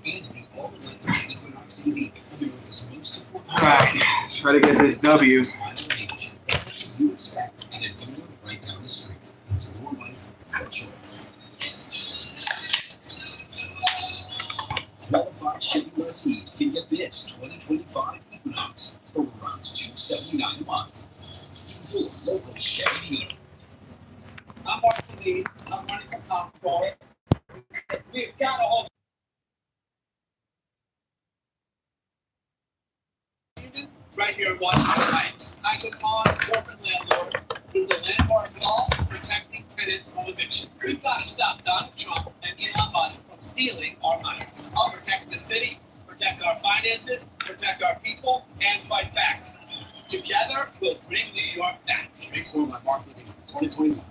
All right, let's try to get this W. Qualified Chevy lessees can get this 2025 Equinox for around $279 a month. See your local Chevy dealer. I'm Mark Lee. I'm running for comptroller. We've got a whole right here in Washington Heights. I took on corporate landlord through the landmark law protecting tenants from eviction. We've got to stop Donald Trump and Elon Musk from stealing our money. I'll protect the city, protect our finances, protect our people, and fight back. Together, we'll bring New York back. Reform my marketing 2025.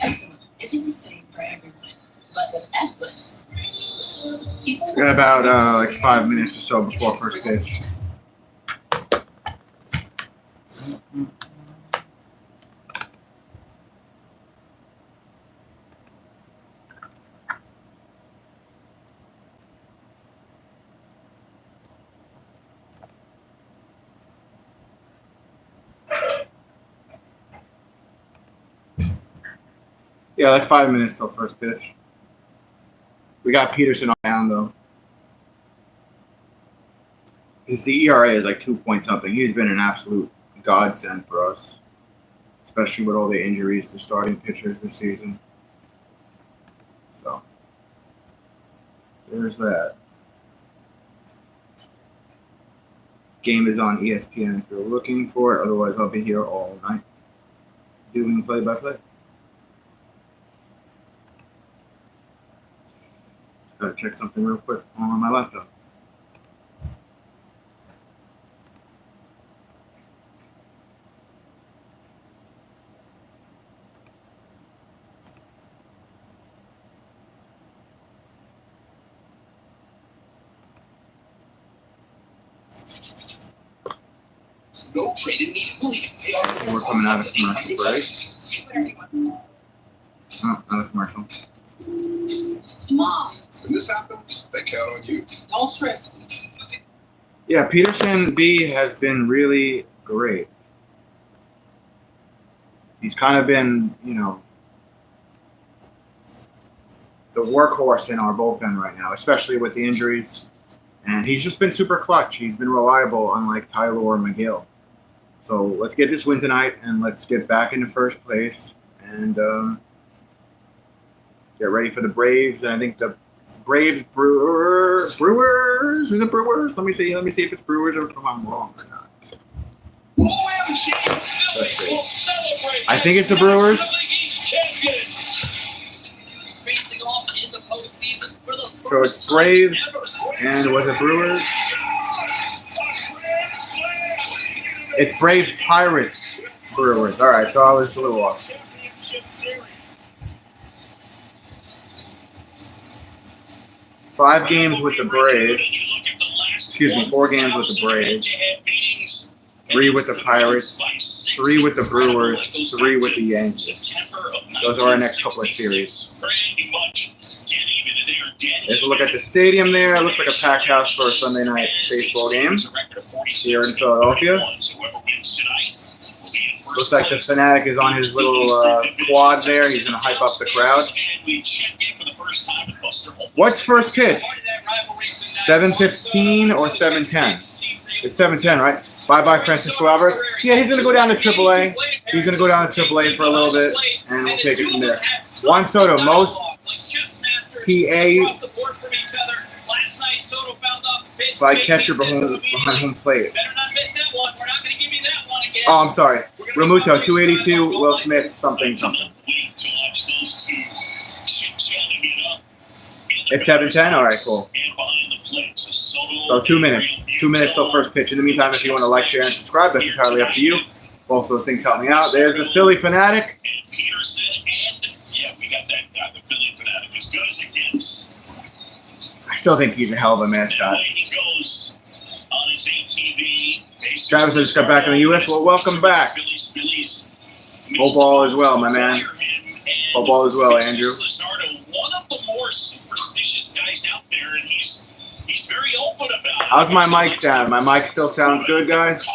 Eczema isn't the same for everyone, but with Equus, people Got about like 5 minutes or so before first pitch. Yeah, like 5 minutes till first pitch. We got Peterson on down though. His ERA is like 2 point something. He's been an absolute godsend for us, especially with all the injuries to starting pitchers this season. So there's that. Game is on ESPN if you're looking for it. Otherwise, I'll be here all night doing play-by-play. Gotta check something real quick on my laptop. No trade immediately. We're coming out of commercial break. Oh, not a commercial. Mom, When this happens, they count on you. don't stress me. Yeah, Peterson B has been really great. He's kind of been, you know, the workhorse in our bullpen right now, especially with the injuries. And he's just been super clutch. He's been reliable, unlike Tyler or McGill. So let's get this win tonight, and let's get back into first place and get ready for the Braves. And I think the Braves, Brewers. Is it Brewers? Let me see if it's Brewers or if I'm wrong or not. Let's see. I think it's the Brewers. So it's Braves, and was it Brewers? It's Braves, Pirates, Brewers. All right, so I was a little off. Four games with the Braves. 3 with the Pirates, 3 with the Brewers, 3 with the Yankees. Those are our next couple of series. There's a look at the stadium there. It looks like a packed house for a Sunday night baseball game here in Philadelphia. Looks like the Fanatic is on his little quad there. He's going to hype up the crowd. What's first pitch? 7:15 or 7:10? It's 7:10, right? Bye-bye, Francisco Alvarez. Yeah, he's going to go down to AAA. He's going to go down to AAA for a little bit, and we'll take it from there. Juan Soto, most PA by catcher behind home plate. Oh, I'm sorry. Ramuto, 282. Will Smith, something. It's 7:10? All right, cool. So 2 minutes. 2 minutes till first pitch. In the meantime, if you want to like, share, and subscribe, that's entirely up to you. Both of those things help me out. There's the Philly Fanatic. I still think he's a hell of a mascot. Travis, I just got back in the U.S. Well, welcome back. Hope all is well, my man. Hope all is well, Andrew. One of the more superstitious guys out there, and he's How's my mic sound? My mic still sounds good, guys?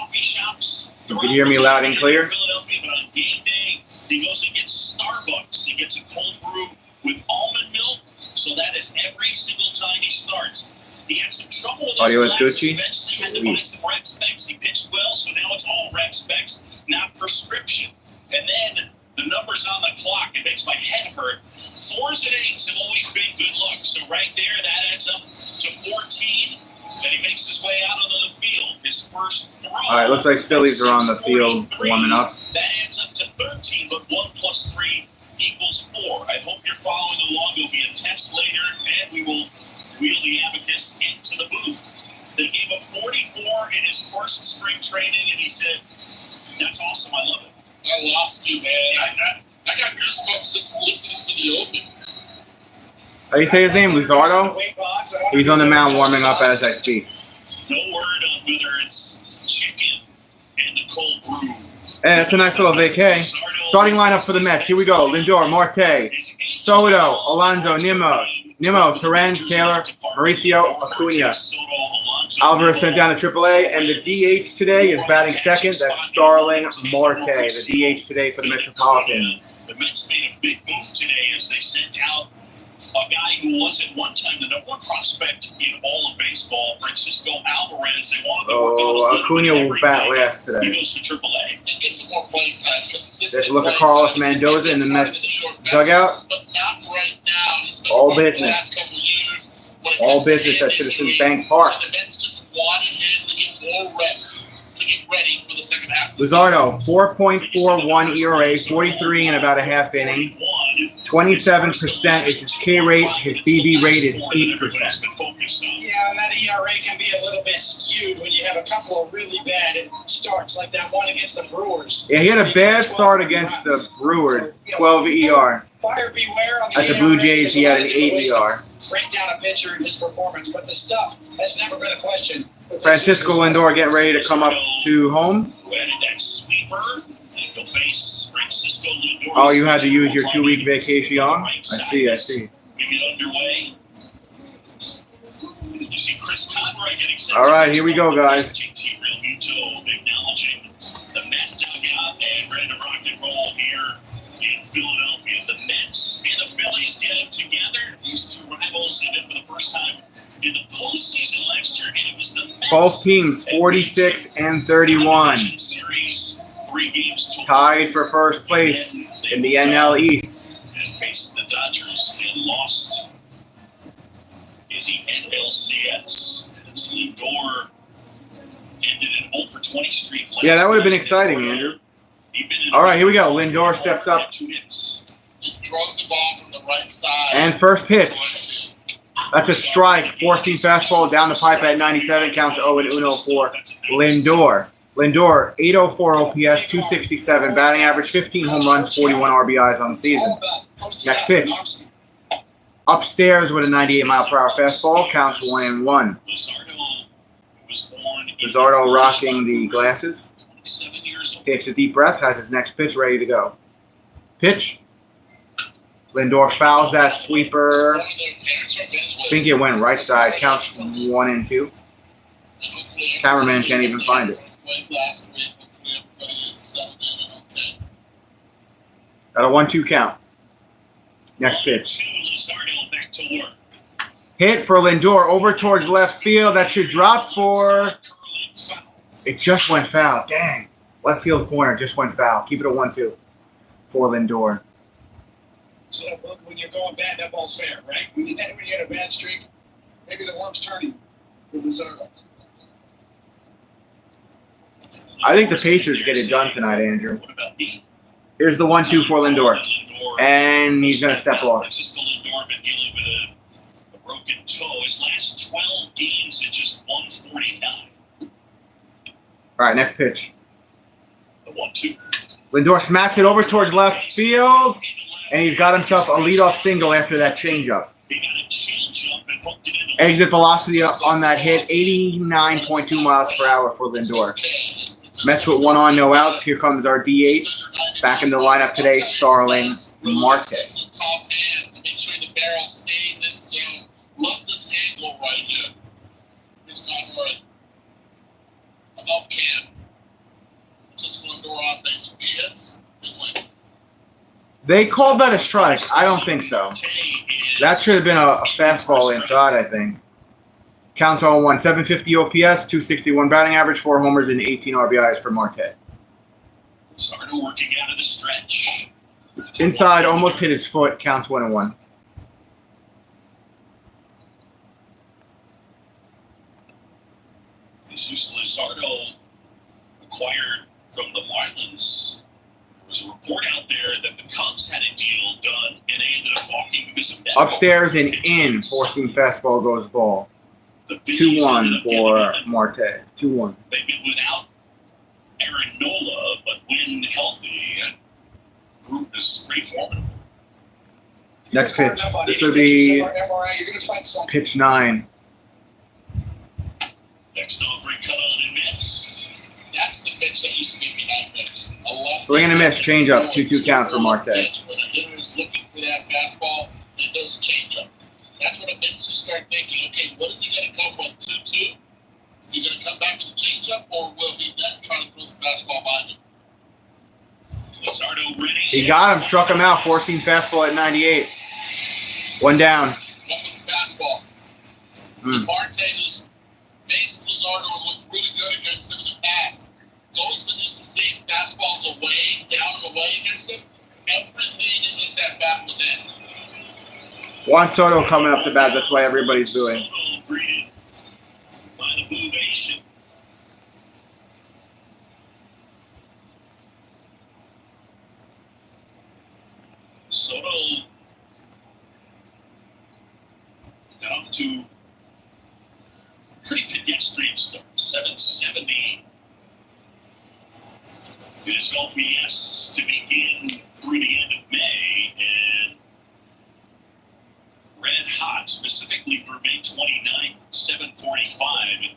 You can hear me loud and clear? Philadelphia, but on game day, he goes and gets Starbucks. He gets a cold brew with almond milk, so that is every single time he starts. He had some trouble with his Audio is glasses. Gucci? Eventually had to buy some rec specs. He pitched well, so now it's all rec specs, not prescription. And then the numbers on the clock, it makes my head hurt. 4s and 8s have always been good luck. So right there, that adds up to 14. Then he makes his way out onto the field. His first throw. All right, looks like Phillies are on the field warming up. That adds up to 13, but 1 + 3 equals 4. I hope you're following along. There'll be a test later, and we will wheel the abacus into the booth. They gave him 44 in his first spring training, and he said, "That's awesome. I love it." I lost you, man. I got goosebumps just listening to the open. How do you say his name? Luzardo? He's on the mound warming up as I speak. No word on whether it's chicken and the cold brew. And it's a nice little vacay. Starting lineup for the Mets. Here we go. Lindor, Marte, Soto, Alonso, Nimmo, Torrens, Taylor, Mauricio, Acuna. Alvarez sent down to AAA, and the DH today is batting second. That's Starling Marte, the DH today for the Metropolitans. The Mets made a big move today as they sent out a guy who was at one time the #1 prospect in all of baseball, Francisco Alvarez. They wanted to work out Acuna will bat last He today. goes to AAA. And get some more playing time. Consistent. Let's look at playing Carlos time. Mendoza in the Mets New York Mets, dugout. But not right now. He's been All good business. the last couple of years. When it All comes to business him at and Citizens injuries, Bank Park. so the Mets just wanted him to get more reps to get ready for the second half. Luzardo, 4.41 ERA, 43 in about a half inning. 27% is his K rate. His BB rate is 8%. Yeah, and that ERA can be a little bit skewed when you have a couple of really bad starts, like that one against the Brewers. Yeah, he had a bad start against the Brewers, 12 ER. Buyer beware on the At the Blue ERA. Jays, he had an 8 ER. Break down a pitcher and his performance, but the stuff has never been a question. Francisco Lindor getting ready to come up to home. Who added that sweeper, and he'll face Francisco Lindor. Oh, you had to use your 2-week vacation on? I see. We get underway. You see Chris Conroy getting set. All right, here we go, guys. JT Realmuto acknowledging the Met dugout and ready to rock and roll here in Philadelphia. The Mets and the Phillies getting together. These two rivals, and then for the first time in the postseason last year, and it was the Mets. Both teams 46 and 31. Series, 3 games to Tied for first place in the NL East. and faced the Dodgers and lost in the NLCS. As Lindor ended an 0-for-20 streak. Yeah, that would have been exciting, Andrew. All right, here we go. Lindor steps up. 2 hits. He drove the ball from the right side. And first pitch. That's a strike. 4-seam fastball down the pipe at 97. Counts 0-1 for Lindor. Lindor, 804 OPS, 267. Batting average, 15 home runs, 41 RBIs on the season. Next pitch. Upstairs with a 98-mile-per-hour fastball. Counts 1-1. Luzardo rocking the glasses. 7 years old. Takes a deep breath. Has his next pitch ready to go. Pitch. Lindor fouls that sweeper. I think it went right side. Counts 1-2. Cameraman can't even find it. Got a 1-2 count. Next pitch. Luzardo back to work. Hit for Lindor over towards left field. That should drop for. It just went foul. Dang. Left field corner just went foul. Keep it a 1-2 for Lindor. So look, when you're going bad, that ball's fair, right? When you get a bad streak, maybe the worm's turning with Luzardo. I think the Pacers get it done tonight, Andrew. What about me? Here's the 1-2 for Lindor. And he's going to step off. Francisco Lindor been dealing with a broken toe. His last 12 games at just 149. All right, next pitch. The 1-2. Lindor smacks it over towards left field, and he's got himself a leadoff single after that changeup. He got a changeup and hooked it into Exit velocity on that hit, 89.2 miles per hour for Lindor. Mets with 1 on, no outs. Here comes our DH. Back in the lineup today, Starling Marte. Top hand to make sure the barrel stays in zone. Love this angle right here. Here's Conroy They called that a strike. I don't think so. That should have been a fastball inside, I think. Counts 0-1. 750 OPS, 261 batting average, 4 homers, and 18 RBIs for Marte. Started working out of the stretch. Inside, almost hit his foot. Counts 1-1. Jesus Luzardo acquired from the Marlins. There was a report out there that the Cubs had a deal done, and they ended up walking because of that. Upstairs and in, forcing fastball goes ball. The Phillies 2-1 for Marte. 2-1. They've been without Aaron Nola, but when healthy, that group is pretty formidable. Next pitch. This would be pitch 9. Next offering cut on and missed. That's the pitch that used to give me nightmares. Swing and a miss. Change up. 2-2 count for Marte. When a hitter is looking for that fastball, and it does change up. That's when it makes you start thinking, okay, what is he going to come with? 2-2? Is he going to come back with a changeup, or will he then try to throw the fastball by him? Luzardo ready. He got him. Struck him out. 4-seam fastball at 98. 1 down. One with the fastball. And Marte, who's faced Luzardo and looked really good against him in the past, he's always been used to seeing fastballs away, down and away against him. Everything in this at-bat was in. Juan Soto coming up to bat. That's why everybody's booing. Soto greeted by the bovation. Soto got off to a pretty pedestrian start. 770 his OPS to begin through the end of May, and red hot specifically for May 29th, 745,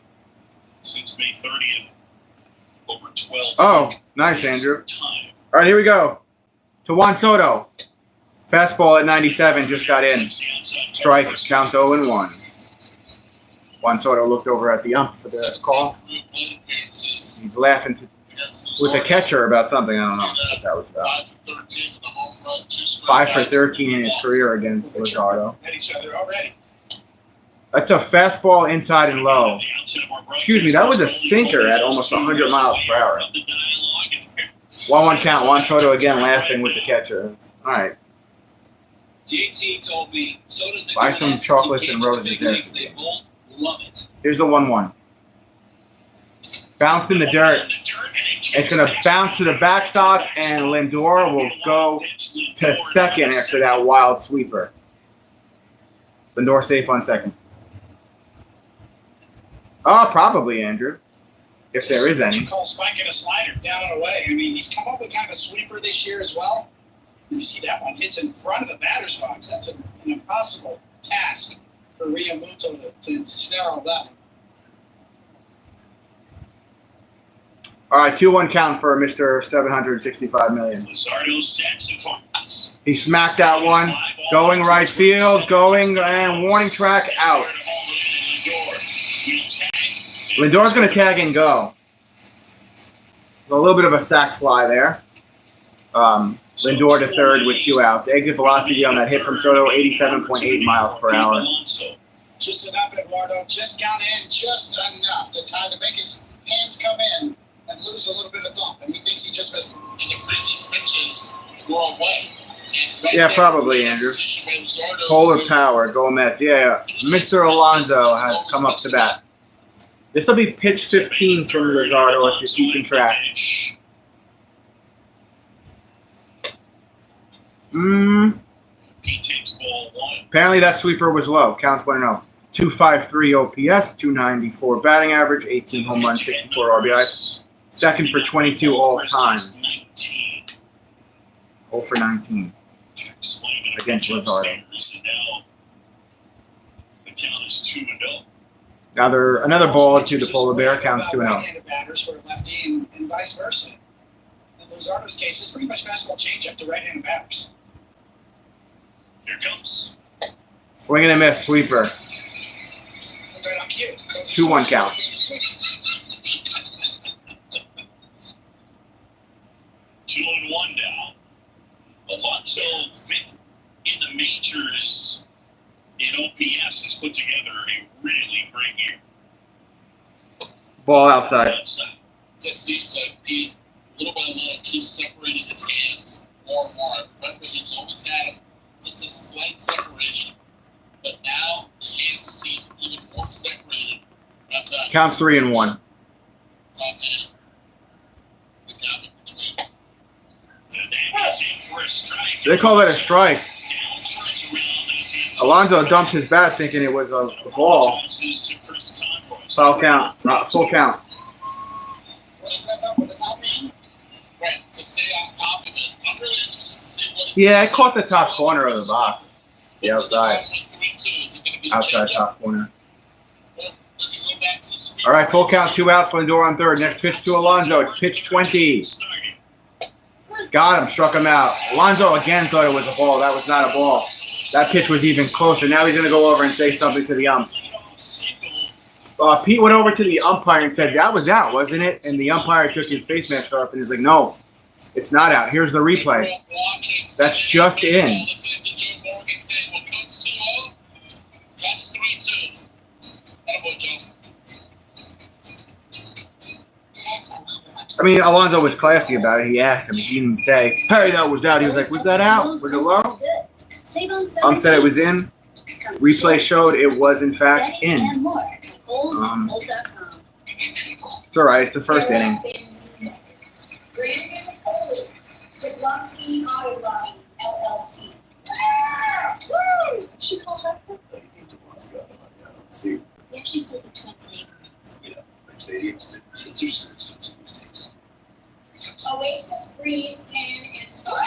since May 30th, over 12. Oh, nice, Andrew. Time. All right, here we go. To Juan Soto. Fastball at 97 just got in. Strike. Counts 0-1. Juan Soto looked over at the ump for the call. He's laughing with the catcher about something. I don't know what that was about. 5 for 13 in his career against Luzardo. At each other already. That's a fastball inside and low. Excuse me, that was a sinker at almost 100 miles per hour. 1-1 count. Juan Soto again laughing with the catcher. All right. JT told me Soto's Buy some chocolates and roses there. They both love it. Here's the 1-1. Bounced in the dirt. It's going to bounce to the backstop, and Lindor will go to second after that wild sweeper. Lindor safe on second. Oh, probably, Andrew. If there is any. You call spiking a slider down and away. I mean, he's come up with kind of a sweeper this year as well. You see that one hits in front of the batter's box. That's an impossible task for Realmuto to snare all that one. All right, 2-1 count for Mr. $765 million. Luzardo sets and fires. He smacked that one. Going right field, going, and warning track out. Lindor's going to tag and go. A little bit of a sac fly there. Lindor to third with 2 outs. Exit velocity on that hit from Soto, 87.8 miles per hour. Just enough, Eduardo. Just got in just enough to time to make his hands come in and lose a little bit of thump. And he thinks he just missed it. And the previous pitches were away. Yeah, probably, Andrew. Polar power, go Mets. Yeah. Mr. Alonso has come up to bat. This will be pitch 15 from Luzardo if you're keeping track. He takes ball 1. Apparently that sweeper was low. Counts 1-0. 253 OPS, 294 batting average, 18 home runs, 64 RBIs. Second for 22 all time. 0 for 19 against Luzardo. The count is 2-0. Another ball to the polar bear. Counts 2-0. Right-handed batters for lefty and vice versa. In Luzardo's case, it's pretty much fastball changeup to right-handed batters. Here comes. Swing and a miss, sweeper. Right on cue. 2-1 count. 2-1 now. A lot Alonso, fifth in the majors in OPS, has put together a really great year. Ball outside. Just seems like Pete, little by little, keeps separating his hands more and more. Remember, he's always had them just a slight separation, but now the hands seem even more separated. Counts 3-1. Top hand. The gap in between. They call that a strike. Alonso dumped his bat thinking it was a ball. Foul count. Full count. What is that number? The top hand? Right, to stay on top of it. I'm really interested to see what Yeah, I caught the top corner of the box. The outside. Outside top. top corner. Does he go back to the sweep? All right, full count, 2 outs, Lindor on third. Next pitch to Alonso. It's pitch 20. Got him, struck him out. Alonso again thought it was a ball. That was not a ball. That pitch was even closer. Now he's going to go over and say something to the ump. Pete went over to the umpire and said, that was out, wasn't it? And the umpire took his face mask off and he's like, no, it's not out. Here's the replay. That's just in. I mean, Alonso was classy about it. He asked him. He didn't say, hey, that was out. He was like, was that out? Was it low? Said it was in. Replay showed it was, in fact, in. It's all right. It's the first inning. They actually sold the Twins neighborhoods. Oasis Breeze 10 and Star.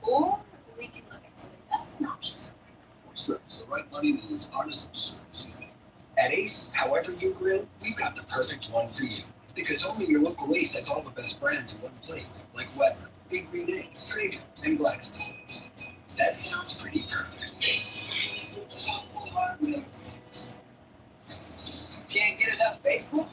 Or we can look at some investment options. The right money moves aren't as absurd as you think. At Ace, however you grill, we've got the perfect one for you. Because only your local Ace has all the best brands in one place, like Weber, Big Green Egg, Traeger, and Blackstone. That sounds pretty perfect. Can't get enough Facebook?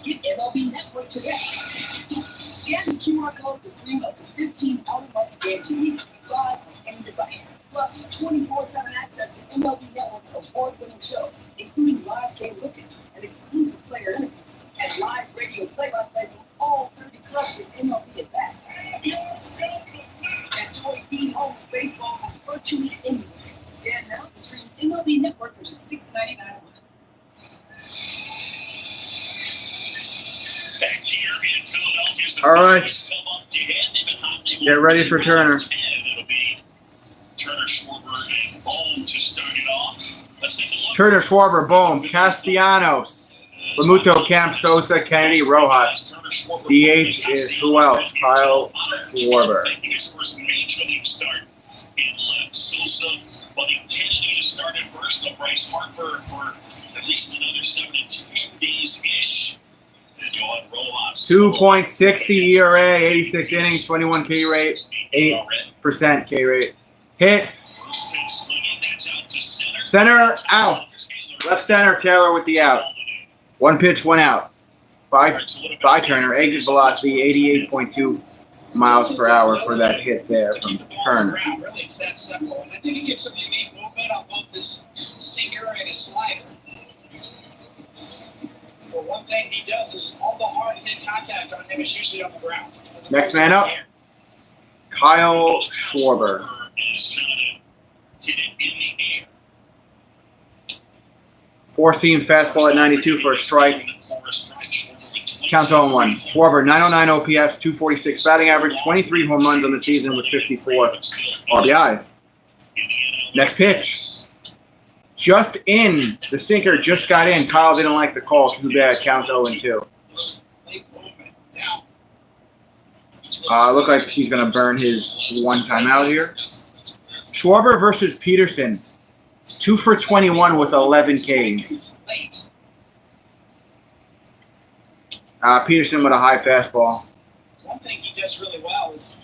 Get MLB Network today. Scan the QR code to stream up to 15 out-of-market games a week, live on any device. Plus, 24/7 access to MLB Network's award-winning shows, including live game look-ins and exclusive player interviews, and live radio play-by-play from all 30 clubs with MLB at bat. Enjoy being home with baseball from virtually anywhere. Scan now to stream MLB Network for just $6.99 a month. Back here in Philadelphia, All right. Get ready for Turner. It'll be Turner, Schwarber, and Bohm to start it off. Let's take a look. Turner, Schwarber, Bohm, Castellanos, Lamuto, Camp, Sosa, Kennedy, Rojas. DH is who else? Kyle Schwarber. Making his first major league start in Sosa, Buddy Kennedy to start at first. No Bryce Harper for at least another 7 to 10 days-ish. 2.60 ERA, 86 innings, 21 K rate, 8% K rate. Hit. Center out. Left center, Taylor with the out. 1 pitch, 1 out. By Turner. Exit velocity, 88.2 miles per hour for that hit there from Turner. Really, it's that simple. And I think he gives some unique movement on both his sinker and his slider. But one thing he does is all the hard hit contact on him is usually on the ground. Next man up, Kyle Schwarber. Is trying to hit it in the air. 4-seam fastball at 92 for a strike. Counts 0-1. Schwarber, 909 OPS, 246 batting average, 23 home runs on the season with 54 RBIs. Next pitch. Just in. The sinker just got in. Kyle didn't like the call. Too bad. Counts 0-2. Look like he's going to burn his one time out here. Schwarber versus Peterson. 2 for 21 with 11 Ks. Peterson with a high fastball. One thing he does really well is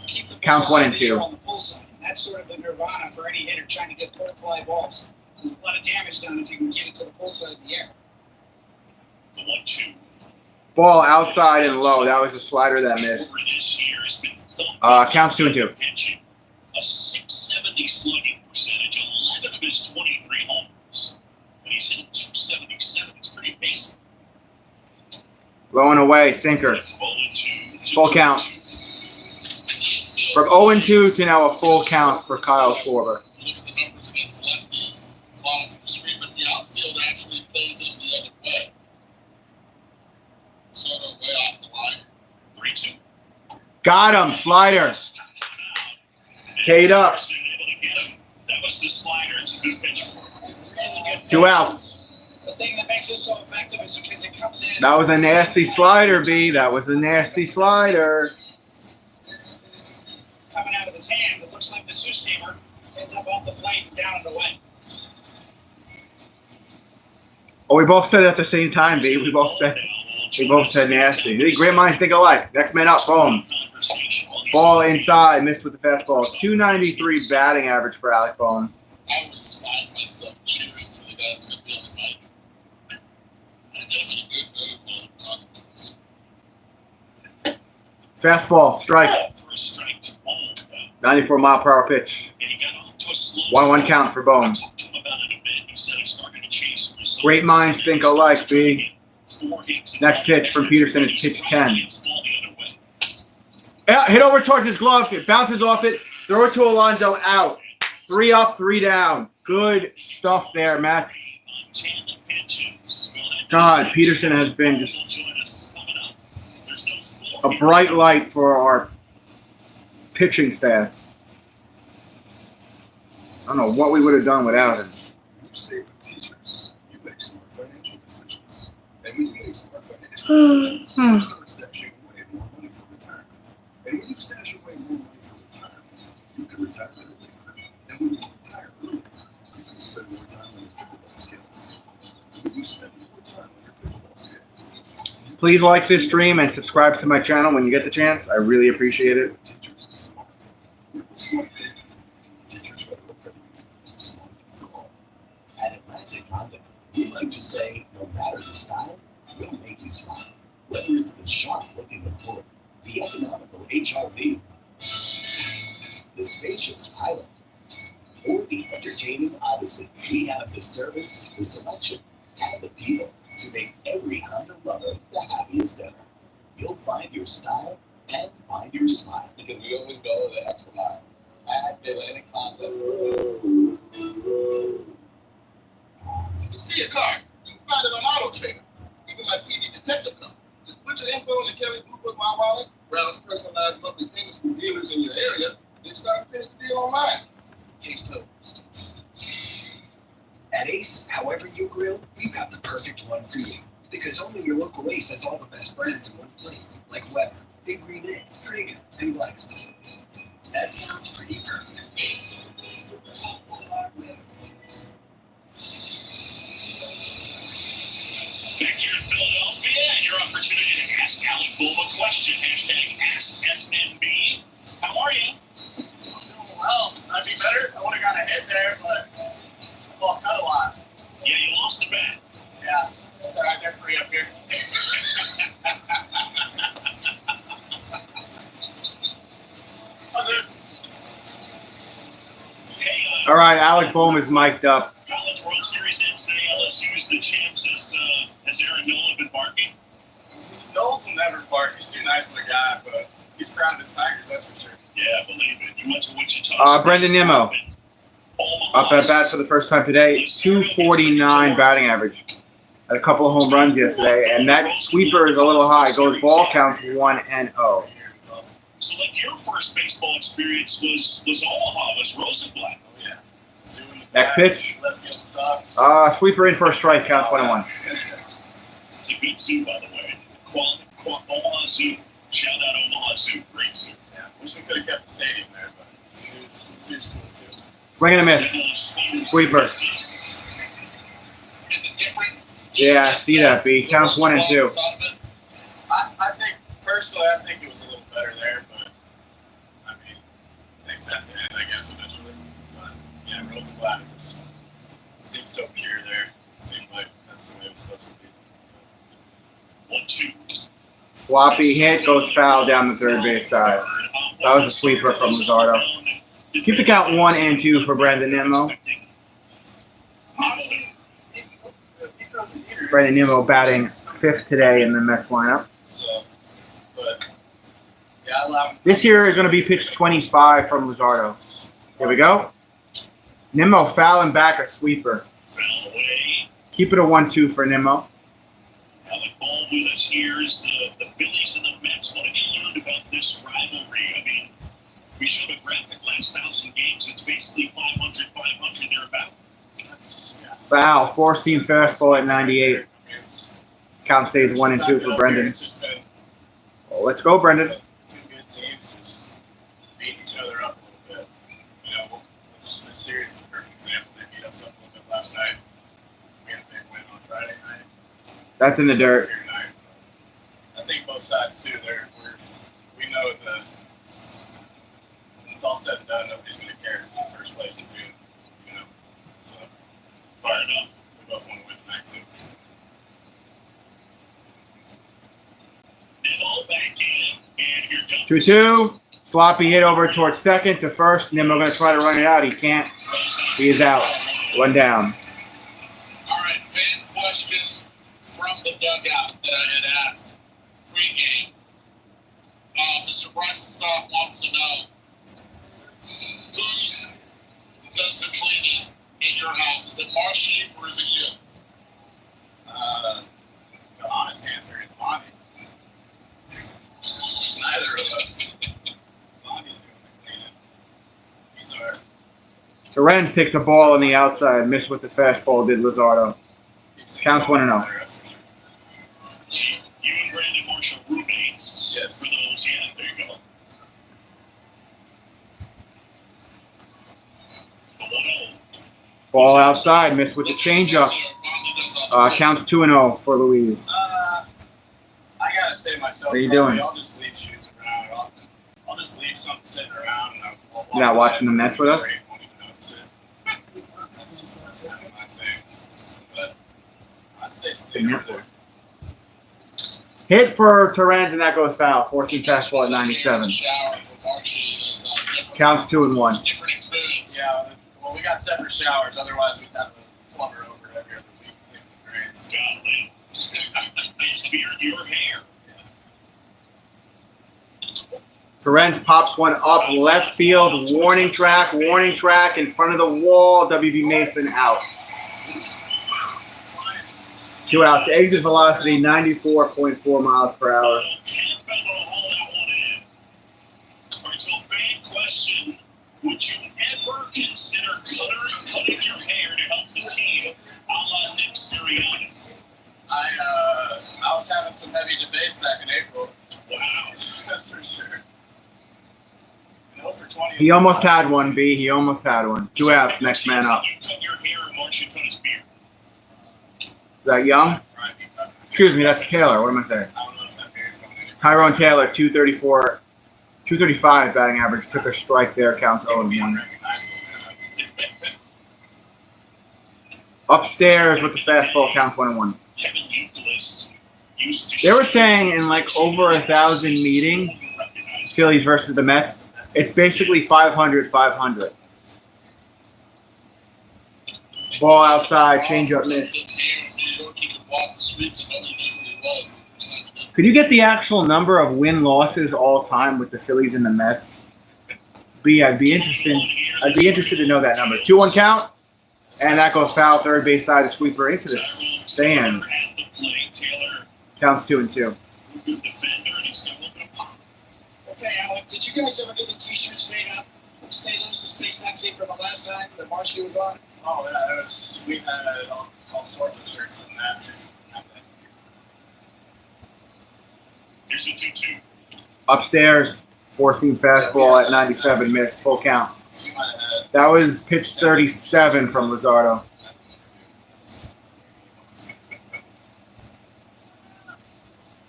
keep the Counts ball 1 out and of the air 2. on the pull side. That's sort of the nirvana for any hitter trying to get pull fly balls. There's a lot of damage done if you can get it to the pull side of the air. The 1-2. Ball outside and low. That was a slider that missed. Counts 2-2. A 670 slugging percentage, 11 of his 23 homers. And he's hitting 277. It's pretty amazing. Low and away, sinker. Full count. From 0-2 to now a full count for Kyle Schwarber. Look at the numbers against lefties. Bottom of the screen, but the outfield actually plays him the other way. Soto way off the line. 3-2. Got him. Slider. K'd up. That was the slider. It's a good pitch for him. 2 outs. The thing that makes it so effective is because it comes in. That was a nasty slider, B. That was a nasty slider. Coming out of his hand, it looks like the two-seamer ends up off the plate and down and away. Oh, we both said it at the same time, B. We both said nasty. Great minds think alike. Next man up. Boom. Ball inside. Missed with the fastball. 293 batting average for Alec Bohm. I always find myself cheering for the guy that's going to be on the mic. I get him in a good mood while I'm talking to us. Fastball. Strike. For a strike to Bohm. 94 mile per hour pitch. And he got off to a slow 1-1 count for Bohm. I talked to him about it a bit. He said he started to chase results. Great minds think alike, B. Next pitch from Peterson is pitch 10. Hit over towards his glove. It bounces off it. Throw it to Alonso. Out. 3 up, 3 down. Good stuff there, Max. God, Peterson has been just a bright light for our pitching staff. I don't know what we would have done without him. You say with teachers, you make smart financial decisions. And when you make smart financial decisions, you start stashing away more money for retirement. And when you stash away more money for retirement, you can retire earlier. And when you retire earlier, you can spend more time on your pickleball skills. And when you spend more time on your pickleball skills, Please like this stream and subscribe to my channel when you get the chance. I really appreciate it. teachers are smart. Smart thinking. Teachers Federal Credit Union. Smart for all. At Atlantic Honda, we like to say, no matter the style, we'll make you smile. Whether it's the sharp-looking Accord, the economical HR-V, the spacious Pilot, or the entertaining Odyssey, we have the service, the selection, and the people to make every Honda lover the happiest ever. You'll find your style and find your smile. Because we always go the extra mile. At Atlantic Honda. You see a car, you can find it on Auto Trader. Even my TV detective company. Just put your info in the Kelly Blue Book My Wallet, browse personalized monthly payments from dealers in your area, then start to finish the deal online. Case closed. At Ace, however you grill, we've got the perfect one for you. Because only your local Ace has all the best brands in one place, like Weber, Big Green Egg, Traeger, and Blackstone. That sounds pretty perfect. Ace super helpful hardware folks. Back here in Philadelphia, and your opportunity to ask Alec Bohm a question. Hashtag AskSNB. How are you? Well, I'd be better if I would have got a hit there, but I walked out a lot. Yeah, you lost the bat. Yeah, it's all right. They're free up here. How's this? Hey, All right, Alec Bohm is mic'd up. College World Series in today. LSU is the champs. Has Aaron Nola been barking? Knowles will never bark. He's too nice of a guy, but he's proud of his Tigers, that's for sure. Yeah, believe it. You went to Wichita. Brendan Nimmo up at bat for the first time today. 249 batting average. Had a couple of home runs yesterday, and that sweeper is a little high. Goes ball, counts 1-0. So, like, your first baseball experience was Omaha, was Rosenblatt. Oh, yeah. Zoo in the Next back, pitch. Left field sucks. Sweeper in for a strike, counts 1-1. It's a good zoo, by the way. Omaha Zoo. Shout out Omaha Zoo. Great zoo. Yeah, wish we could have kept the stadium there, but zoo's cool too. Swing and a miss. Sweeper. Is it different? Yeah, I see that, B. Counts 1 and 2. I think, personally, I think it was a little better there, but, I mean, things have to end, I guess, eventually. But, yeah, Rosenblatt just seemed so pure there. It seemed like that's the way it was supposed to be. 1-2. Sloppy hit goes foul down the third base side. That was a sweeper from Luzardo. Keep the count 1 and 2 for Brandon Nimmo. Brandon Nimmo batting 5th today in the Mets lineup. So, but yeah, I allow him. This here is going to be pitch 25 from Luzardo. Here we go. Nimmo fouling back a sweeper. Keep it a 1-2 for Nimmo. Alec Ball with us here is the Phillies and the Mets. What have you learned about this rivalry? I mean, we showed a graphic last 1,000 games. It's basically 500, thereabout. That's Foul. 4-seam fastball at 98. It's Count stays 1 and 2 for Brendan. It's just been Well, let's go, Brendan. two good teams just beating each other up a little bit. You know, this series is a perfect example. They beat us up a little bit last night. We had a big win on Friday night. That's in the dirt. Here tonight. I think both sides too. We know when it's all said and done, nobody's going to care who's in first place in June. You know, so fired up. We both want to win tonight too. Nimmo back in, and here comes 2-2. Sloppy hit over towards second to first. Nimmo going to try to run it out. He can't. He is out. 1 down. All right, fan question from the dugout that I had asked pregame. Mr. Bryson wants to know who does the cleaning in your house? Is it Marshy or is it you? The honest answer is Monty. It's neither of us. Monty's doing the cleaning. He's our. Terrence takes a ball on the outside. Missed with the fastball, did Luzardo. Counts 1-0. That's for sure. you and Brandon Marshall roommates. Yes. For those, yeah, there you go. The 1-0. Ball outside. Missed with the changeup. Counts 2-0 for Louise. I gotta say myself. What are you probably, doing? I'll just leave shoes around. I'll just leave something sitting around. And I'll You're not watching the Mets with us? Won't even notice it. That's kind of my thing. But I'd say something over there. Hit for Terrence, and that goes foul. 4-seam fastball at 97. Shower for Marshy is different. Counts 2-1. Different experience. Yeah, well, we got separate showers. Otherwise, we'd have a plumber over every other week cleaning the drains. Golly. His beard, your hair. Terrence pops one up left field. Warning track in front of the wall. WB Mason out. 2 outs. Exit velocity 94.4 miles per hour. Campbell will hold that one in. All right, so fan question. Would you ever consider cutting your hair to help the team a la Nick Sirianni? I was having some heavy debates back in April. Wow. That's for sure. You know, for 20 He almost had one, B. He almost had one. 2 outs. Next man up. You cut your hair and Mark should cut his beard. Is that Young? Excuse me, that's Taylor. What am I saying? I don't know if that beard's going anywhere. Tyrone Taylor, 235 batting average. Took a strike there. Counts 0-1. Upstairs with the fastball. Counts 1-1. Kevin Euclid used to. They were saying in like over 1,000 meetings, Phillies versus the Mets, it's basically 500-500. Ball outside, changeup miss. Could you get the actual number of win-losses all time with the Phillies and the Mets? B, I'd be interested to know that number. 2-1 count, and that goes foul. Third base side, a sweeper into the stands. Counts 2-2. Good defender, and he's got a little bit of pop. Okay, Alec, did you guys ever get the t-shirts made up? Stay loose and stay sexy from the last time that Marshy was on? Oh, yeah, we had all sorts of shirts in that. Here's a 2-2. Upstairs, 4-seam fastball at 97, missed. Full count. We might have had. That was pitch 37 from Luzardo.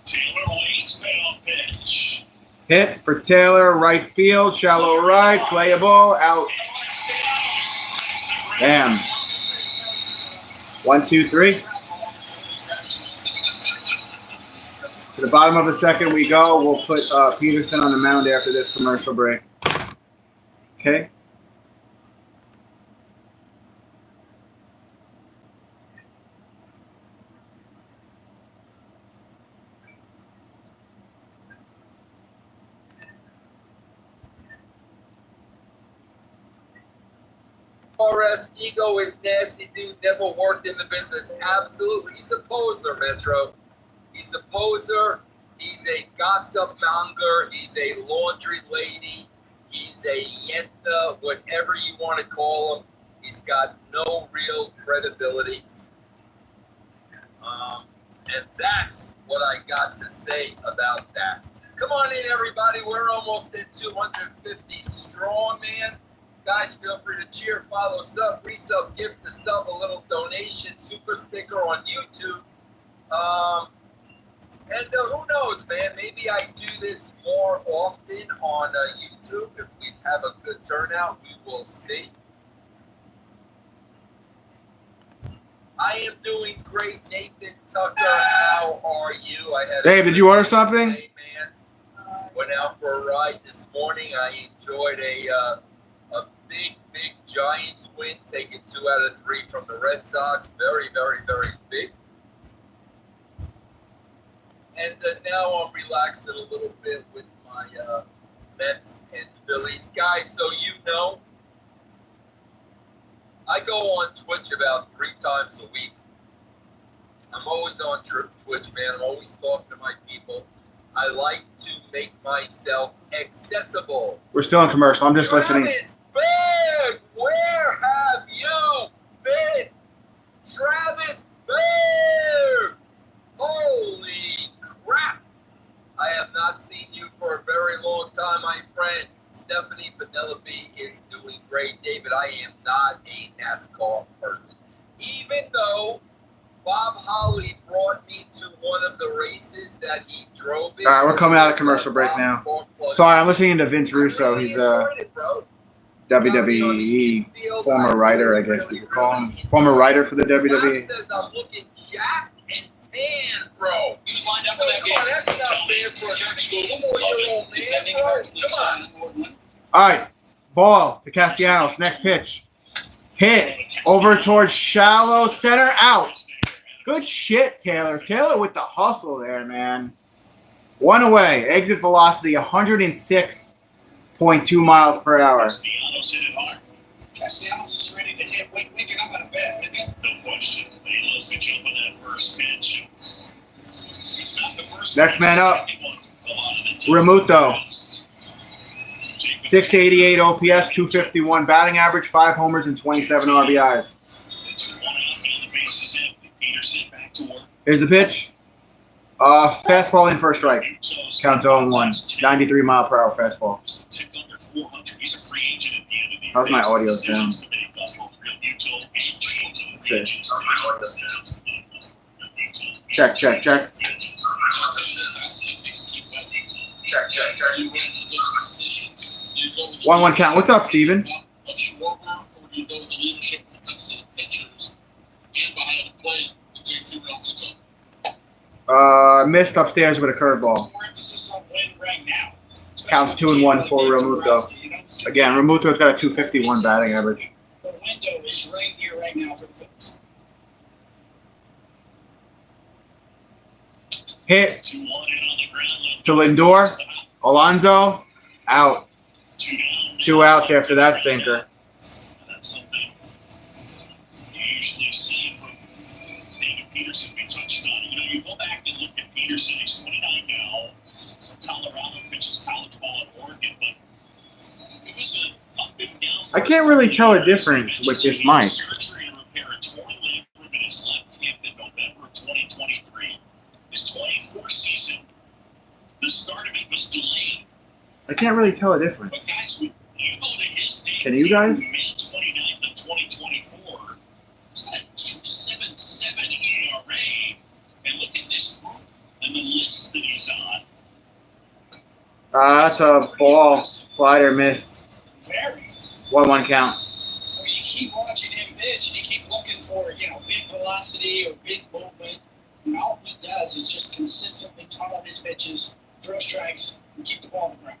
Taylor waits, payoff pitch. Hit for Taylor, right field, shallow right, playable, out. Damn. 1, 2, 3. To the bottom of the second we go. We'll put Peterson on the mound after this commercial break. Okay. RS ego is nasty, dude. Never worked in the business. Absolutely. He's a poser, Metro. He's a poser. He's a gossip monger. He's a laundry lady. He's a yenta, whatever you want to call him. He's got no real credibility. And that's what I got to say about that. Come on in, everybody. We're almost at 250 strong, man. Guys, feel free to cheer, follow, sub, resub, gift a sub, a little donation, super sticker on YouTube. And who knows, man? Maybe I do this more often on YouTube. If we have a good turnout, we will see. I am doing great, Nathan Tucker. How are you? Dave, did you order something? Day, man. Went out for a ride this morning. I enjoyed a big Giants win, taking 2 out of 3 from the Red Sox. Very, very, very big. And now I'm relaxing a little bit with my Mets and Phillies. Guys, so you know, I go on Twitch about 3 times a week. I'm always on Twitch, man. I'm always talking to my people. I like to make myself accessible. We're still in commercial. I'm just listening. Travis Baird, where have you been? Travis Baird! Holy crap! I have not seen you for a very long time, my friend. Stephanie Penelope is doing great. David, I am not a NASCAR person. Even though Bob Holly brought me to one of the races that he drove in. All right, we're coming out of commercial break now. Sorry, I'm listening to Vince Russo. He's a WWE former writer, I guess you could call him. Former writer for the WWE. Says I'm looking jacked and tan, bro. You lined up for that game. That's not bad for a 64-year-old man, bro. Come on. All right, ball to Castellanos. Next pitch. Hit over towards shallow center, out. Good shit, Taylor. Taylor with the hustle there, man. 1 away. Exit velocity 106.2 miles per hour. Castellanos hit it hard. Castellanos is ready to hit. Waking up out of bed, isn't he? No question. He loves to jump on that first pitch. It's not the first Next one, man it's the up. second one. A lot of the time. Remuto. 688 OPS, 251 batting average, 5 homers and 27 RBIs. It's 1 out, and the base is empty. Peterson back to work. Here's the pitch. Fastball in for a strike. Counts 0-1. 93 mile per hour fastball. It's a tick under 400. He's a free agent at the end of the year. How's my audio sound? Decisions to make on both Real Mutual and Changing That's it. Agents. Check. Check. You go with the 1-1 count. What's up, Steven? of Schwarber, or do you go with the leadership when it comes to the pitchers and behind the plate with JT Realmuto? Missed upstairs with a curveball. More emphasis on win right now. Counts 2-1 for Realmuto. Again, Realmuto's got a 251 batting average. The window is right here, right now for the Phillies. Hit 2-1 in on the ground. to Lindor. Alonso, out. 2 down. 2 outs after that sinker. That's something you usually see from David Peterson. We touched on. You go back and look at Peterson. He's 29 now. Colorado pitches college ball at Oregon, but it was an up and down. I can't really tell a difference with this mic. Surgery to repair a torn labrum in his left hip in November of 2023. His 24 season, the start of it was delayed. I can't really tell a But difference. guys, when you go to his debut, Can you guys? May 29th of 2024, it's got a 2.77 ERA. And look at this group and the list that he's on. That's a ball. Slider missed. Very. 1-1 count. I mean, you keep watching him pitch, and you keep looking for, big velocity or big movement. And all he does is just consistently tunnel his pitches, throw strikes, and keep the ball on the ground.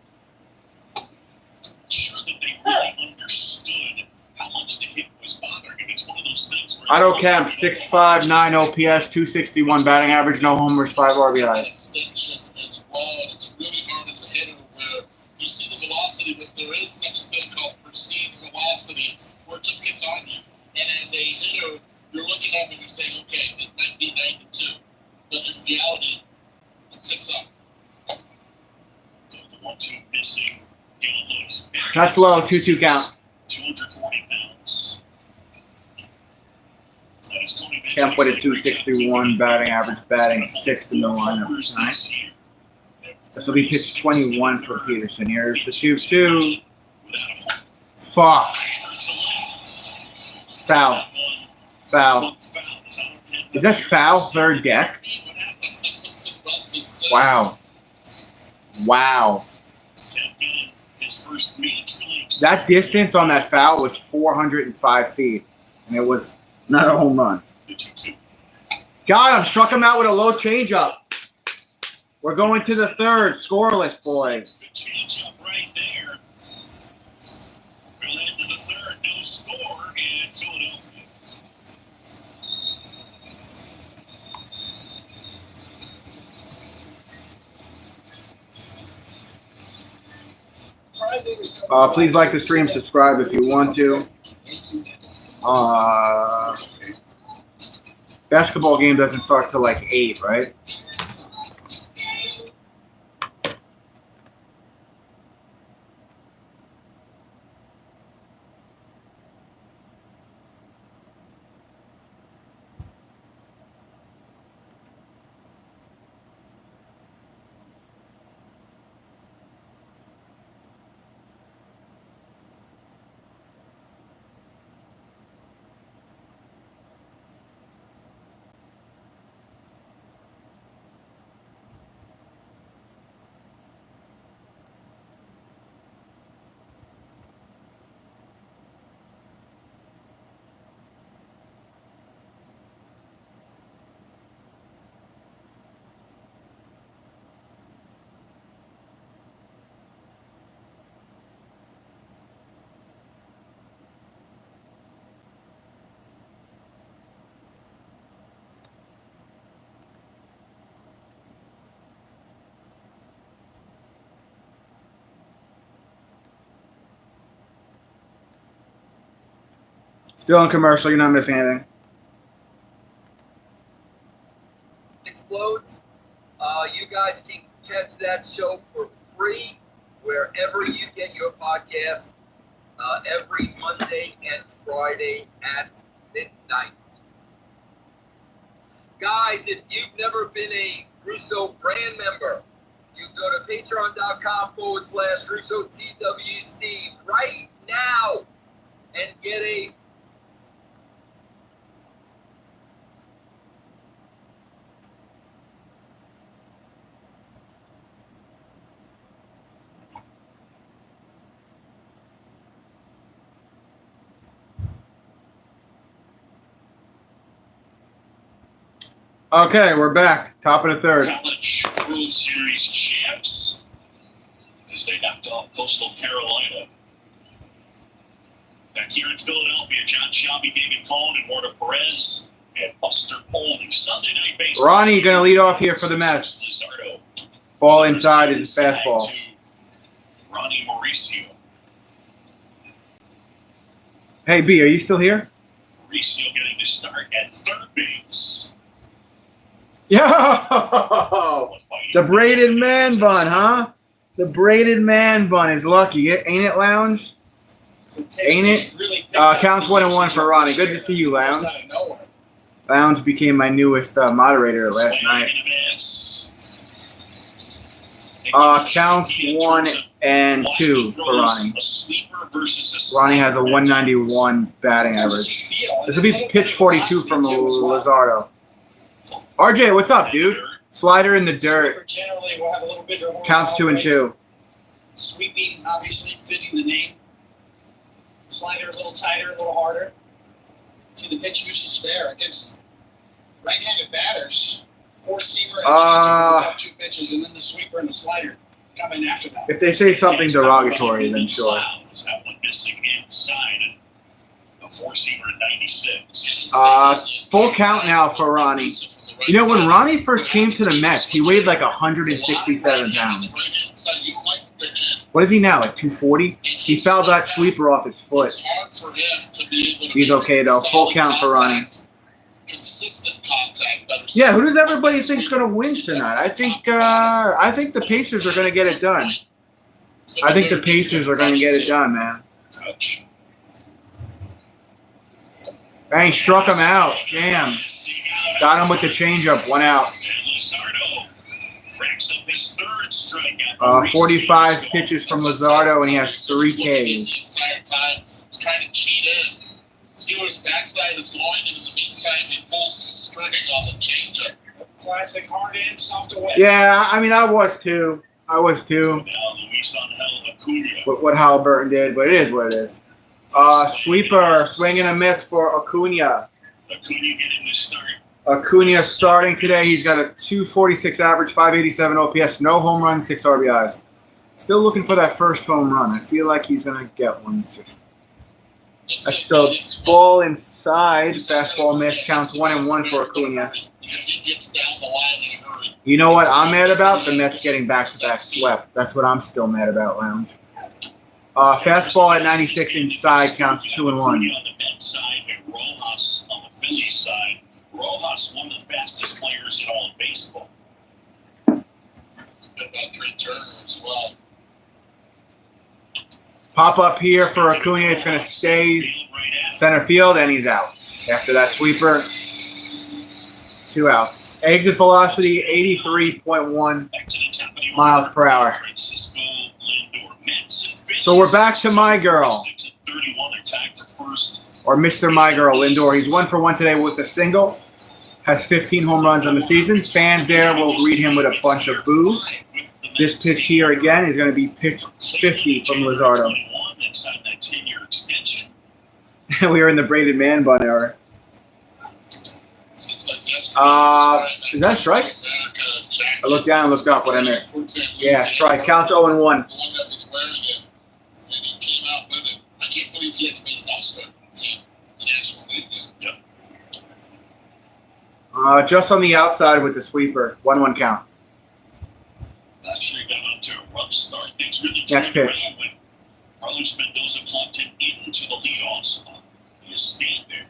Sure that they really understood how much the hit was bothering him. It's one of those things where Otto Kemp, 6'5", 9 OPS, 261 batting average, no homers, 5 RBIs. Extension as well. It's really hard as a hitter where you see the velocity, but there is such a thing called perceived velocity where it just gets on you. And as a hitter, you're looking up and you're saying, okay, it might be 92. But in reality, it ticks up. The 1-2 missing. Dylan Lewis. That's low, 2-2 count. 240 pounds. Kemp with a 261 batting average, batting 6th in the lineup tonight. This will be pitch 21 for Peterson. Here's the 2-2. Fuck. Foul. Foul. Is that foul, third deck? Wow. Wow. That distance on that foul was 405 feet, and it was not a home run. Got him. Struck him out with a low changeup. We're going to the third. Scoreless, boys. Changeup right there. We'll end to the third. No score in Philadelphia. Please like the stream, subscribe if you want to. Basketball game doesn't start till like 8, right? Still on commercial. You're not missing anything. Explodes. You guys can catch that show for free wherever you get your podcast every Monday and Friday at midnight. Guys, if you've never been a Russo brand member, you can go to patreon.com/Russo TWC right now and get a Okay, we're back. Top of the third. College World Series champs as they knocked off Coastal Carolina. Back here in Philadelphia, John Shelby, David Cohn, and Eduardo Perez, and Buster Olney. Sunday Night Baseball. Ronnie going to lead off here for the Mets. Ball inside is a fastball. Ronnie Mauricio. Hey, B, are you still here? Mauricio getting the start at third base. Yo! The braided man bun, huh? The braided man bun is lucky. Ain't it, Lounge? Ain't it? Counts 1-1 for Ronnie. Good to see you, Lounge. Lounge became my newest moderator last night. Counts 1-2 for Ronnie. Ronnie has a 191 batting average. This will be pitch 42 from Luzardo. RJ, what's up, dude? Slider in the dirt. Generally, we'll have a little bigger. Counts 2-2. Sweeping, obviously, fitting the name. Slider a little tighter, a little harder. See the pitch usage there against right-handed batters. Four-seamer and changeup for the top two pitches, and then the sweeper and the slider come in after that. If they say something derogatory, then sure. That one missing inside. A four-seamer at 96. Full count now for Ronnie. You know, when Ronnie first came to the Mets, he weighed like 167 pounds. What is he now, like 240? He fouled that sweeper off his foot. He's okay, though. Full count for Ronnie. Yeah, who does everybody think's going to win tonight? I think the Pacers are going to get it done. I think the Pacers are going to get it done, man. Dang, he struck him out. Damn. Got him with the changeup. 1 out. 45 pitches from Luzardo, and he has 3 Ks. Trying to cheat in, see where his backside is going, and in the meantime, he pulls the string on the changeup. Classic hard in, soft away. Yeah, I mean, I was too. What Halliburton did, but it is what it is. Sweeper, swing and a miss for Acuna. Acuna starting today. He's got a 246 average, 587 OPS, no home runs, 6 RBIs. Still looking for that first home run. I feel like he's going to get one soon. That's a ball inside. Fastball miss. Counts 1-1 for Acuna. You know what I'm mad about? The Mets getting back-to-back swept. That's what I'm still mad about, Lounge. Fastball at 96 inside. Counts 2-1. On the Mets side and Rojas on the Phillies side. Rojas, one of the fastest players in all of baseball. About Trey Turner as well. Pop up here for Acuna. It's going to stay center field, and he's out. After that sweeper, 2 outs. Exit velocity, 83.1 miles per hour. So we're back to my girl. Or Mr. My Girl, Lindor. He's 1 for 1 today with a single. Has 15 home runs on the season. Fans there will greet him with a bunch of boos. This pitch here again is going to be pitch 50 from Luzardo. We are in the braided man bun era. Is that a strike? I looked down and looked up what I missed. Yeah, strike. Counts 0-1. I can't believe he hasn't made an all-star team in the National League. Just on the outside with the sweeper. 1-1 count. Last year got off to a rough start. Things really Next pitch. when Carlos Mendoza plugged him into the leadoff spot. He just stayed there.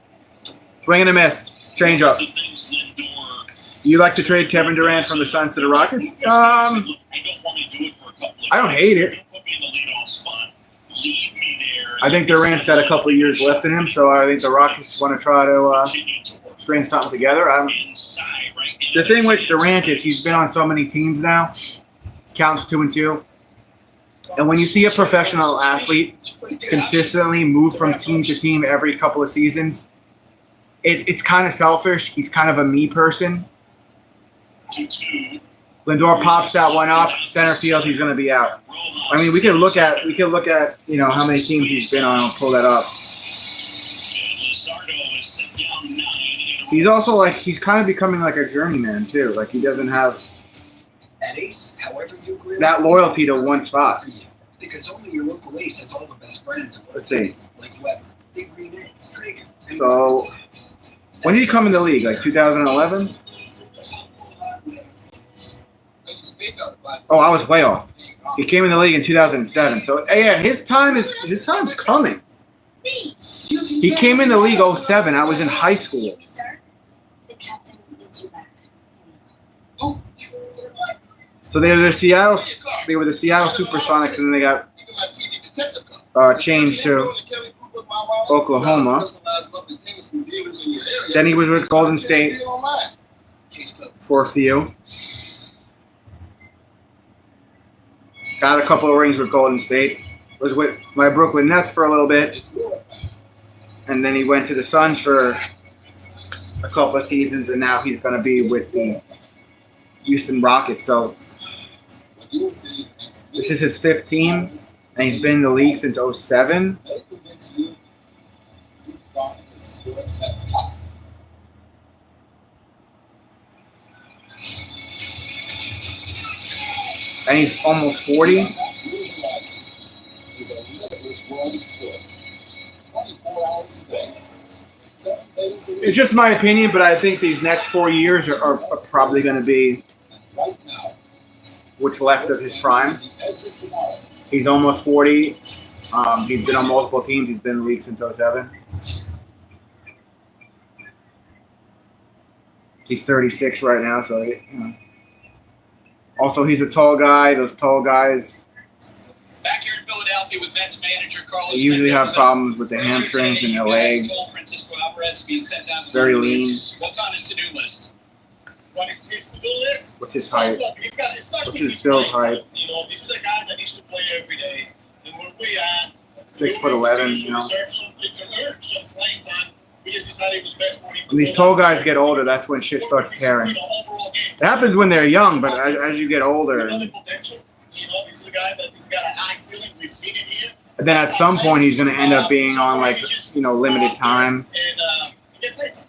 Swing and a miss. Change up. The things Lindor, You like to trade Kevin Durant from the Suns to the Rockets? I don't want to do it for a couple of I don't hate it. Put me in the leadoff spot. Leave me there. I think Durant's got a couple of years left in him, so I think the Rockets want to try to string something together. The thing with Durant is he's been on so many teams now. Counts 2-2. And when you see a professional athlete consistently move from team to team every couple of seasons, it's kind of selfish. He's kind of a me person. Lindor pops that one up, center field. He's going to be out. I mean, we could look at how many teams he's been on. I'll pull that up. He's also he's kind of becoming like a journeyman too. Like he doesn't have that loyalty to one spot. Because only your local Ace has all the best brands. Let's see. Like Weber, Big Green Egg, Traeger. So, when did he come in the league? Like 2011? Oh, I was way off. He came in the league in 2007. So, yeah, his time's coming. He came in the league 07. I was in high school. So they were the Seattle Supersonics, and then they got changed to Oklahoma. Then he was with Golden State for a few. Got a couple of rings with Golden State. Was with my Brooklyn Nets for a little bit. And then he went to the Suns for a couple of seasons, and now he's going to be with the Houston Rockets. So this is his 5th team, and he's been in the league since 07. And he's almost 40. Is a limitless world of sports. 24 hours a day. 7 days a week. It's just my opinion, but I think these next 4 years are probably going to be Right now, what's left of his prime. the edge of tomorrow. He's almost 40. He's been on multiple teams. He's been in the league since 07. He's 36 right now, so you know. Also, he's a tall guy. Those tall guys, Back here in Philadelphia with Mets manager Carlos. they usually have Mendoza. problems with their hamstrings and their legs. Francisco Alvarez being sent down to Very the lean. Phillies. What's on his to-do list? What is his to-do list? What's his height? Look, he's got, it starts What's with his build playing height? time. You know, this is a guy that needs to play every day. And where we at, 6'11", you know. Reserve some playing time. We just decided it was best for him. When these tall guys get older, that's when shit starts tearing. It happens when they're young, but as you get older, Another potential. You know, this is a guy that he's got a high ceiling. We've seen it here. and then at some point he's going to end up being on limited time. And get played time.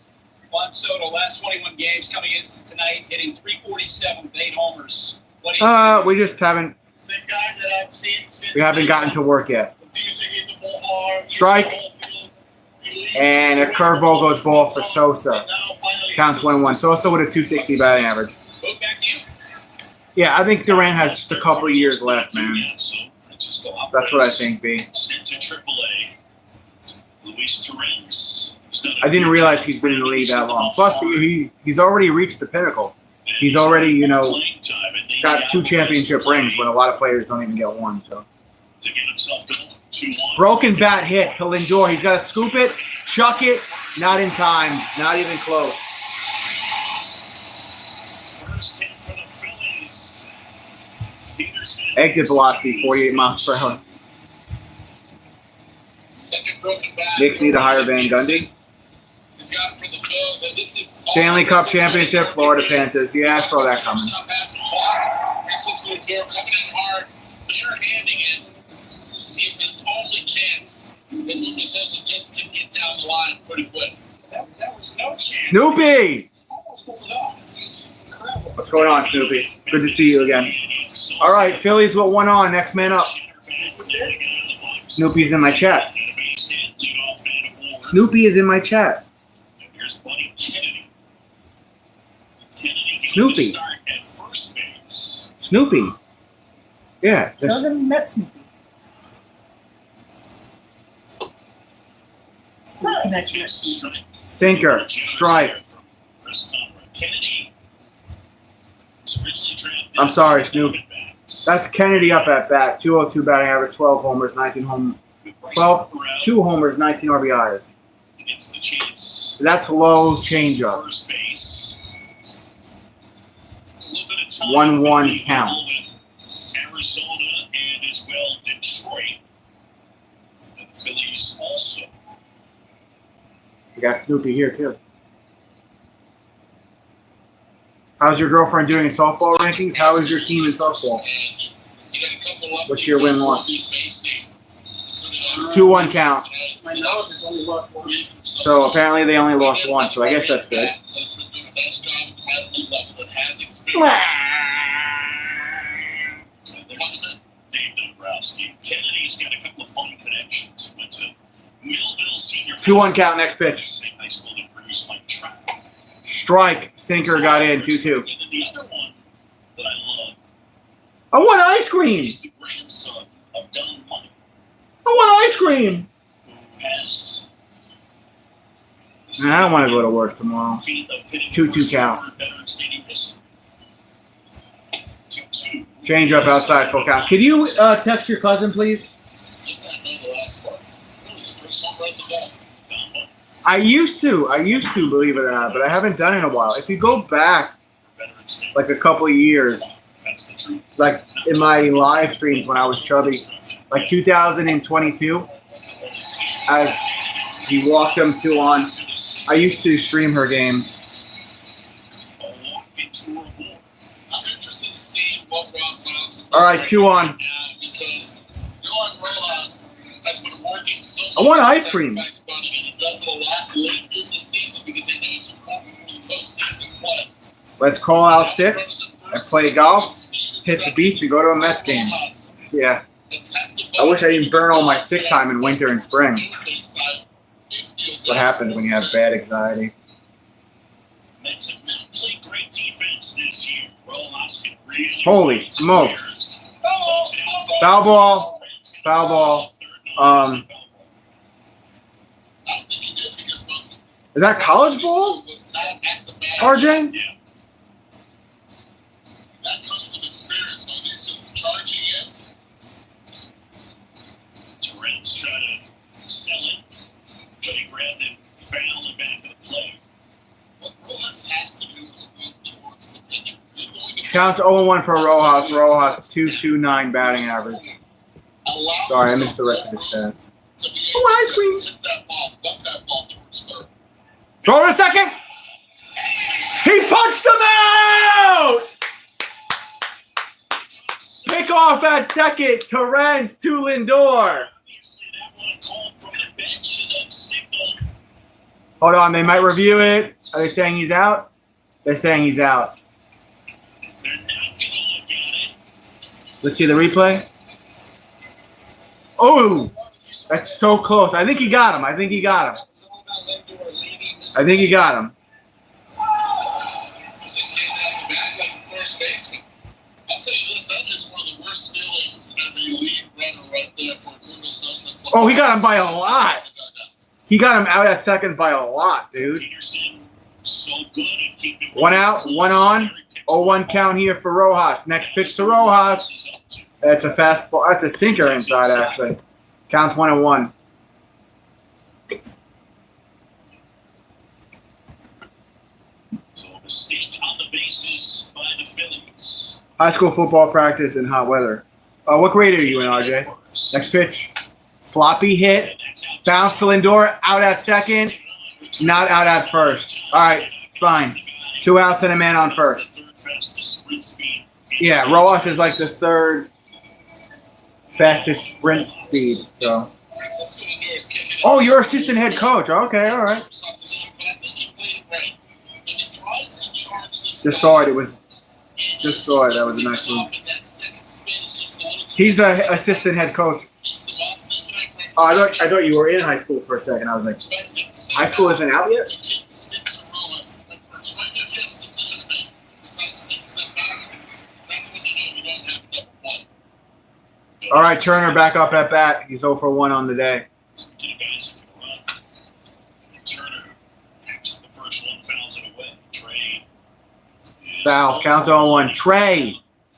Juan Soto, last 21 games coming into tonight, hitting .347 with 8 homers. What do you We just haven't. Same guy that I've seen since. We haven't gotten to work yet. Continues to hit the ball hard. Strike. hits the whole field. He leads And a curveball goes ball for Sosa. And now finally Counts 1-1. Sosa with a 260 batting average. Move back to you. Yeah, I think Durant has just a couple of years left, man. Yeah, so Francisco Alvarez That's what I think, B. sent to AAA. Luis Torrens. I didn't realize he's been in the league that long. Plus, he's already reached the pinnacle. He's already, got 2 championship rings when a lot of players don't even get one. So To get himself going. 2-1. broken bat hit to Lindor. He's got to scoop it, chuck it. Not in time. Not even close. First hit for the Phillies. Peterson. Exit velocity, 48 miles per hour. second broken back. Knicks need to hire Van Gundy. He's got it for the Phils, and this is Stanley Cup championship, Florida Panthers. Yeah, I saw that coming. Francisco Lindor coming in hard, bare-handing it. See if his only chance that Lucas Sosa just can get down the line pretty quick. That was no chance. Snoopy! Almost pulls it off. Incredible. What's going on, Snoopy? Good to see you again. All right, Phillies with 1 on. Next man up. Snoopy's in my chat. Snoopy is in my chat. Here's Buddy Kennedy. Kennedy Snoopy. start at first base. Snoopy. Yeah. Show There's, them met Snoopy. Connection. Strike. sinker. Strike. From Chris Conrad. Kennedy was originally drafted. I'm sorry, Snoop. Diamondbacks. That's Kennedy up at bat. 202 batting average, 12 homers, 19 home, With Bryce 12, Harper out 2 homers, 19 RBIs. against the chance. That's low changeup. First base. A little bit of time 1-1 between count. with Arizona and as well Detroit. And the Phillies also. We got Snoopy here, too. How's your girlfriend doing in softball rankings? How is your team in softball? What's your win-loss? 2-1 count. My nose has only lost one. So apparently they only lost 1, so I guess that's good. And there's Dave Dombrowski. Kennedy's got a couple of fun connections. Went to Millville Senior. 2-1 count, next pitch. Same high school that produced Mike Trout. Strike. Sinker got in, 2-2. And then the other one that I love I want ice cream. is the grandson of Don Money, I want ice cream. who has. Man, I don't want to go to work tomorrow. Feat of hitting 2-2 first count. ever Veteran Stadium history. 2-2. Change up outside, full count. Could you text your cousin, please? Don Money, I used to, believe it or not, but I haven't done it in a while. If you go back Veteran Stadium. like a couple of years, That's the truth. like in my live streams when I was chubby, like 2022, as he walked them to on, I used to stream her games. A walk into a war. I'm interested to see what Rob Thompson. All right, 2 on. Because Jordan Rojas has been working so I much want on ice cream. sacrifice bunting, and he does it a lot late in the season because they know it's important for the postseason play. Let's call out sick and play golf. hit the beach and go to a Mets game. Yeah. I wish I didn't burn all my sick time in winter and spring. What happens when you have bad anxiety? Mets have not played great defense this year. Rojas can really Holy smokes. Foul ball. Foul ball. Is that college ball? RJ? Yeah. That comes with experience, don't you? So charging in. Torrens trying to sell it, but he grabbed it, foul, and back to the play. What Rojas has to do is move towards the pitcher. You're going to Counts 0-1 for Rojas. Rojas 2.29 batting average. allow Sorry, I missed the rest of his stats. to be Oh, able ice cream. to hit that ball, dump that ball towards third. Throw it a second. He punched him out. Pick off at second. Torrens to Lindor. Obviously, that one called from the bench and then signaled. Hold on, they might review it. Are they saying he's out? They're saying he's out. They're not going to look at it. Let's see the replay. Oh, that's so close. I think he got him. I think he got him. It's all about Lindor leading this. I think he got him. He stands out the bag like a first baseman. I'll tell you this, that is one of the worst feelings as a lead runner right there for Mundo Sosa. Oh, he got him by a lot. He got him out at second by a lot, dude. Peterson, so good at keeping One out, one on. 0-1 count here for Rojas. Next pitch to Rojas. That's a fastball. That's a sinker inside, actually. Counts 1-1. So a mistake on the bases by the Phillies. High school football practice in hot weather. What grade are you in, RJ? Next pitch. Sloppy hit. Bounce to Lindor. Out at second. Not out at first. All right, fine. 2 outs and a man on first. Third fastest sprint speed. Yeah, Rojas is like the third fastest sprint speed. So. Francisco Lindor is kicking it. Oh, you're assistant head coach. Okay, all right. But I think he played it right. When he tries to charge this Just saw it. It was. Just saw it. That was a nice move. and that second spin is just a little too He's the assistant head coach. beats him up, impact right Oh, I thought you were in high school for a second. I was like, high school isn't out yet? You kick the spin to Rojas. But first, right there, he has a decision to make. Decides to take a step back. That's when you know you don't have number one. All right, Turner back up at bat. He's 0 for 1 on the day. Speaking of guys who can run, Turner picks the first one, fouls it away. Trey. Foul. Counts 0-1. Trey.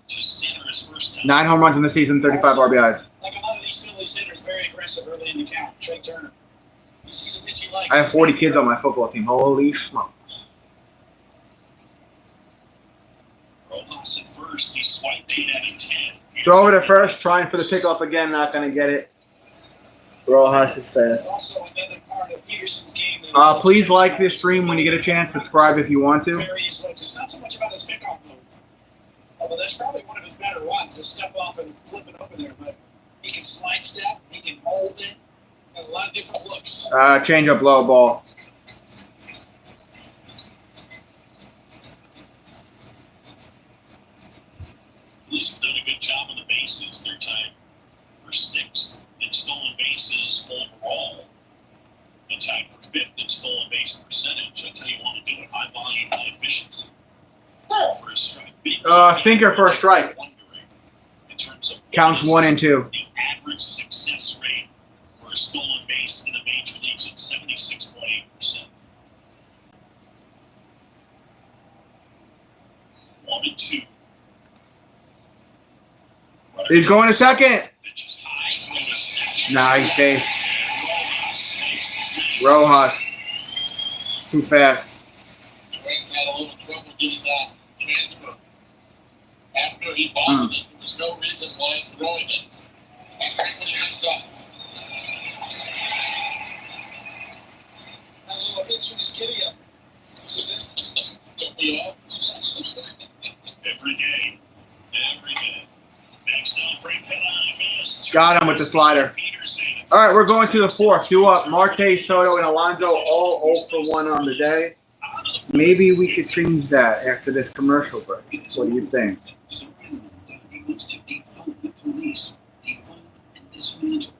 Just center his first time. 9 home runs in the season, 35 RBIs. Like a lot of these Phillies hitters, very aggressive early in the count. Trey Turner. He sees a pitch he likes. I have 40 kids on my football team. Holy smokes. Rojas at first. He swiped 8 out of 10. Throw it at first. Trying for the pickoff again. Not going to get it. Rojas is fast. Also, another part of Peterson's game. that is Please like exceptional. this stream when you get a chance. Subscribe if you want to. Various looks. It's not so much about his pickoff move. Although that's probably one of his better ones, to step off and flip it over there. But he can slide step, he can hold it, got a lot of different looks. Change up low ball. Phillies have done a good job on the bases. They're tied for 6th in stolen bases overall. And tied for 5th in stolen base percentage. That's how you want to do it. High volume, high efficiency. For a strike. Sinker for a strike. In terms of Counts 1 and 2. the average success rate for a stolen base in the major leagues at 76.8%. 1 and 2. He's going to second. Pitch is high, going to second. Nah, he's safe. Rojas makes his name. Rojas. Too fast. Torrens had a little trouble getting that transfer. After he bobbled it, there was no reason why throwing it. After he comes up. That little hitch in his kitty up. See that? Don't we all? Every day. Every day. Next on Frank Pelagas. Got him with the slider. Peterson. All right, we're going to the 4th. 2 up. Marte, Soto, and Alonso all 0 for 1 on the day. Maybe we could change that after this commercial break. What do you think? wants to defund the police. Defund and dismantle.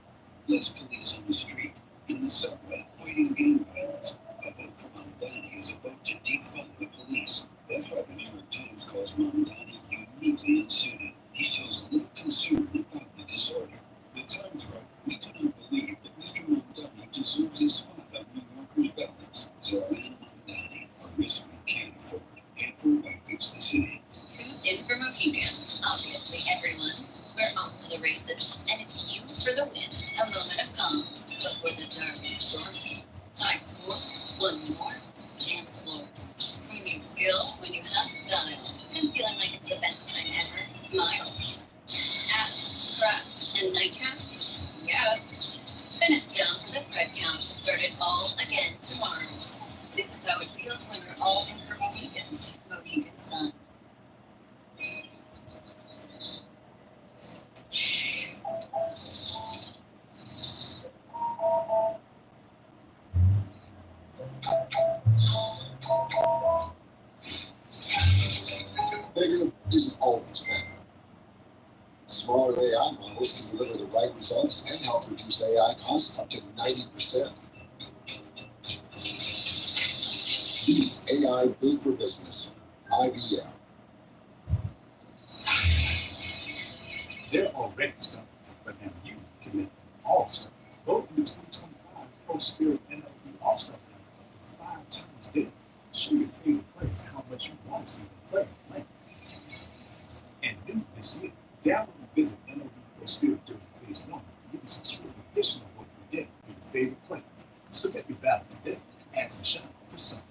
Less police on the street, in the subway, fighting gang violence. A vote for Mamdani is a vote to defund the police. That's why the New York Times calls Mamdani uniquely unsuited. He shows little concern about the disorder. The Times wrote, "We do not believe that Mr. Mamdani deserves a spot on New Yorkers' ballots. Zoran Mamdani, a risk we can't afford. Head for White Fix the City." Who's in for Mohegan? Obviously everyone. We're off to the races, and it's you for the win. A moment of calm before the dark and stormy. High score, one more, dance floor. You need skill when you have style. And feeling like it's the best time ever, smile. Abs, crafts, and nightcaps? Yes. Then it's down for the thread count to start it all again tomorrow. This is how it feels when you're all in for Mohegan. Mohegan Sun. Bigger isn't always better. Smaller AI models can deliver the right results and help reduce AI costs up to 90%. AI Big for Business, IBM. They're already stuck, but now you can make them all stuck. Vote in the 2025 Pro Spirit MLB All-Star Game up to 5 times daily. Show your favorite players how much you want to see them play. And new this year, download and visit MLB Pro Spirit during Phase 1. You can secure an additional vote per day for your favorite players. Submit your ballot today. Add some shine to some.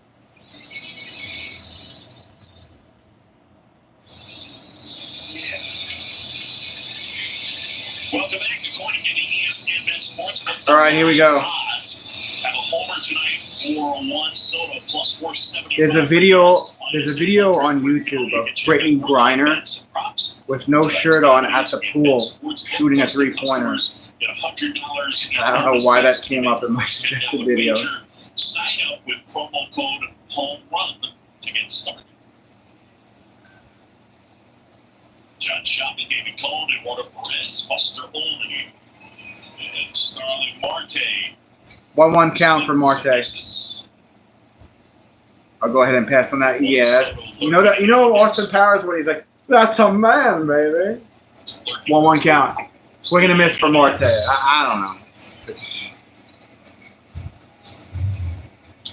Welcome back to Coin and Getting ESPN Bet Sports. All right, here we go. Have a homer tonight, 401 Soto plus 470. There's a video on YouTube of Brittany Griner with no shirt on at the pool shooting a three-pointer. I don't know why that came up in my suggested videos. Sign up with promo code HOMERUN to get started. John Shelby, David Cohn, Eduardo Perez, Buster Olney, and Starling Marte. 1-1 count for Marte. I'll go ahead and pass on that. Yeah, that's, you know Austin Powers when he's like, "That's a man, baby." 1-1 count. Swing and a miss for Marte. I don't know.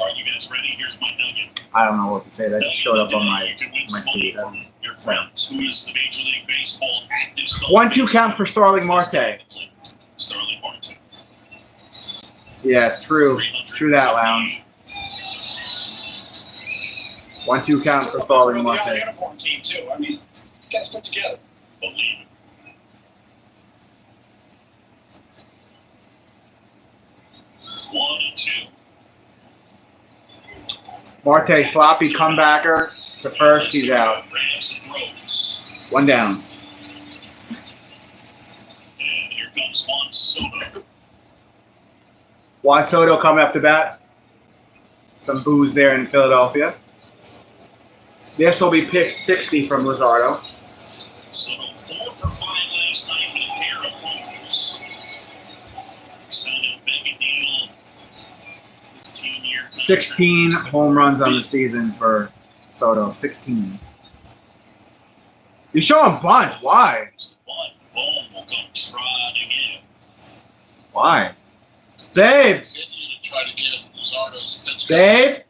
Are you guys ready? Here's my nugget. I don't know what to say. That just showed up on my feed. Your friends. Who is the Major League Baseball active star? 1-2 count for Starling Marte. Starling Marte. Yeah, true that, Lounge. 1-2 count for Starling Marte. The uniform team too. I mean, guys put together. Believe it. One and two. Marte, sloppy comebacker to first. He's out. One down. And here comes Juan Soto. Juan Soto coming up to bat. Some boos there in Philadelphia. This will be pick 60 from Luzardo. Soto 4 for 5 last night with a pair of homers. Signed a mega deal. 15-year. 16 home runs on the season for Soto. 16. He's showing bunt. Why? Boom will come trotting in. Why? Babe. Try to get Luzardo's pitch. Babe.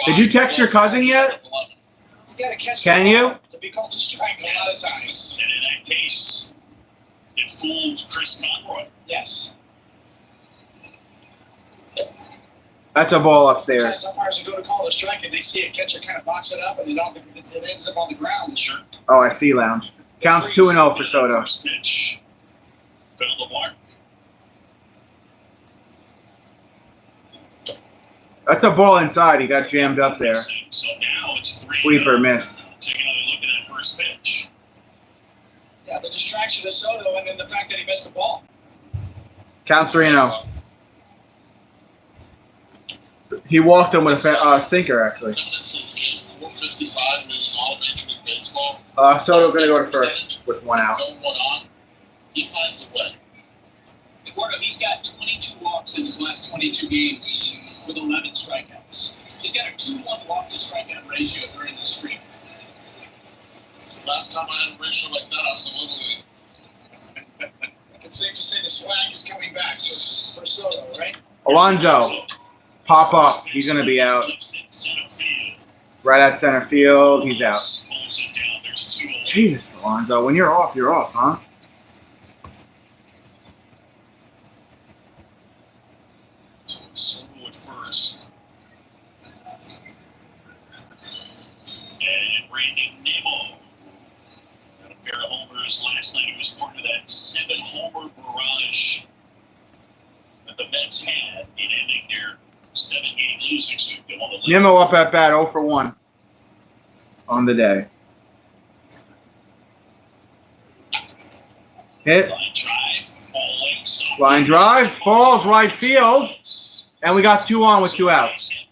Did you text your cousin yet? You gotta catch Can you? to be called a strike a lot of times. And in that case, it fooled Chris Conroy. Yes. That's a ball upstairs. Sometimes umpires will go to call a strike and they see a catcher kind of box it up and it ends up on the ground. Sure. Oh, I see, Lounge. Counts 2-0 for Soto. First pitch. Found the mark. That's a ball inside. He got jammed up there. So now it's 3-0. Sweeper missed. Take another look at that first pitch. Yeah, the distraction of Soto and then the fact that he missed the ball. Counts 3-0. He walked him with a sinker, actually. Coming into this game, 455, meaning all Major League Baseball. Soto going to go to first with 1 out. No one on. He finds a way. Eduardo, he's got 22 walks in his last 22 games with 11 strikeouts. He's got a 2-1 walk to strikeout ratio during the streak. Last time I had a ratio like that, I was a little league. It's safe to say the swag is coming back for Soto, right? Alonso, pop up. He's going to be out. Right at center field. He's out. Jesus, Alonso, when you're off, huh? Soto at first. And Randy Nimmo. Got a pair of homers last night. He was part of that 7-homer barrage that the Mets had in ending their 7-game losing streak. Nimmo up at bat 0 for 1 on the day. Hit. Line drive, falls right field. And we got 2 on with 2 outs.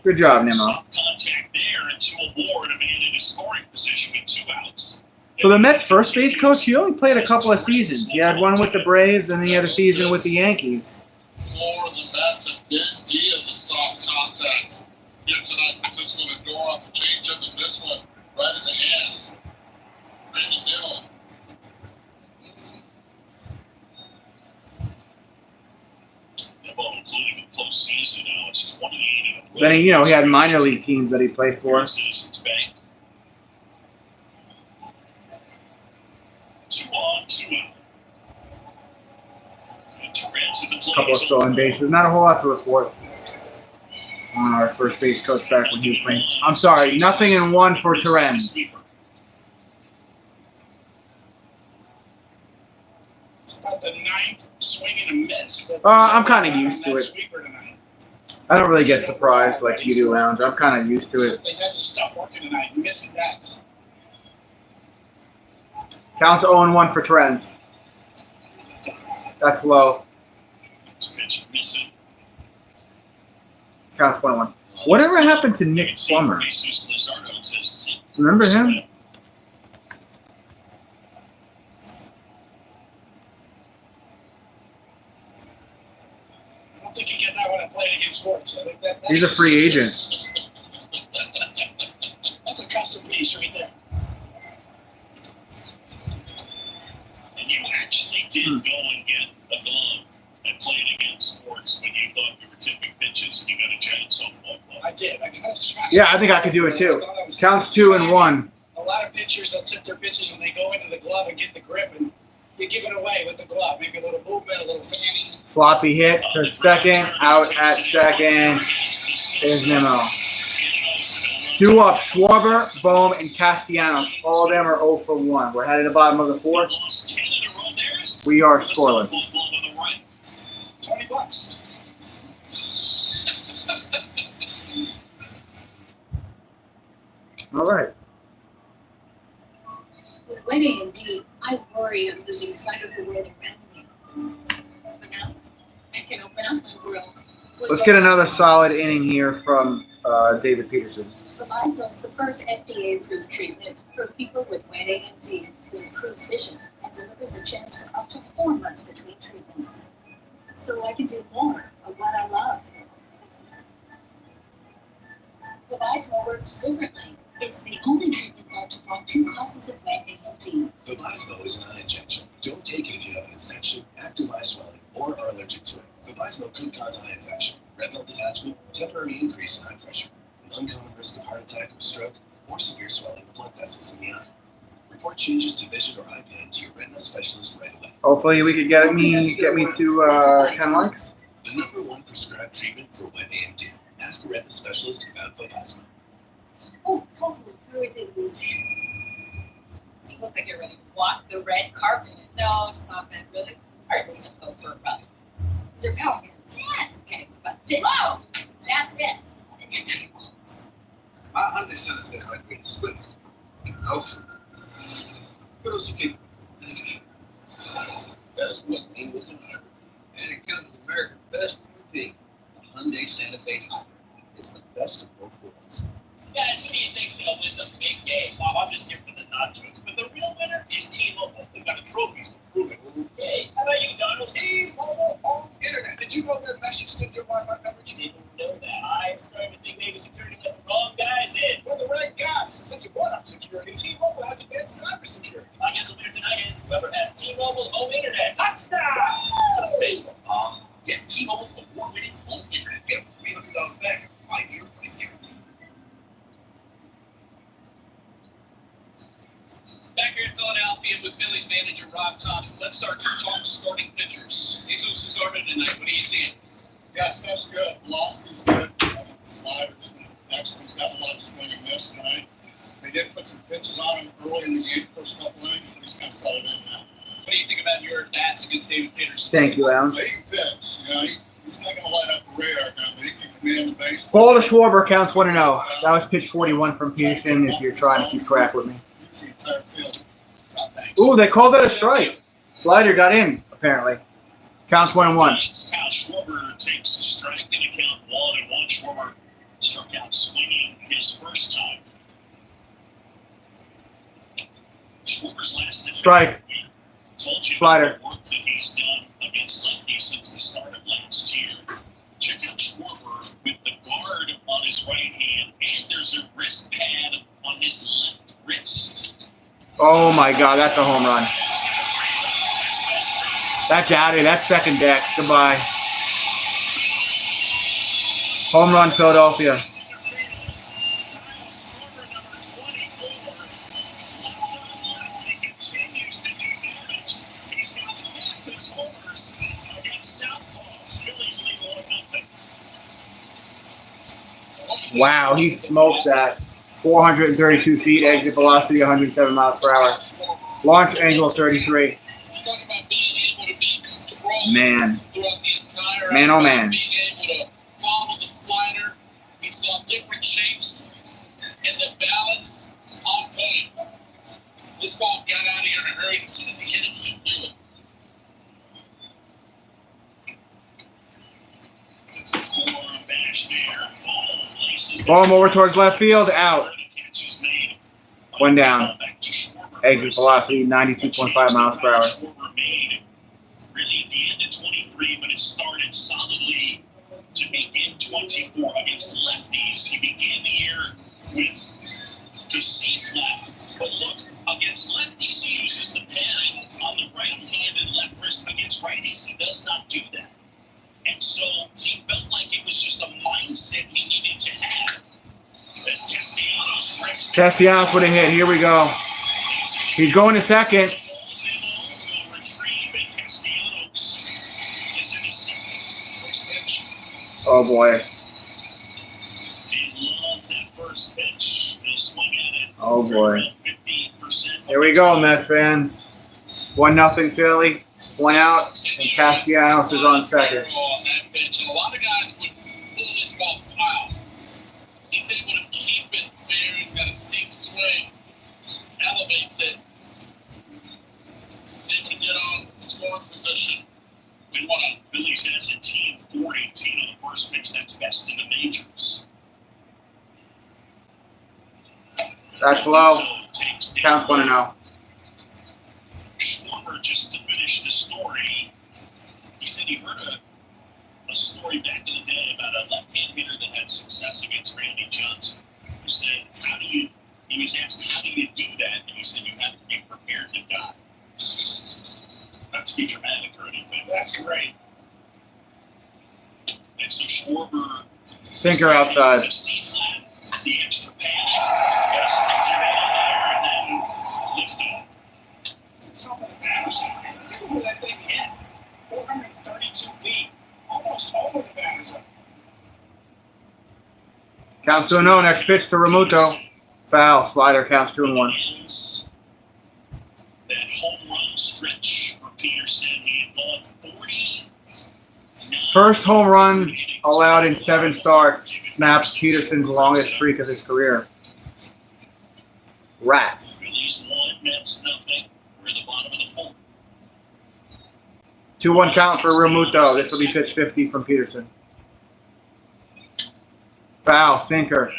Good job, Nimmo. Contact there and to award a man in a scoring position with 2 outs. So the Mets first base coach, he only played a couple of seasons. He had one with the Braves, and then he had a season with the Yankees. For the Mets have been via the soft contact. Here tonight, Francisco Lindor, the changeup, and this one right in the hands. Randy Nimmo. Nimmo, including the postseason now, it's 28 in a row. Then he had minor league teams that he played for. Citizens Bank. 2 on, 2 out. And Terrence in the play. Couple of stolen bases. Not a whole lot to report on our first base coach back when he was playing. I'm sorry, nothing in 1 for Terrence. It's about the 9th swing and a miss. I'm kind of used to it. I don't really get surprised like you do, Lounge. I'm kind of used to it. He has his stuff working tonight. Missing bats. Counts 0-1 for Terrence. That's low. Pitch missing. Counts 1-1. Whatever happened to Nick Plummer? Remember him? I don't think you get that when I played against sports. I think that He's a free agent. That's a custom piece right there. And you actually did go and get a glove and played against sports when you thought you were tipping pitches and you got a giant softball glove. I did. I got to try. Yeah, I think I could do it too. Counts 2-1. A lot of pitchers will tip their pitches when they go into the glove and get the grip, and you give it away with the glove. Maybe a little movement, a little fanning. Floppy hit to second. Out at second is Nimmo. Due up Schwarber, Bohm, and Castellanos. All of them are 0 for 1. We're headed to the bottom of the 4th. We are scoreless. $20. All right. With wet AMD, I worry I'm losing sight of the world around me. But now, I can open up my world. Let's get another solid inning here from David Peterson. Vabysmo is the first FDA-approved treatment for people with wet AMD that improves vision and delivers a chance for up to 4 months between treatments. So I can do more of what I love. Vabysmo works differently. It's the only treatment thought to block 2 causes of wet AMD. Vabysmo is an eye injection. Don't take it if you have an infection, active eye swelling, or are allergic to it. Vabysmo could cause eye infection, retinal detachment, temporary increase in eye pressure, an uncommon risk of heart attack or stroke, or severe swelling of blood vessels in the eye. Report changes to vision or eye pain to your retina specialist right away. Hopefully we could get me to 10 likes. The #1 prescribed treatment for wet AMD. Ask a retina specialist about Vabysmo. Oh, possible. How are things? You look like you're ready to walk the red carpet. No, stop it. Really? Or at least I'll go for a run. These are power hands. Yes, okay. But this. Whoa! That's it. And that's how you balance. My Hyundai Santa Fe hybrid is swift and powerful, but also capable and efficient. That is what we look at. And it comes with America's best boutique. The Hyundai Santa Fe hybrid. It's the best of both worlds. Guys, who do you think's going to win the big game? Bob, I'm just here for the nachos. But the real winner is T-Mobile. They've got the trophies to prove it. Hey, how about you, Donald? T-Mobile home internet. Did you know that mesh extended your Wi-Fi coverage? Didn't know that. I started to think maybe security let the wrong guys in. We're the right guys. So since you brought up security, T-Mobile has advanced cybersecurity. I guess the winner tonight is whoever has T-Mobile home internet. Touchdown! That's baseball. Get T-Mobile's award-winning home internet. Get $300 back in 5-year price guarantee. Back here in Philadelphia with Phillies manager Rob Thompson. Let's start starting pitchers. Jesus Luzardo tonight. What are you seeing? Yeah, stuff's good. Velocity's good. I think the slider's been excellent. He's got a lot of swing and miss tonight. They did put some pitches on him early in the game, first couple innings, but he's kind of settled in now. What do you think about your bats against David Peterson? Thank you, Alan. They can pitch. You know, he's not going to light up a radar gun, but he can command the base. Ball to Schwarber counts 1-0. That was pitch 41 from Peterson. If you're trying to keep track with me. It's the entire field. Ooh, they called that a strike. Slider got in apparently. Counts 1-1. Kyle Schwarber takes a strike in account 1-1. Schwarber struck out swinging his first time. Schwarber's last Strike. Told you Slider. about the work that he's done against lefties since the start of last year. Check out Schwarber with the guard on his right hand, and there's a wrist pad on his left wrist. Oh my God, that's a home run. That's out of here. That's second deck. Goodbye. Home run, Philadelphia. Wow, he smoked that. 432 feet, exit velocity 107 miles per hour. Launch angle 33. Talk about being able to be controlled Man. throughout the entire Man, oh man. being able to follow the slider. He saw different shapes and the balance on point. This ball got out of here in a hurry. As soon as he hit it, he knew it. That's the forearm bash there. Ball over towards left field. Out. One down. Exit velocity 92.5 miles per hour. Really at the end of 23, but it started solidly to begin 24 against lefties. He began the year with the C-flat, but look, against lefties he uses the pen on the right hand and left wrist. Against righties he does not do that. And so he felt like it was just a mindset he needed to have. As Castellanos with a hit. Here we go. He's going to second. Oh boy. Oh boy. Here we go, Mets fans. 1-0 Philly. One out, and Castellanos is on second. A lot of guys would pull this ball foul. He's able to keep it fair. He's got a steep swing, elevates it. He's able to get on scoring position. We won a Phillies as a team 4-18 on the first pitch. That's best in the majors. That's low. Counts 1-0. Schwarber, just to finish the story, he said he heard a story back in the day about a left-hand hitter that had success against Randy Johnson, who said, he was asked, how do you do that? And he said, you have to be prepared to die. Not to be dramatic or anything. That's great. And so Schwarber... Sinker outside. The C-flat, the extra pad, got to stick your head in there and then lift up. It's top of the batter's eye. Look at where that thing hit. 432 feet. Almost over the batter's eye. Counts 2-0. Next pitch to Remuto. Foul. Slider counts 2-1. That home run stretch for Peterson. He had gone 40. First home run allowed in 7 starts. Snaps Peterson's longest streak of his career. Rats. Phillies 1, Mets nothing. We're in the bottom of the 4th. 2-1 count for Remuto. This will be pitch 50 from Peterson. Foul. Sinker.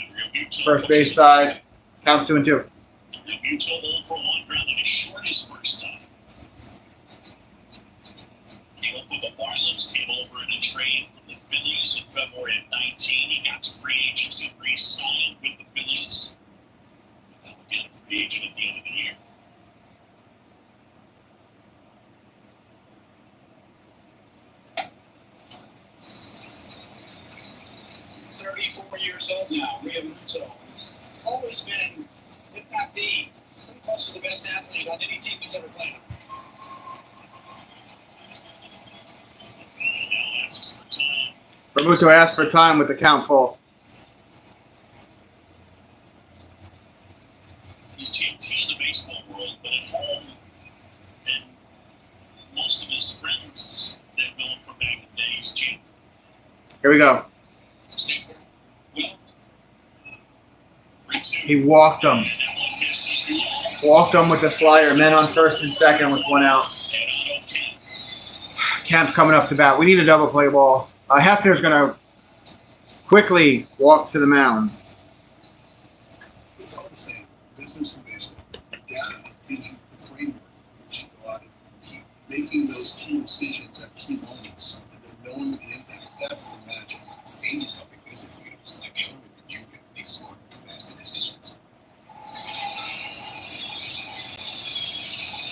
First base side. Counts 2-2. Muto 0 for 1, grounded as short his first time. Caleb Marlins came over in a trade from the Phillies in February of 19. He got to free agency and re-signed with the Phillies. And again, free agent at the end of the year. 34 years old now, Muto. Always been, if not the, pretty close to the best athlete on any team he's ever played on. Now asks for time. Muto asks for time with the count full. He's JT in the baseball world, but at home, and most of his friends that know him from back in the day, he's Jake. Here we go. Well, He walked him. Walked him with the slider. Men on first and second with one out. Kemp coming up to bat. We need a double play ball. Hefner's going to quickly walk to the mound. It's hard to say. Business and baseball. Data gives you the framework in which you go out and compete. Making those key decisions at key moments and then knowing the impact. That's the magic. Sage is helping business leaders like Aaron and Judah make smart and faster decisions.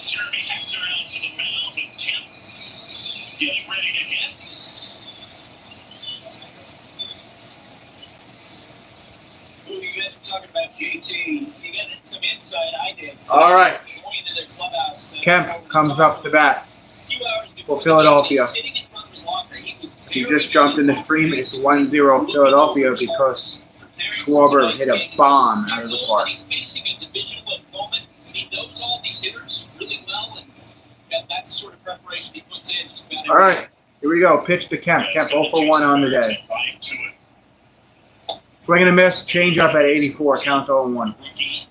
Jeremy Hefner out to the mound and Kemp getting ready to hit. Well, you guys were talking about JT. You got some insight I did. All right. Going into their clubhouse. Kemp comes up to bat for Philadelphia. He just jumped in the stream. It's 1-0 Philadelphia because Schwarber hit a bomb out of the park. He's facing a divisional opponent. He knows all these hitters really well, and that's the sort of preparation he puts in. Just about All right, here we go. Pitch to Kemp. Kemp 0 for 1 on the day. Swing and a miss. Change up at 84. Counts 0-1. Rookie.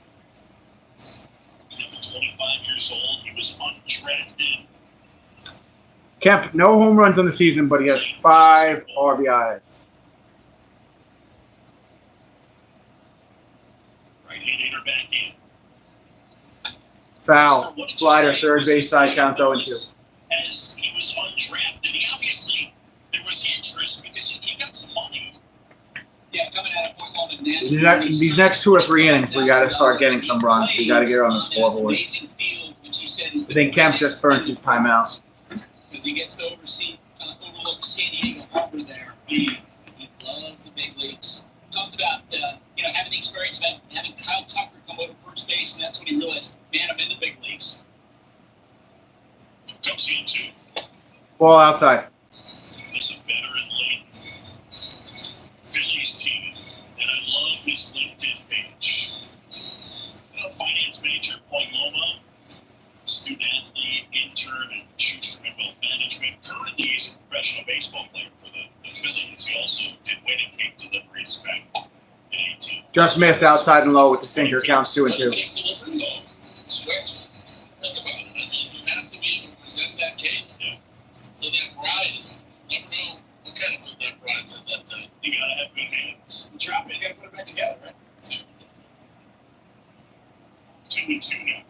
25 years old. He was undrafted. Kemp, no home runs on the season, but he has 5 RBIs. Right-hand hitter back in. Foul. Slider, third base side, counts 0-2. As he was undrafted, he obviously, there was interest because he got some money. Yeah, coming out of Point London. These next 2 or 3 innings, we got to start getting some runs. We got to get on the scoreboard. I think Kemp just burns his timeout. Because he gets to overlook San Diego Harbor there. He loves the big leagues. Talked about having the experience about having Kyle Tucker come over first base, and that's when he realized, man, I'm in the big leagues. Comes in two. Ball outside. That's a veteran late Phillies team, and I love his LinkedIn page. Finance major, Point Loma, student athlete, intern, and shoots for wealth management. Currently, he's a professional baseball player for the Phillies. He also did wedding cake deliveries back in 18. Just missed outside and low with the sinker. Counts 2-2. Stressful. Think about it. I mean, you have to be able to present that cake to that bride. You never know what kind of mood that bride's in that day. You gotta have good hands. You drop it, you gotta put it back together, right? So, 2-2 now.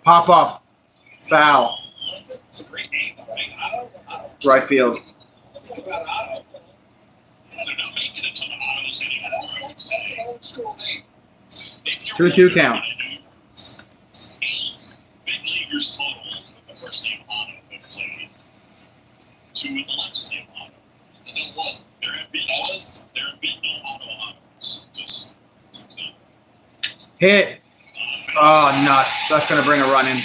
Pop up. Foul. it's a great name, right? Otto. Right field. Think about Otto. I don't know, making a ton of autos anymore. That's an old school name. 2-2 count. 8 big leaguers total with the first name Otto have played. 2 with the last name Otto. And then one. There have been no Otto Ottos. Just Hit. Oh, nuts. That's going to bring a run in.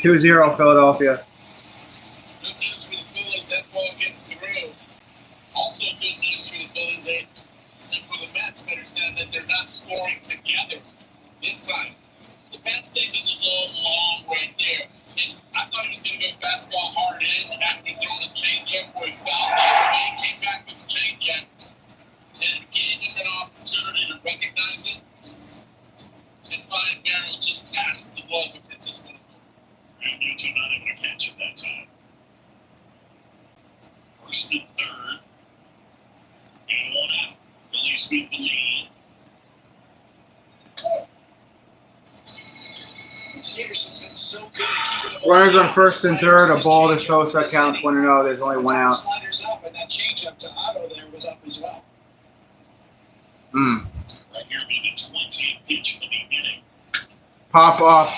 Two 0 Philadelphia. Good news for the Phillies, that ball gets through. Also good news for the Phillies and for the Mets, better said, that they're not scoring together this time. The bat stays in the zone long right there. And I thought he was going to go fastball hard in after throwing a changeup where he fouled that. He came back with the changeup and gave him an opportunity to recognize it and find barrel just past the glove of Francisco. Yeah, Peterson's been so good at keeping the ball. Runners on first and third. A ball to Sosa counts 1-0. There's only one out. Sliders up, and that changeup to Otto there was up as well. Right here being the 20th pitch of the inning. Pop up.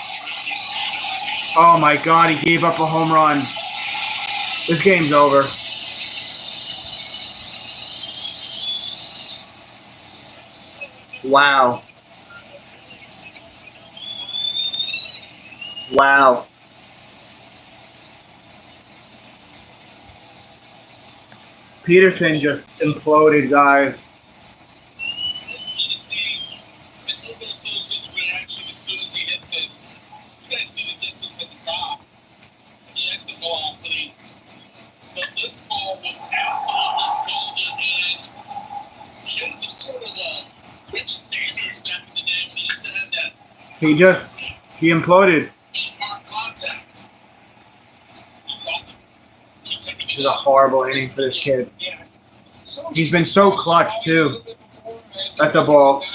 Oh my God, he gave up a home run. This game's over. Wow. Wow. Peterson just imploded, guys. You see Manolo Sosa's reaction as soon as he hit this. You guys see the distance at the top, the exit velocity. But this ball was absolutely scalded, and shades of sort of Richard Sanders back in the day when he used to have that He imploded. hard contact. This is a horrible inning for this kid. Yeah. He's been so clutch, too. That's a ball.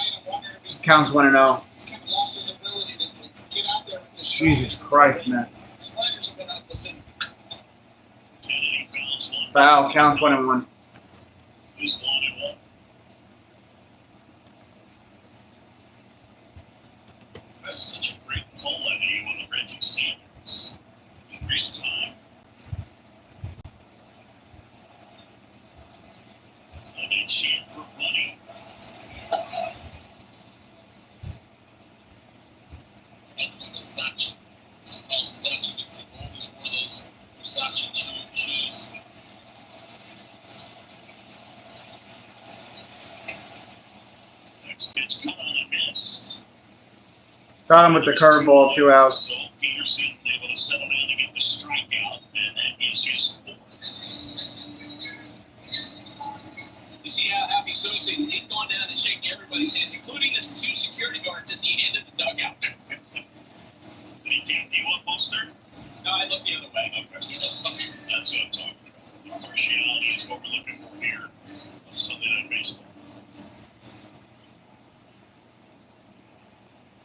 Counts 1-0. He's kind of lost his ability to get out there with this Jesus Christ, Mets. Sliders have been up this inning. Kennedy fouls one. Foul. Counts 1-1. Is 1-1. That's such a great call out of you on the Reggie Sanders in real time. And they cheer for Buddy. And Versace. It's called Versace because he always wore those Versace shoes. Next pitch cut on and missed. Got him with the curveball, 2 outs. So Peterson able to settle down to get the strikeout, and that is his 4th. You see how happy Sosa is? He's going down and shaking everybody's hands, including the 2 security guards at the end of the dugout. Did he tap you up, Buster? No, I looked the other way. Okay. That's what I'm talking about. Partiality is what we're looking for here on Sunday Night Baseball.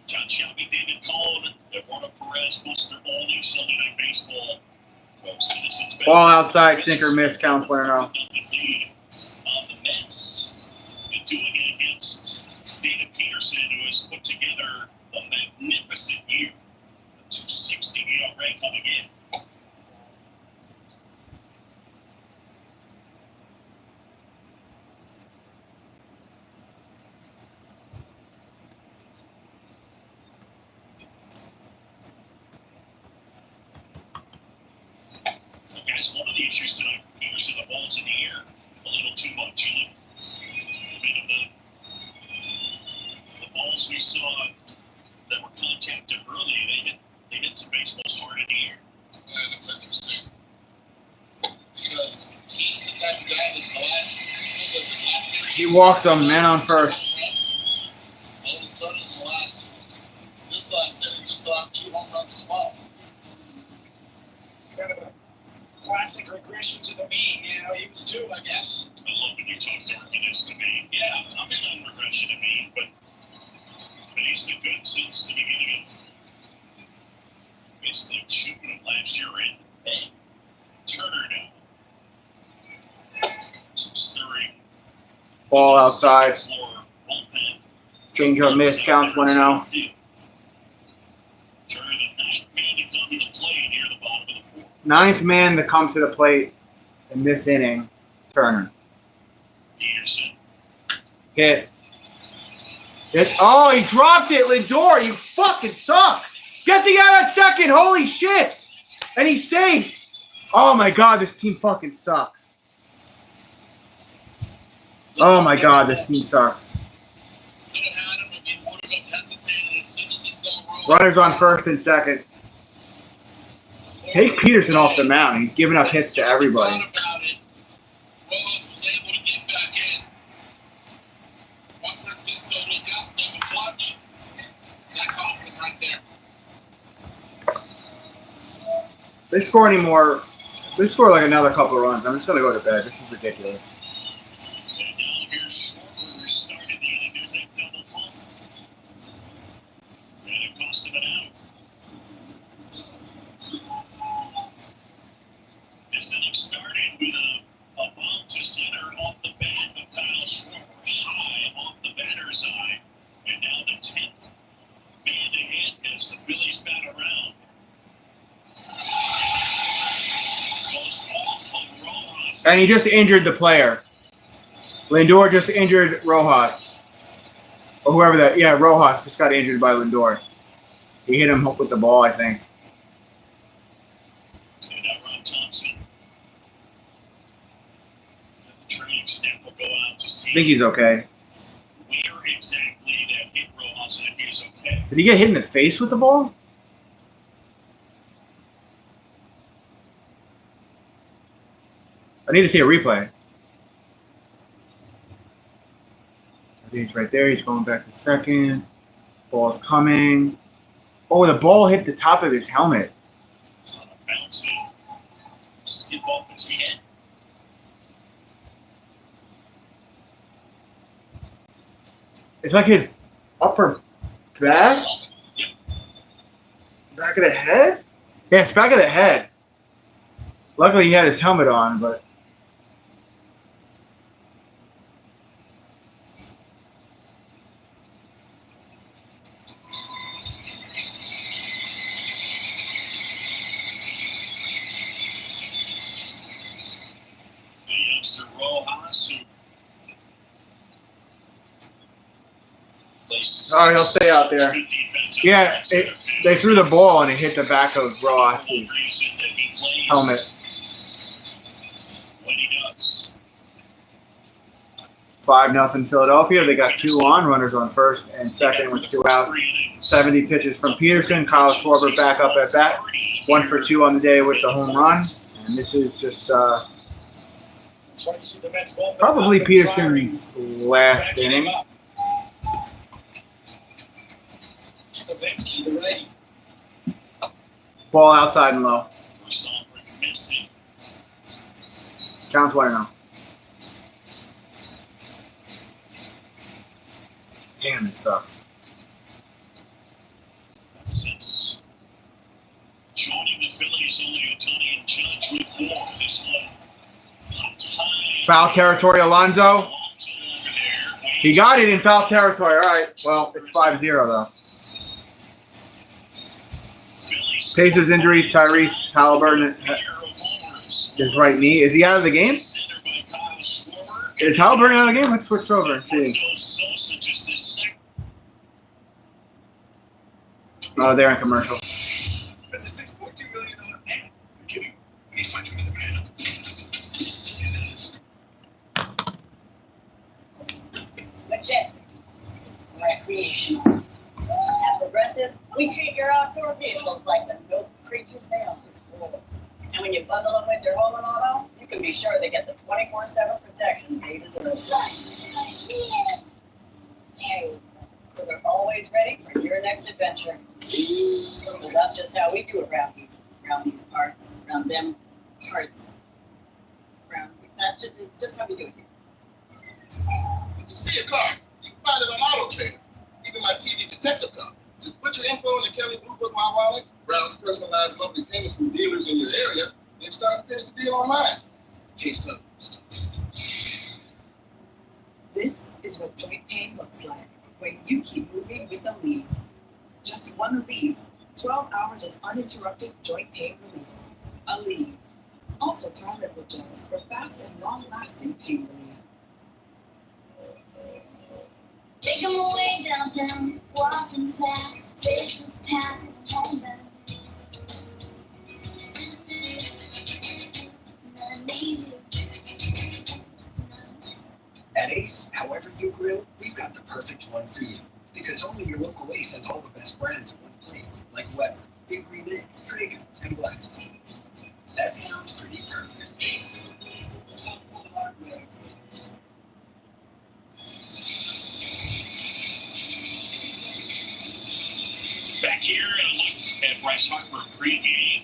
John Shelby, David Cohn, Eduardo Perez, Buster Olney, Sunday Night Baseball. Well, Citizens Ball outside, sinker miss, counts 1-0. On the Mets, and doing it against David Peterson, who has put together a magnificent year. A 260 ERA coming in. So, guys, one of the issues tonight for Peterson, the ball's in the air a little too much. You know, a bit of the balls we saw that were contacted early, they hit some baseballs hard in the air. And it's interesting because he's the type of guy that the last 3 He walked him, man on first. All of a sudden, this last inning, just allowed 2 home runs as well. Kind of a classic regression to the mean. You know, he was 2, I guess. I love when you talk darkness to me. Yeah, I'm in on regression to me, but he's been good since the beginning of basically June of last year. And hey, Turner now. Some stirring. Ball outside. Floor bullpen. Changeup miss, counts 1-0. Turner, the 9th man to come to the plate near the bottom of the 4th. 9th man to come to the plate in this inning, Turner. Peterson. Hit. Oh, he dropped it, Lindor. You fucking suck. Get the out at second. Holy shit. And he's safe. Oh, my God. This team fucking sucks. Oh, my God. This team sucks. Could have had him if he would have hesitated as soon as he saw Rojas. Runners on first and second. Take Peterson off the mound. He's giving up hits to everybody. Rojas was able to get back in. Juan Francisco looked out, double clutch. That cost him right there. They score any more. They score like another couple of runs. I'm just going to go to bed. This is ridiculous. And now here's Schwarber started the inning. There's a double pump. And it cost him an out. And he just injured the player. Lindor just injured Rojas. Or whoever that. Yeah, Rojas just got injured by Lindor. He hit him with the ball, I think. And now Ron Thompson. The training staff will go out to see I think he's okay. where exactly that hit Rojas and if he is okay. Did he get hit in the face with the ball? I need to see a replay. I think he's right there. He's going back to second. Ball's coming. Oh, the ball hit the top of his helmet. It's on a bouncy skip off his head. It's like his upper back? Back of the head? Yeah, it's back of the head. Luckily, he had his helmet on, but. The youngster Rojas, who plays. Oh, he'll stay out there. good defense. Yeah, they threw the ball and it hit the back of Rojas' Reason that he plays helmet. when he does. 5-0 Philadelphia. They got 2 on, runners on first and second with 2 outs. 70 pitches from Peterson. Kyle Schwarber back up at bat. 1 for 2 on the day with the home run. And this is just That's why you see the Mets bullpen probably up and Peterson's last backing him inning. up. Nowitzki, the righty. Ball outside and low. First offering missing. Counts 1-0. Damn, it sucks. Since joining the Phillies, only Ohtani and Judge with more. This one, hot time. Foul territory, Alonso. Alonso over there. He got it in foul territory. All right. Well, it's 5-0, though. Phillies Pacers injury, Tyrese Halliburton, his right knee. Is he out of the game? Center by Kyle Schwarber. Is Halliburton out of the game? Let's switch over and see. Sosa just a second. Oh, they're in commercial. That's a $6.2 million man. You're kidding. We need to find you another man. Majestic. Recreational. At Progressive, we treat your outdoor vehicles like the noble creatures they are. And when you bundle them with your home and auto, you can be sure they get the 24/7 protection they deserve. So they're always ready for your next adventure. Well, that's just how we do it around here. Around these parts, around them parts. It's just how we do it here. When you see a car, you can find it on Auto Trader. Even my TV detective car. Just put your info in the Kelly Blue Book My Wallet, browse personalized monthly payments from dealers in your area, and start to finish the deal online. Case closed. This is what joint pain looks like when you keep moving with Aleve. Just one Aleve, 12 hours of uninterrupted joint pain relief. Aleve. Also try liquid gels for fast and long-lasting pain relief. Take 'em away downtown, walking fast, faces past homebound. At Ace, however you grill, we've got the perfect one for you. Because only your local Ace has all the best brands in one place, like Weber, Big Green Egg, Traeger, and Blackstone. That sounds pretty perfect. Ace. Hardware things. Back here and a look at Bryce Harper pregame.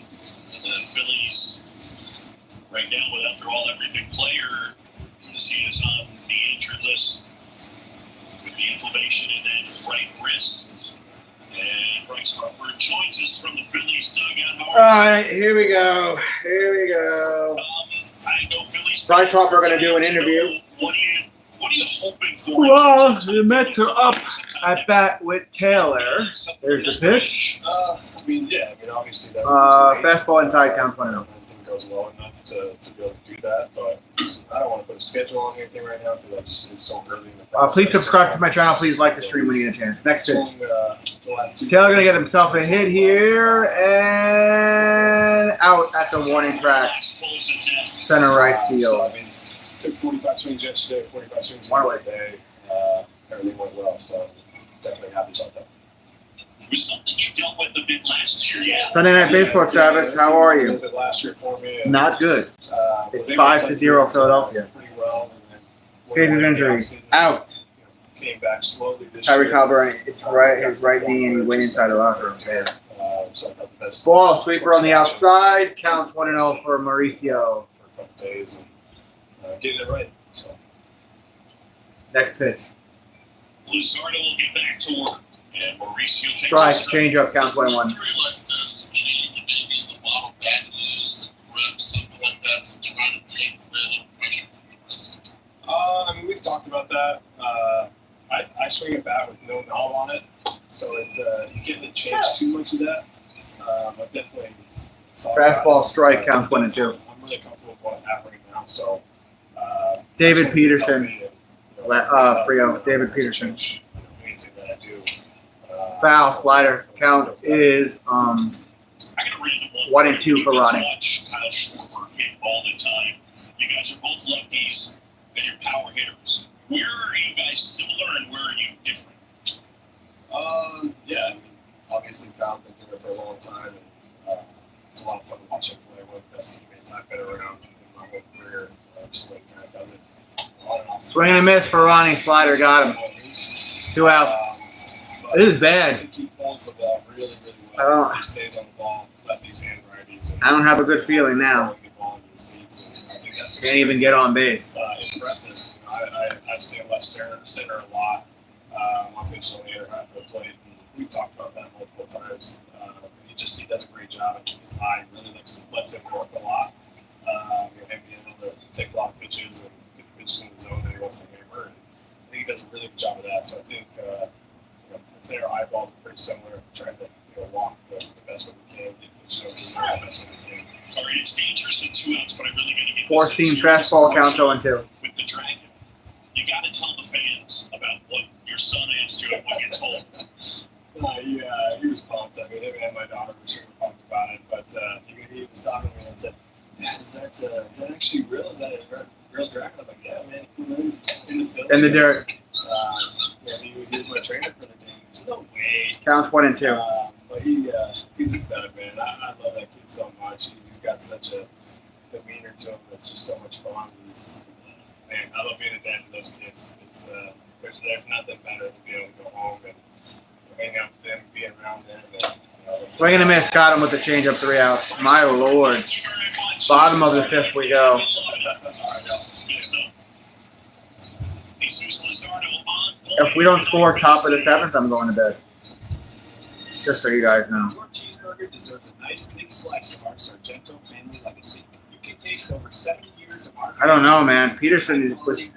The Phillies right now with after all everything player. He is on the injured list with the inflammation in that right wrist. And Bryce Harper joins us from the Phillies dugout. All right, here we go. Here we go. I know Phillies. Bryce Harper going to do an interview. What are you hoping for? Well, the Mets are up at bat with Taylor. There's the pitch. I mean, yeah. I mean, obviously that. Fastball inside counts 1-0. goes low enough to be able to do that. But I don't want to put a schedule on anything right now because it's so early in the process. Please subscribe to my channel. Please like the stream when you get a chance. Next pitch. The last 2 Taylor gonna get himself a hit here and out at the warning track. Center right field. So, I mean, took 45 swings yesterday, 45 swings today. Everything went well, so definitely happy about that. It was something you dealt with a bit last year, yeah. Sunday Night Baseball, Travis. How are A little you? bit last year for me. Not good. Was It's able to 5-0 play Philadelphia. pretty well. And then Case's injury. Out. Came back slowly this Tyrese year. Halliburton, it's right, his right knee, and he went inside the locker room. Yeah. So I thought the best Ball sweeper on the outside. Counts 1-0 for Mauricio. for a couple days and getting it right. So Next pitch. Luzardo will get back to work, and Mauricio takes Strike, a strike. change up, counts 1-1. Injury like this, change maybe the model bat you use, the grip, something like that, to try to take a little pressure from the wrist. I mean, we've talked about that. I swing a bat with no knob on it, so it's you can't really change too much of that. But definitely Fastball strike, counts 1-2. I'm really comfortable with what I'm at right now. So David Peterson. Frio, David Peterson. Anything that I do. Foul, slider. Count is I got a random one. 1-2 for You Ronnie. watch Kyle Schwarber hit all the time. You guys are both lefties, and you're power hitters. Where are you guys similar, and where are you different? Yeah, I mean, obviously Kyle's been doing it for a long time, and it's a lot of fun to watch him play. One of the best teammates I've been around in my whole career. Just the way he kind of does it. Swing and a miss for Ronnie. Slider got him. 2 outs. This is bad. He pulls the ball really, really I well. don't- He stays on the ball, lefties and righties. And I don't have a good feeling now. throwing the ball into the seats, and I think that's Can't even get on base. impressive. You know, I stay left center a lot. I'm pitching on the other half of the plate, and we've talked about that multiple times. He does a great job. I think his eye really lets him work a lot. Him being able to take a lot of pitches and get the pitches in the zone that he wants to hammer. And I think he does a really good job of that. So I think I'd say our eyeballs are pretty similar. Trying to walk the best way we can, get pitches over the zone the best way we can. Sorry, it's dangerous with 2 outs, but I really got to get Four this seam in. fastball, counts 0-2. With the Dragon, you got to tell the fans about what your son asked you and what you told him. He was pumped. I mean, him and my daughter were super pumped about it. But he was talking to me and said, "Dad, is that actually real? Is that a real dragon?" I'm like, "Yeah, man. In the field." In the dirt. He was my trainer for the day. There's no way. Counts 1-2. But he's a stud, man. I love that kid so much. He's got such a demeanor to him that's just so much fun. Man, I love being a dad to those kids. It's there's nothing better than being able to go home and hang out with them, be around them. And, Swing and a miss, got him with the changeup, 3 outs. My lord. Thank you very much. Bottom of the 5th we go. Jesus Luzardo on If we don't score top of the 7th, I'm going to bed. Just so you guys know. Your cheeseburger deserves a nice big slice of our Sargento family legacy. You can taste over 70 years of our. I don't know, man. Peterson was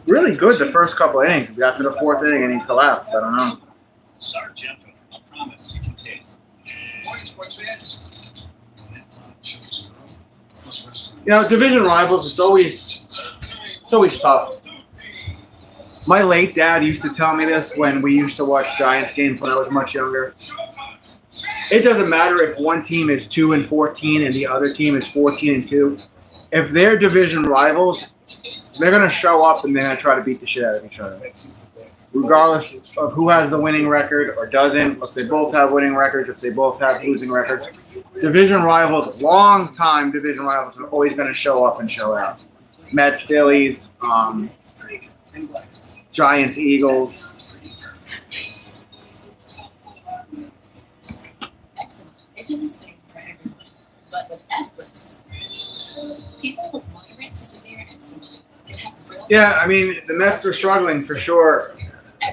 really good the first couple innings. We got to the 4th inning and he collapsed. I don't know. Sargento, I promise you can taste. Morning, sports fans. You know, division rivals, it's always tough. My late dad used to tell me this when we used to watch Giants games when I was much younger. It doesn't matter if one team is 2-14 and the other team is 14-2. If they're division rivals, they're gonna show up and they're gonna try to beat the shit out of each other, regardless of who has the winning record or doesn't. If they both have winning records, if they both have losing records, division rivals, long-time division rivals, are always gonna show up and show out. Mets, Phillies, Giants, Eagles. Eczema isn't the same for everyone, but with Atlas, people with moderate to severe eczema can have real. Yeah, I mean, the Mets are struggling for sure.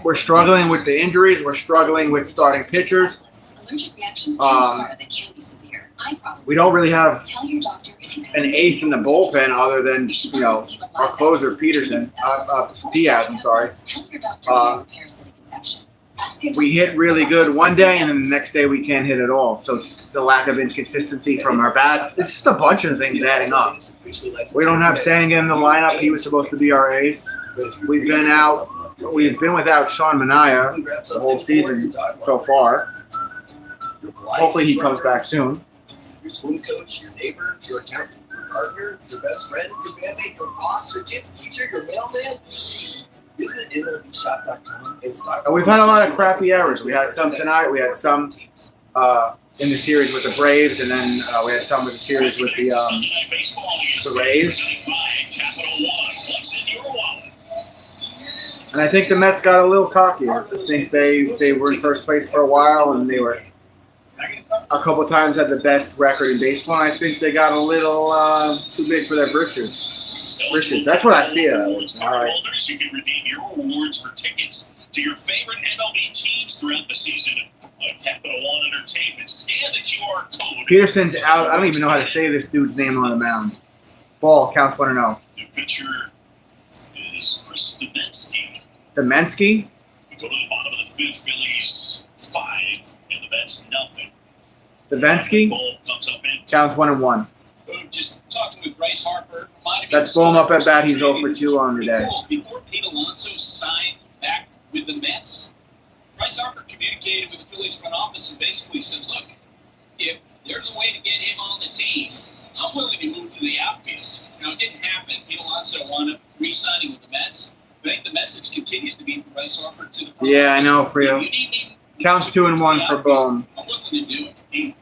We're struggling with the injuries. We're struggling with starting pitchers. Allergic reactions that can be severe. Eye problems. We don't really have Tell your doctor if you have an ace in the bullpen other than, our closer, Peterson. Diaz, I'm sorry. Tell your doctor if you have a parasitic infection. we hit really good one day, and then the next day we can't hit at all. So it's the lack of inconsistency from our bats. It's just a bunch of things adding up. We don't have Sanga in the lineup. He was supposed to be our ace. We've been without Sean Manaea the whole season so far. Hopefully he comes back soon. Your swim coach, your neighbor, your accountant, your partner, your best friend, your bandmate, your boss, your kid's teacher, your mailman. Visit MLBshop.com and start. And we've had a lot of crappy errors. We had some tonight. We had some in the series with the Braves, and then we had some with the series with the Rays. And I think the Mets got a little cocky. I think they were in first place for a while, and they were a couple of times had the best record in baseball. I think they got a little too big for their britches. That's what I feel. All right. You can redeem your rewards for tickets to your favorite MLB teams throughout the season on Capital One Entertainment. Scan the QR code. Peterson's out. I don't even know how to say this dude's name on the mound. Ball counts 1-0. The pitcher is Chris Demensky. Demensky? We go to the bottom of the fifth. Phillies 5 and the Mets nothing. Demensky Ball comes up in. counts 1-1. Just talking with Bryce Harper, reminded me. Let's blow him up at bat. He's 0 for 2 on the day. Before Pete Alonso signed back with the Mets, Bryce Harper communicated with the Phillies front office and basically said, look, if there's a way to get him on the team, I'm willing to move to the outfield. Now, it didn't happen. Pete Alonso wound up re-signing with the Mets. But I think the message continues to be from Bryce Harper to the front Yeah, I office. know, Frio. Counts 2-1 for Bohm. I'm willing to do it.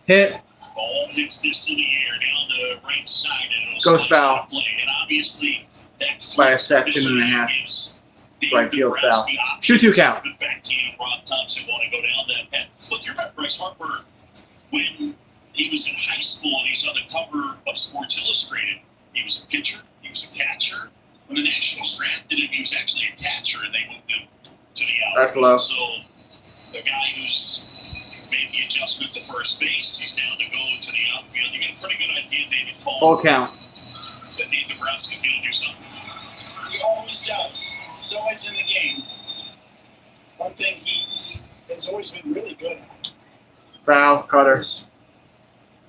Hit. Ball hits this in the air down the right side, and it'll Goes foul. play. And obviously, that By a section and a half. gives Right field foul. the option. 2-2 count. In fact, he and Rob Thompson want to go down that path. Look, you remember Bryce Harper when he was in high school and he's on the cover of Sports Illustrated. He was a pitcher. He was a catcher. When the Nationals drafted him, he was actually a catcher, and they moved him to the outfield. That's low. So the guy who's made the adjustment to first base, he's down to go to the outfield. You get a pretty good idea, David Cole. Full count. That Dave Dombrowski's going to do something. He always does. He's always in the game. One thing he has always been really good at Foul. Cutter. is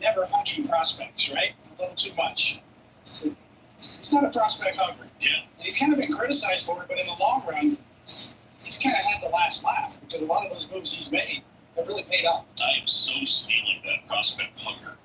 never hugging prospects, right? A little too much. He's not a prospect hugger. Yeah. And he's kind of been criticized for it, but in the long run, he's kind of had the last laugh because a lot of those moves he's made have really paid off. I am so stealing that prospect hugger.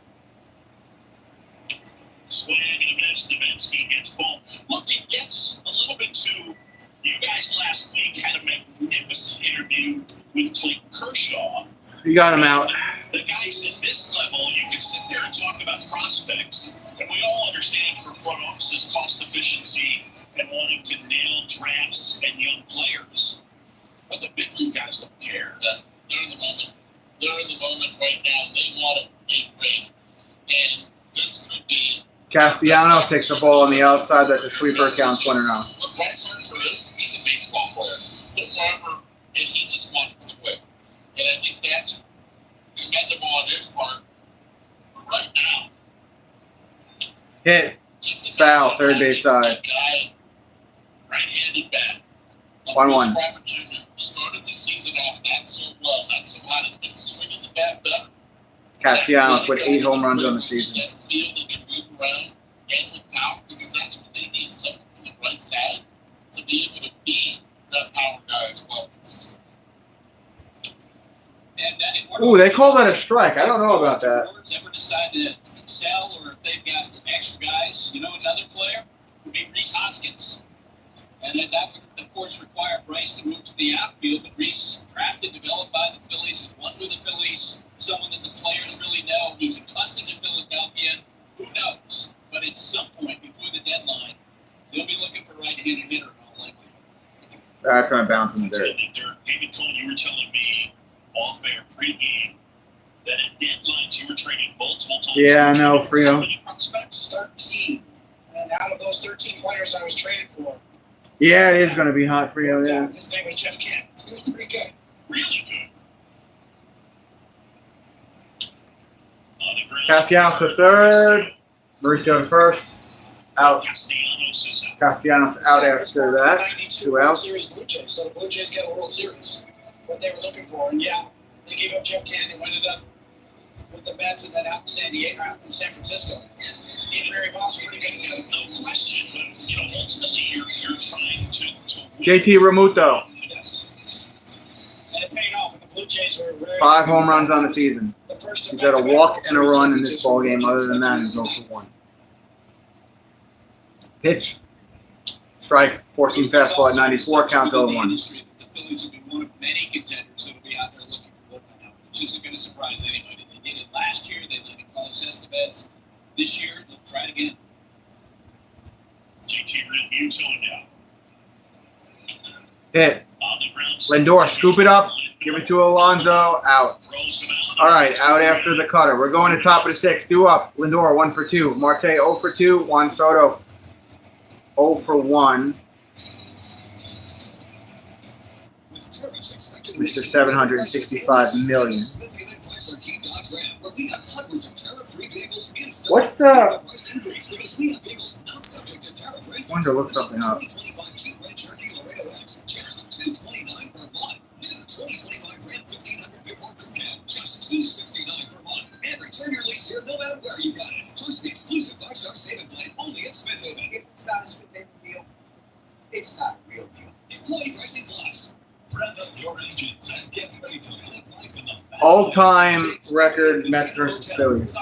Swing and a miss. Demensky gets ball. Look, it gets a little bit too. You guys last week had a magnificent interview with Clayton Kershaw. You got him out. The guys at this level, you can sit there and talk about prospects, and we all understand for front offices cost efficiency and wanting to nail drafts and young players. But the big league guys don't care. They're in the moment. They're in the moment right now. They want a ring. And this could be. Castellanos takes the ball on the outside. That's a sweeper. Counts 1-0. What Bryce Harper is, he's a baseball player. Whatever, and he just wants to win. And I think that's commendable on his part. But right now, Hit. just Foul. Third base side. Guy, right-handed bat. 1-1. Robert Jr. started the season off not so well, not so hot. He's been swinging the bat better. Castellanos with 8 home runs on the season. Center field and can move around and with power because that's what they need. Someone from the right side to be able to be that power guy as well consistently. And Ooh, they call that a strike. I don't know about that. If the ever decide to sell or if they've got some extra guys, another player would be Reese Hoskins. And then that would, of course, require Bryce to move to the outfield. But Reese, drafted, developed by the Phillies, is one with the Phillies, someone that the players really know. He's accustomed to Philadelphia. Who knows? But at some point before the deadline, they'll be looking for right-handed hitter, in all likelihood. That's going to bounce in the dirt. David Cohn, you were telling me off-air pregame that at deadlines you were trading multiple times. Yeah, I know, Frio. How many prospects? 13. And out of those 13 players I was traded for, Yeah, it is going to be hot for you. Yeah. his name was Jeff Kent. He was pretty good. Really good. On the ground. Castellanos to third. Mauricio to first. Out. Castellanos is out. Castellanos out after that. 92 2 World outs. Series Blue Jays. So the Blue Jays get a World Series. What they were looking for. And yeah, they gave up Jeff Cannon, who ended up with the Mets and then out in San Francisco. He and Barry Bonds were pretty good together. No question, but you know, ultimately you're trying to win. JT Realmuto, Yes. And it paid off. And the Blue Jays were very 5 home runs on the season. The first He's had a walk and a run in this ball game. Other than that, he's 0 for 1. Pitch. Strike. 14 fastball at 94. Count 0-1. The Phillies will be one of many contenders that will be out there looking for bullpen help, which isn't going to surprise anybody. They did it last year. They let Carlos Estevez. This year, they'll try it again. JT Realmuto now. Hit. On the ground. Lindor, scoop it up. Give it to Alonso. Out. All right, out after the cutter. We're going to top of the 6th. Due up. Lindor, 1 for 2. Marte, 0 for 2. Juan Soto, 0 for 1. Mr. 765 million. What's the... Wonder look something up. And return your lease here no matter where you got it. Plus the exclusive 5-star saving plan only at Smith Haven. If it's not a Smith Haven deal, it's not a real deal. Employee pricing plus. Rev up your engines and get ready to live life in the best All-time record Mets versus Phillies.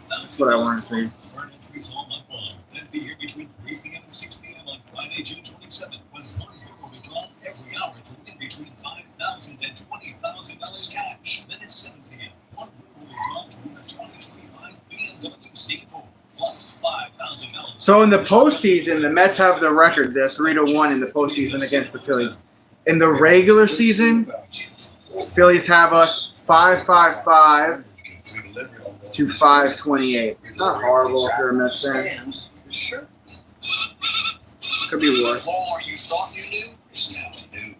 That's what I want to see. Burn entries all month long. Then be here between 3 p.m. and 6 p.m. on Friday, June 27th, when €1 will be drawn every hour to win between $5,000 and $20,000 cash. Then at 7 p.m., €1 will be drawn to win a 2025 BMW C4 plus $5,000. So in the postseason, the Mets have the record. They're 3-1 in the postseason against the Phillies. In the regular season, Phillies have us 5-5-5 to 5-28. Not horrible if you're a Mets fan. Sure. Could be worse. More you thought you knew is now new.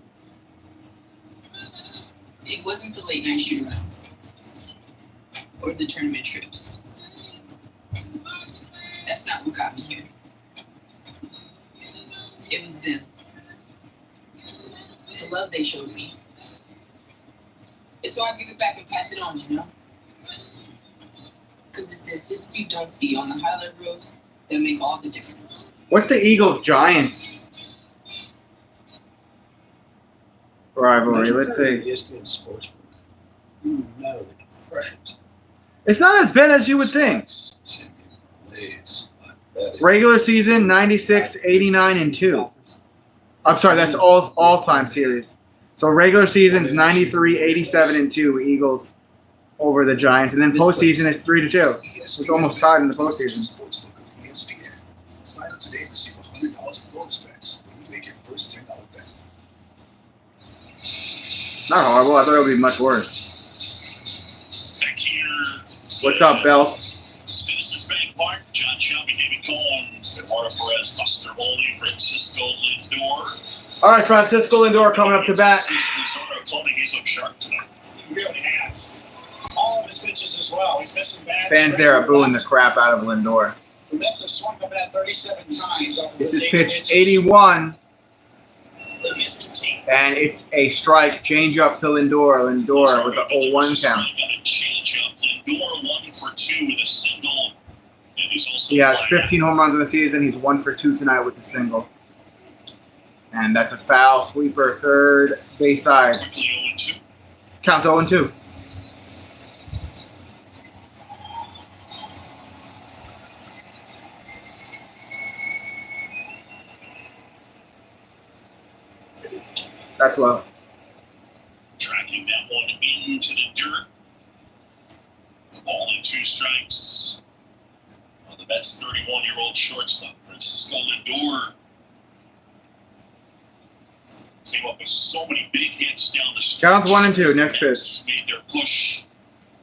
It wasn't the late night shootouts or the tournament trips. That's not what got me here. It was them. The love they showed me. It's so I give it back and pass it on, you know? Because it's the assists you don't see on the highlight reels that make all the difference. What's the Eagles-Giants rivalry? Let's see. ESPN Sportsbook. You know the friend. It's not as bad as you would think. Regular season, 96, 89, and 2. I'm sorry, that's all-time series. So regular season's 93, 87, and 2 Eagles over the Giants. And then postseason is 3-2. It's almost tied in the postseason. Sign up today and receive $100 in bonus bets when you make your first $10 bet. Not horrible. I thought it would be much worse. Back here. What's up, Belt? Citizens Bank Park. John Shelby, David Cohen, Eduardo Perez, Buster Olney, Francisco Lindor. All right, Francisco Lindor coming up to bat. He's up sharp tonight. He really has. All of his pitches as well. He's missing bats. Fans there are booing the crap out of Lindor. The Mets have swung the bat 37 times off of This his is 8 pitch pitches. 81, They missed 15. and it's a strike. Change up to Lindor. Lindor with the 0-1 count. Got a change up. Lindor 1 for 2 with a single. And he's also He has flying 15 home runs in the season. He's 1 for 2 tonight with the single. And that's a foul. Sweeper, third base side. quickly 0-2. Count 0-2. That's low. Tracking that one into the dirt. The ball in 2 strikes. On the Mets 31-year-old shortstop, Francisco Lindor. Came up with so many big hits down the stretch. Counts 1 and 2. The Next Mets pitch. made their push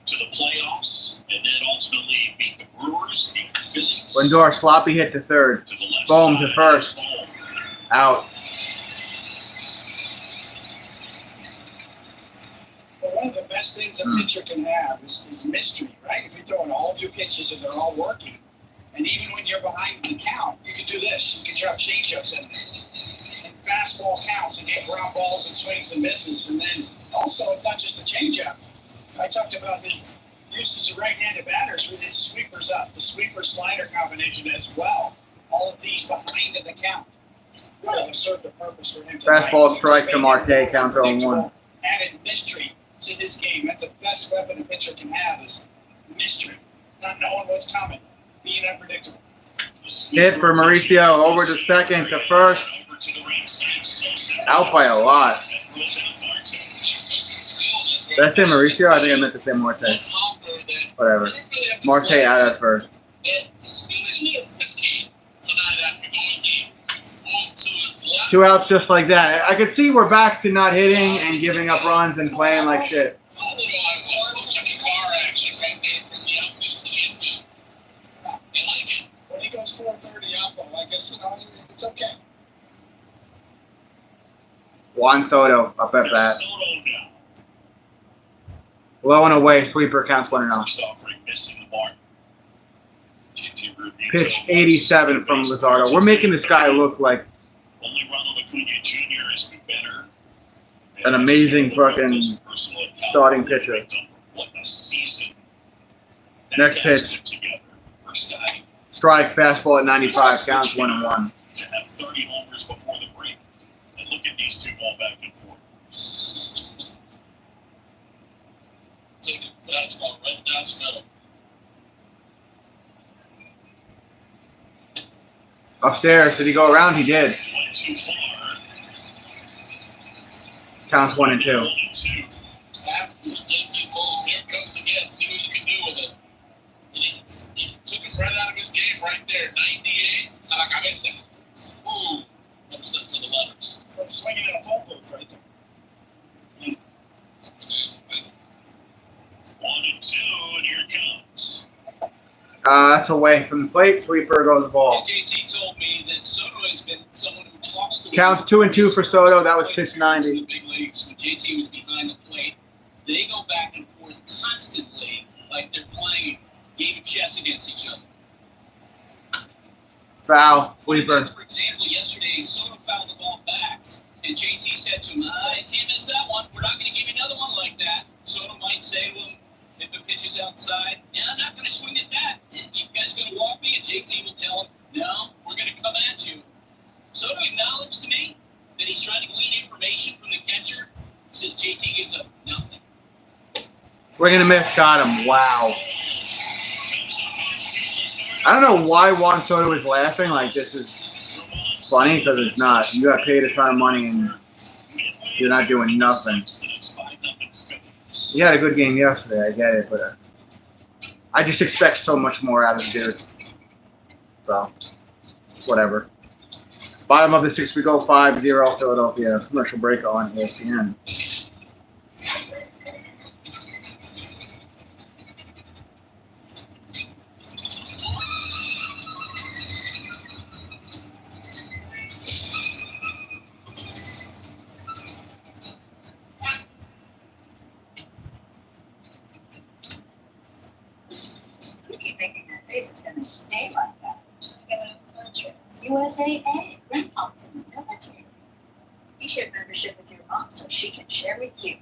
to the playoffs, and then ultimately beat the Brewers, beat the Phillies. Lindor sloppy hit to third. To the left Boom side, to first. boom. Out. But one of the best things a pitcher can have is mystery, right? If you're throwing all of your pitches and they're all working, And even when you're behind the count, you can do this. You can drop changeups in there. And fastball counts and get ground balls and swings and misses. And then also, it's not just a changeup. I talked about his usage of right-handed batters with his sweepers up, the sweeper-slider combination as well. All of these behind in the count really have served a purpose for him tonight. Fastball strike to Marte, counts 0-1. Added mystery to his game. That's the best weapon a pitcher can have is mystery. Not knowing what's coming. Being unpredictable. Hit for Mauricio over to second to first. Out by a lot. Did I say Mauricio? I think I meant to say Marte. Whatever. Marte out at first. Two outs just like that. I could see we're back to not hitting and giving up runs and playing like shit. When he goes 430 outbound, I guess, it's okay. Juan Soto up at bat. Low and away, sweeper counts 1-0. Pitch 87 from Luzardo. We're making this guy look like an amazing fucking starting pitcher. Next pitch. Strike, fastball at 95, counts 1-1. To have 30 homers before the break. And look at these two going back and forth. Take a fastball right down the middle. Upstairs, did he go around? He did. Went too far. Counts 1-2. JT told him, here it comes again. See what you can do with it. And he took him right out of his game right there. 98. A la cabeza. Ooh. Represent to the letters. It's like swinging in a phone booth right there. 1-2, and here it comes. That's away from the plate. Sweeper goes ball. JT told me that Soto has been someone who talks to Counts 2-2 for Soto. That was pitch 90. The big leagues, when JT was behind the plate, they go back and forth constantly, like they're playing a game of chess against each other. Foul, sweeper. For example, yesterday Soto fouled the ball back, and JT said to him, "I can't miss that one. We're not going to give you another one like that." Soto might say to him, if the pitch is outside, "Yeah, I'm not going to swing at that. You guys going to walk me?" And JT will tell him, "No, we're going to come at you." Soto acknowledged to me that he's trying to glean information from the catcher. Says JT gives up nothing. Swing and a miss, got him. Wow. I don't know why Juan Soto is laughing like this is funny, because it's not. You got paid a ton of money and you're not doing nothing. He had a good game yesterday, I get it, but I just expect so much more out of the dude. So, whatever. Bottom of the sixth, we go 5-0 Philadelphia. Commercial break on ESPN. Stay like that. USAA, grandpa's in the military. You share membership with your mom so she can share with you.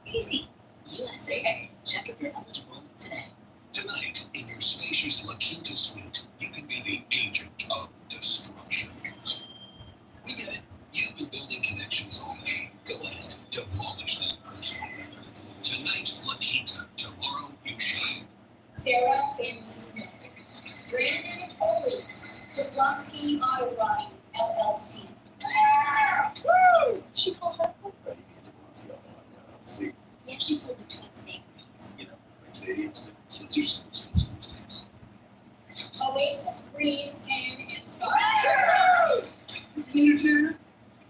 Easy. USAA. Check if you're eligible today. Tonight, in your spacious La Quinta suite, you can be the agent of destruction. We get it. You've been building connections all day. Go ahead and demolish that personal record. Tonight, La Quinta. Tomorrow, you shine. Sarah Benzino. Brandon Foley. Jablonski Auto Body, LLC. Ah! Woo! She called her. See, Yeah, she sold the twins' neighborhoods. you know, Mercedes, kids are so expensive these days. Oasis Breeze 10 and Star. Computer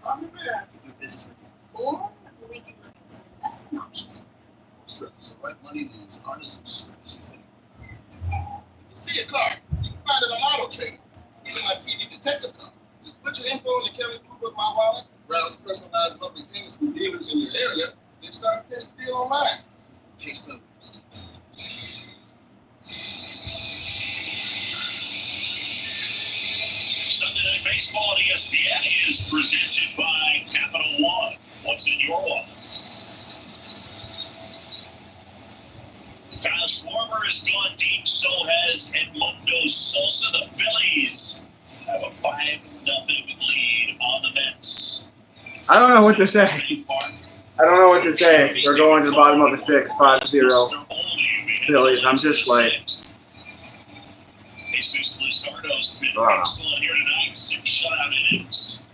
on the map. Do business with you. Or we can look at some investment options. The right money moves aren't as absurd as you think. You see a car, you can find it on Auto Trader. Even my TV detective car. Just put your info in the Kelly Blue Book My Wallet, browse personalized monthly payments from dealers in your area, then start to catch the deal online. Case closed. Presented by Capital One. What's in your wallet? Kyle Schwarber has gone deep, so has Edmundo Sosa. The Phillies have a 5-0 lead on the Mets. I don't know what to say. I don't know what to say. We're going to the bottom of the 6th, 5-0. Phillies. I'm just like, Jesus Luzardo's been excellent here tonight. 6 shutout innings.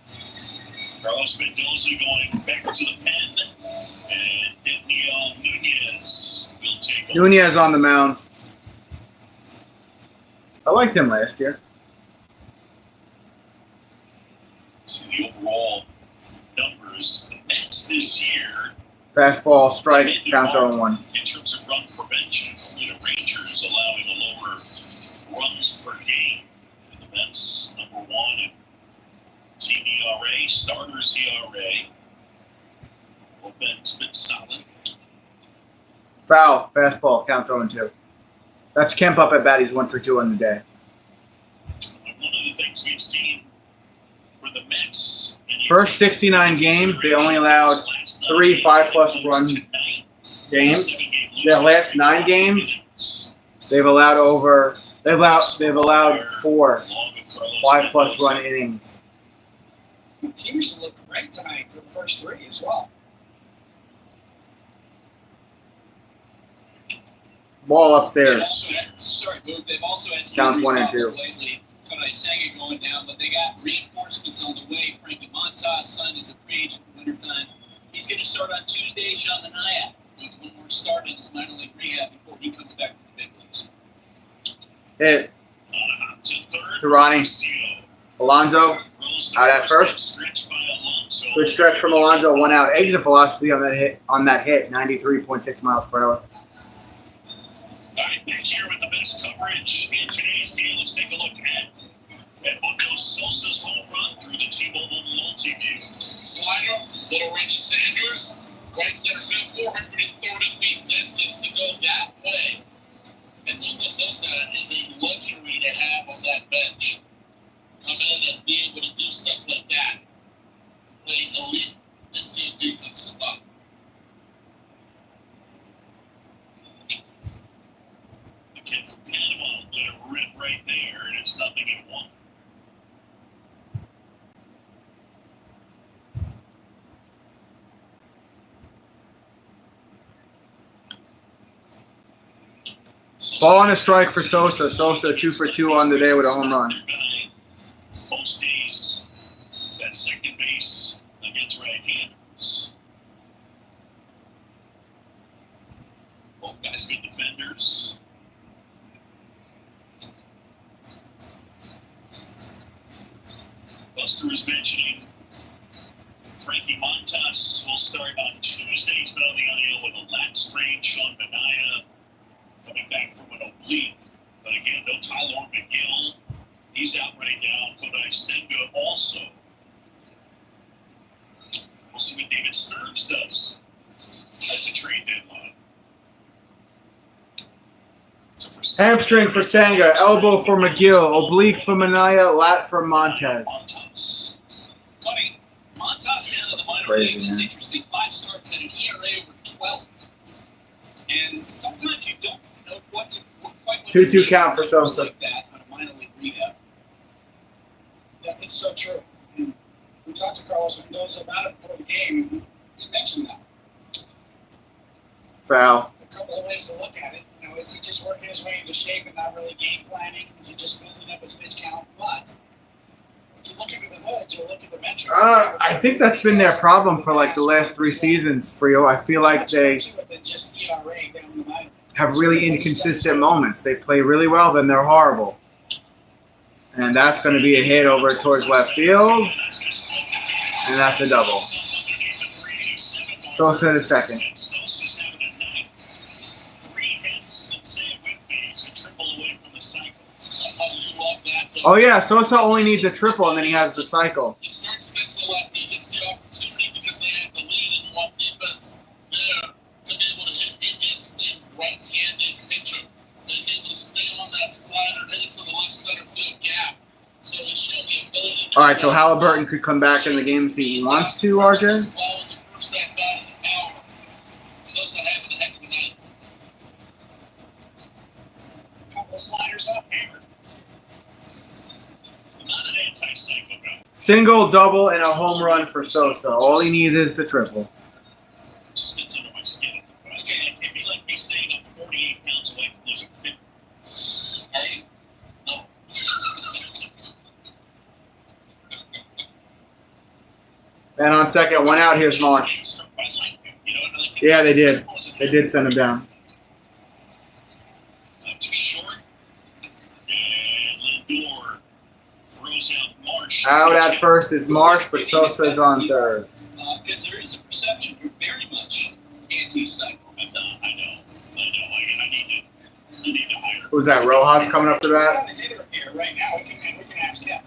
Carlos Mendoza going back to the pen, and Daniel Nunez will take over. Nunez on the mound. I liked him last year. So the overall numbers, the Mets this year. Fastball, strike, counts 0-1. In terms of run prevention, only the Rangers allowing a lower runs per game. And the Mets, number 1 in team ERA, starters ERA. Bullpen's been solid. Foul, fastball, counts 0-2. That's Kemp up at bat. He's 1 for 2 on the day. One of the things we've seen for the Mets. First 69 games, they only allowed 3 5+ run games. Their last 9 games, they've allowed 4 5+ run innings. Peterson looked great tonight for the first 3 as well. Ball upstairs. Sorry, Booth. They've also had some Counts 1 and problems 2. lately. Senga going down, but they got reinforcements on the way. Frankie Montas' son is a free agent in wintertime. He's going to start on Tuesday. Sean Manaea needs 1 more start in his minor league rehab before he comes back to the big leagues. Hit. To Ronnie. Alonso out at first. Good stretch from Alonso. 1 out. Exit velocity on that hit. 93.6 miles per hour. All right, back here with the best coverage in today's game. Let's take a look at Edmundo Sosa's home run through the T-Mobile multi-view. Slider, little Reggie Sanders, right center field, 430 feet distance to go that way. Edmundo Sosa is a luxury to have on that bench. Come in and be able to do stuff like that. Play elite infield defense as well. Kid from Panama let it rip right there, and it's 0-1. Ball on a strike for Sosa. Sosa 2 for 2 on the day with a home run. Most days, that second base against right-handers. Both guys good defenders. Buster was mentioning Frankie Montas will start on Tuesday's been on the IL with a lat strain. Sean Manaea coming back from an oblique. But again, no Tyler McGill. He's out right now. Kodai Senga also. We'll see what David Stearns does at the trade deadline. So Hamstring for Senga. Elbow for McGill. Oblique for Manaea. Lat for Montez. Cutting Montas down to the minor leagues. It's interesting. 5 starts at an ERA over 12. And sometimes you don't know quite what 2-2 count for Sosa. Like that on a minor league rehab. Yeah, it's so true. We talked to Carlos Mendoza about it before the game, and he mentioned that. Foul. A couple of ways to look at it. You know, is he just working his way into shape and not really game planning? Is he just building up his pitch count? But if you look under the hood, you look at the metrics. I think that's been their problem for like the last 3 seasons, Frio. I feel like they have really inconsistent moments. They play really well, then they're horrible. And that's going to be a hit over towards left field. And that's a double. Sosa to second. Oh, yeah, Sosa only needs a triple, and then he has the cycle. He starts against the lefty, gets the opportunity because they have the lead in left defense there to be able to hit against a right-handed pitcher. And he's able to stay on that slider, hit it to the left center field gap. So he's shown the ability to right, so Halliburton could come back in the game if he wants to, RJ. Couple sliders up, hammered. Not an anti-psycho guy. Single, double, and a home run for Sosa. All he needs is the triple. Just gets under my skin. Okay, it can be like me saying I'm 48 pounds away from losing 50. Hey, No. And on second, one out, here's Marsh. Struck by lightning, you know, like Yeah, they did. They did send him down. Not too short. And Lindor throws out Marsh. Out at first is Marsh, but Sosa's on third. Because there is a perception you're very much anti-psycho. I know. I need to hire. Who's that, Rojas coming up to We've bat? got a hitter here right now. We can ask him.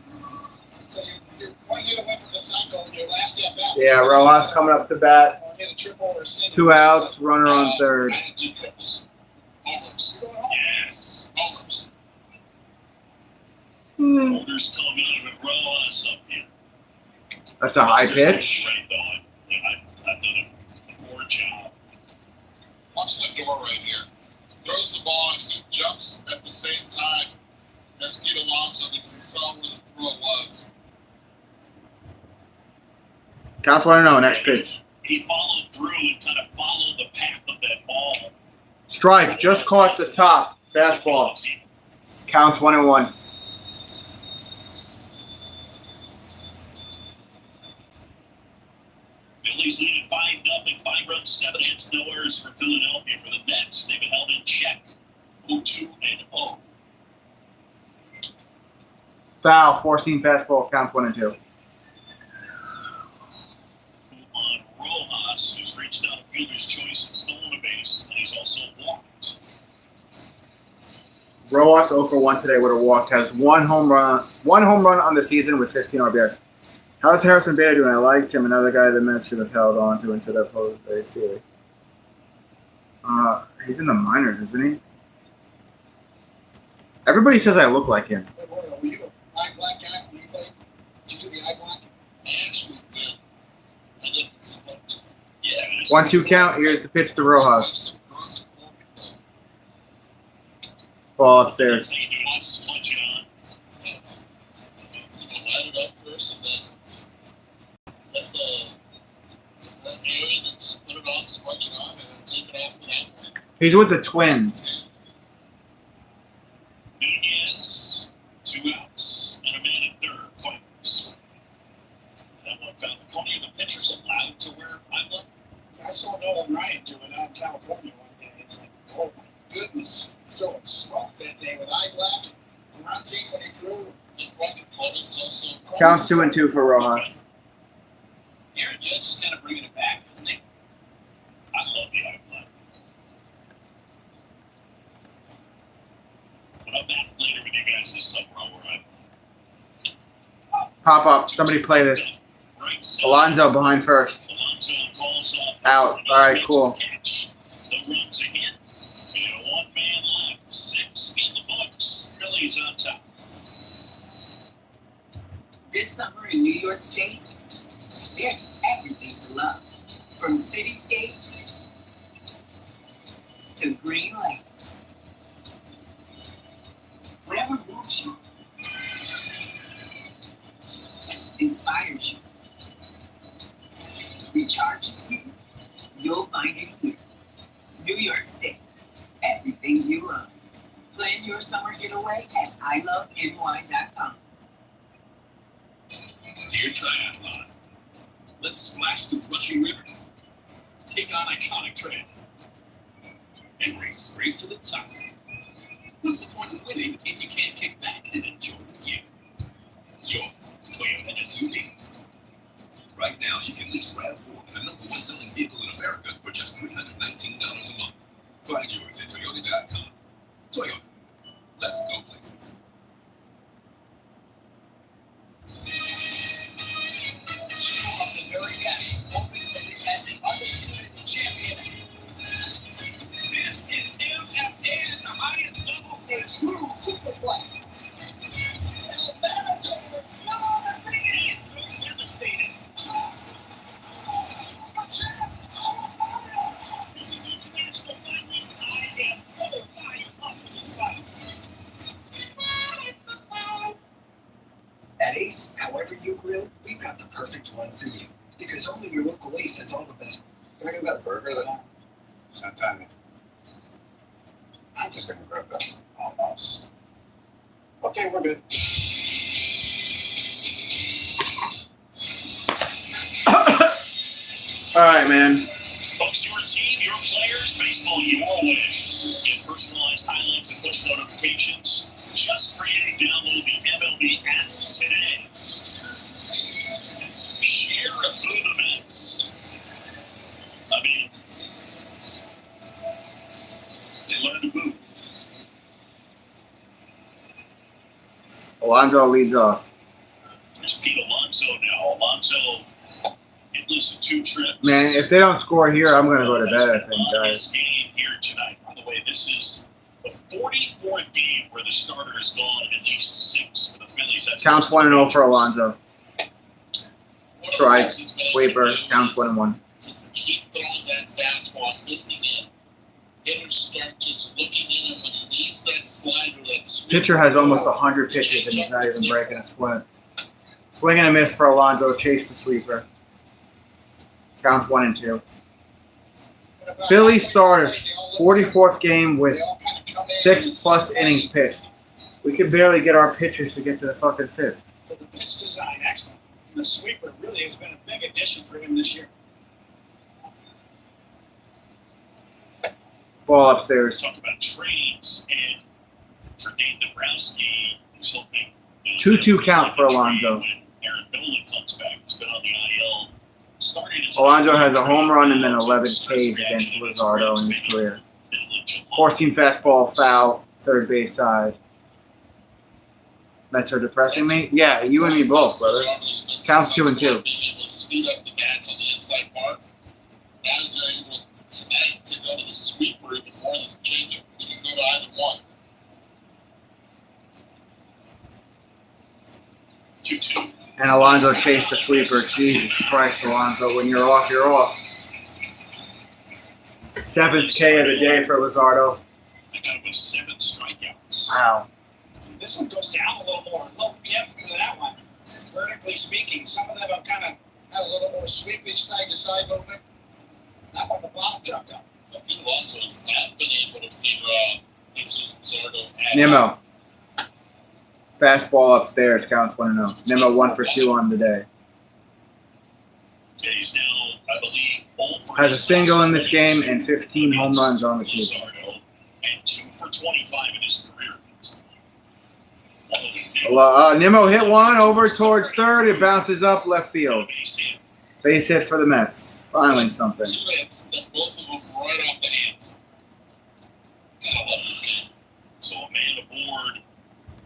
So you're 1 hit away from the cycle in your last at bat. Yeah, Rojas coming up to bat. Or hit a triple or a single. 2 outs, runner on third. I did 2 triples. Homers. You're going home. Yes. Homers. Orders coming out of Rojas up here. That's a high pitch. Right on. Yeah, I've done a poor job. Watch Lindor right here. Throws the ball and he jumps at the same time as Pete Alonso because he saw where the throw was. Counts 1-0, next pitch. He followed through and kind of followed the path of that ball. Strike, just caught the top. Fastball. Counts 1-1. Phillies leading 5-0, 5 runs, 7 hits, no errors for Philadelphia. For the Mets, they've been held in check. 0-2-0. Foul, 4-seam fastball, counts 1-2. On Rojas, who's reached out a fielder's choice and stolen a base, and he's also walked. Rojas 0 for 1 today with a walk. Has one home run on the season with 15 RBIs. How's Harrison Bader doing? I liked him. Another guy the Mets should have held on to instead of Jose Sealy. He's in the minors, isn't he? Everybody says I look like him. Were you an eye black guy when you played? Did you do the eye black? I actually did. I didn't. Yeah. 1-2 count. Here's the pitch to Rojas. Ball upstairs. They do not smudge it on. Light it up first and then let the area and then just put it on, smudge it on, and then take it off without one. He's with the Twins. Nunez, 2 outs, and a man at third. Fighters. That one found the corner. The pitcher's allowed to wear eyeliner. I saw Nolan Ryan do it out in California one day. It's like, oh my goodness, he's throwing smoke that day with eye black. Durante when he threw. And Rocket Clemens also. Counts 2-2 for Rojas. Aaron Judge is kind of bringing it back, isn't he? I love the eye black. But I'm back later with you guys this summer. Pop up. Somebody play this. Right side. Alonzo behind first. Alonso calls up. Out. All right, cool. Catch. The run's a hit. And 1 man left. 6 in the books. Phillies on top. This summer in New York State, there's everything to love. From cityscapes to green lakes. Whatever moves you, inspires you, recharges you, you'll find it here. New York State, everything you love. Plan your summer getaway at iloveny.com. Dear Triathlon, let's splash through rushing rivers, take on iconic trails, and race straight to the top. What's the point of winning if you can't kick back and enjoy the view? Yours, Toyota SUVs. Right now, you can lease RAV4, the #1 selling vehicle in America, for just $319 a month. Find yours at Toyota.com. Toyota, let's go places. Of the very best, hoping as the undisputed champion. This is MFN, the highest level. A true superflex. burger then? It's not time. I'm just gonna grab that. Almost. Okay, we're good. All right, man. Folks, your team, your players, baseball your way. Get personalized highlights and push notifications just for you. Download the MLB app today. Share and boo the Mets. I mean, they learn to boo. Alonso leads off. There's Pete Alonso now. Alonso hitless in 2 trips. Man, if they don't score here, I'm going to go to bed, I think, guys. Game here tonight. By the way, this is the 44th game where the starter has gone at least 6 for the Phillies. That's Counts 1-0 for Alonso. Strike, sweeper, counts 1-1. Just keep throwing that fastball, missing in. Hitters start just looking in him when he needs that slider, that sweep. Pitcher has almost 100 pitches, and he's not even breaking a sweat. Swing and a miss for Alonso. Chase the sweeper. Counts 1-2. Philly starters, 44th game with 6+ innings pitched. We can barely get our pitchers to get to the fucking 5th. So the pitch design, excellent. And the sweeper really has been a big addition for him this year. Ball upstairs. Talk about trades, and for Dave Dombrowski, he's hoping 2-2 count for Alonso. when Aaron Nolan comes back. He's been on the IL. Started as Alonso has a home run and then 11 Ks against Luzardo in his career. Four-seam fastball, foul, third base side. Mets are depressing me? Yeah, you and me both, brother. Counts 2-2. Being able to speed up the bats on the inside part. Now they're able tonight to go to the sweeper even more than the changer. You can go to either one. 2-2. And Alonso chased the sweeper. Jesus Christ, Alonso. When you're off, you're off. 7th K of the day for Luzardo. I got him with 7 strikeouts. Wow. See, this one goes down a little more, a little depth to that one. Vertically speaking, some of them have kind of had a little more sweepage side-to-side movement. That one, the bottom dropped out. But Alonso has not been able to figure out Jesus Luzardo at Nimmo. Fastball upstairs, counts 1-0. Nimmo 1 for 2 on the day. He's now, I believe, 0 for Has a single in this game and 15 home runs on the season. Luzardo, and 2 for 25 in his career. Nimmo hit one over towards third. It bounces up left field. Base hit for the Mets. Finally something. 2 hits, then both of them right off the hands. Gotta love this game. So a man aboard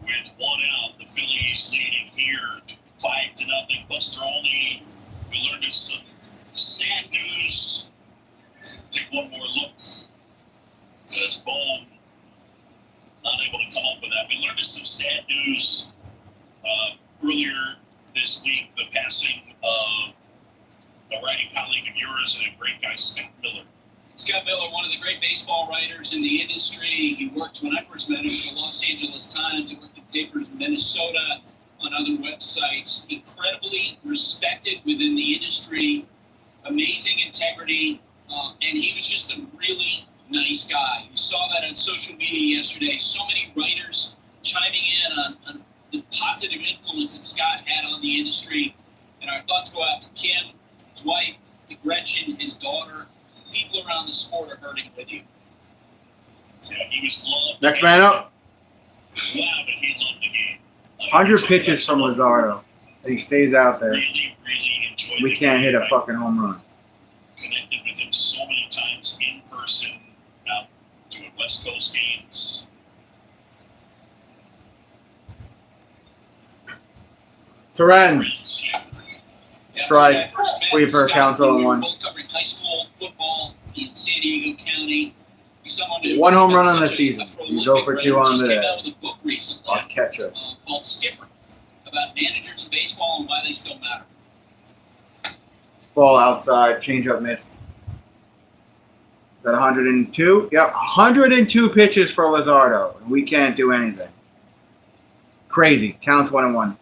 with 1 out. The Phillies leading here 5-0. Buster Olney. We learned of some sad news. Take one more look. As Bone not able to come up with that. We learned of some sad news earlier this week. The passing of the writing colleague of yours and a great guy, Scott Miller. Scott Miller, one of the great baseball writers in the industry. He worked, when I first met him, at the Los Angeles Times. He worked at papers in Minnesota, on other websites. Incredibly respected within the industry, amazing integrity, and he was just a really nice guy. You saw that on social media yesterday. So many writers chiming in on the positive influence that Scott had on the industry. And our thoughts go out to Kim, his wife, to Gretchen, his daughter. People around the sport are hurting with you. Yeah, he was loved. Next man up. Wow, but he loved the game. 100 pitches from Luzardo. And he stays out there. Really, really enjoyed We the can't game. hit a fucking home run. Connected with him so many times in person, out doing West Coast games. Torrens. Strike. Sweeper, counts 0-1. Both covering high school football in San Diego County. Someone who 1 home run on the such a season. prolific He's 0 for 2 writer. on Just the came day. out with a book recently Our catcher. called Skipper about managers in baseball and why they still matter. Ball outside. Changeup missed. Is that 102? Yep. 102 pitches for Luzardo. We can't do anything. Crazy. Counts 1-1.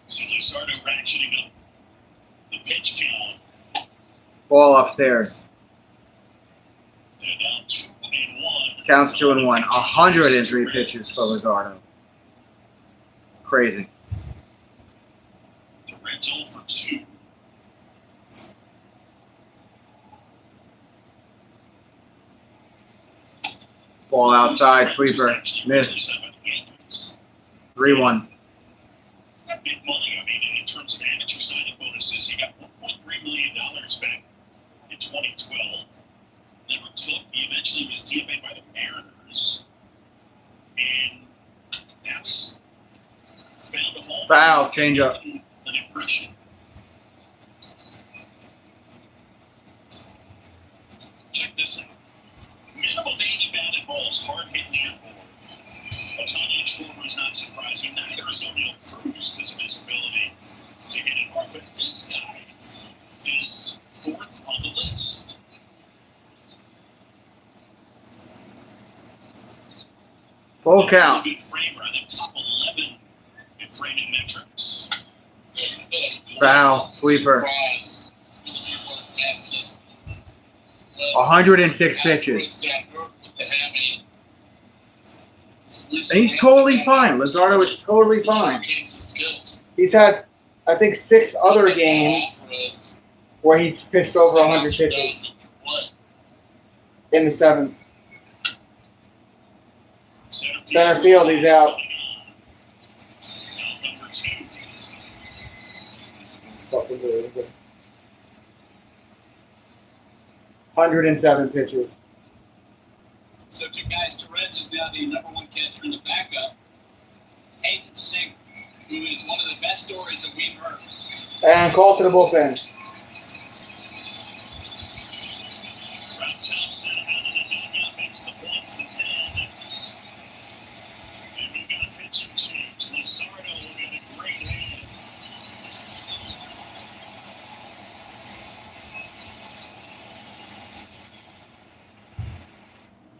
So Luzardo ratcheting up the pitch Ball upstairs. They're now 2-1. Counts 2-1. 103 pitches for Luzardo. Crazy. The Reds 0 for 2. Ball outside, sweeper, missed. 3-1. Big money. I mean, in terms of amateur signing bonuses, he got $1.3 million back in 2012. Never took. He eventually was DFA'd by the Mariners, and now he's found a home. Foul, change up. An impression. Check this out. Minimum 80 batted balls, hard hitting the airborne. Otani and Schwarber is not surprising. Neither is O'Neill Cruz because of his ability to hit it hard. But this guy is 4th on the list. Full count. Good framer. I think top 11 in framing metrics. Foul, sweeper. 106 pitches. And he's totally fine. Luzardo is totally fine. He's had, I think, 6 other games where he's pitched over 100 pitches in the 7th. Center field, he's out. Fucking good. 107 pitches. So 2 guys to Reds is now the #1 catcher in the backup. Hayden Singer, who is one of the best stories that we've heard. And call to the bullpen. Rob Thompson out of the dugout makes the point to the pen. And we got pitching change. Luzardo in a great hand.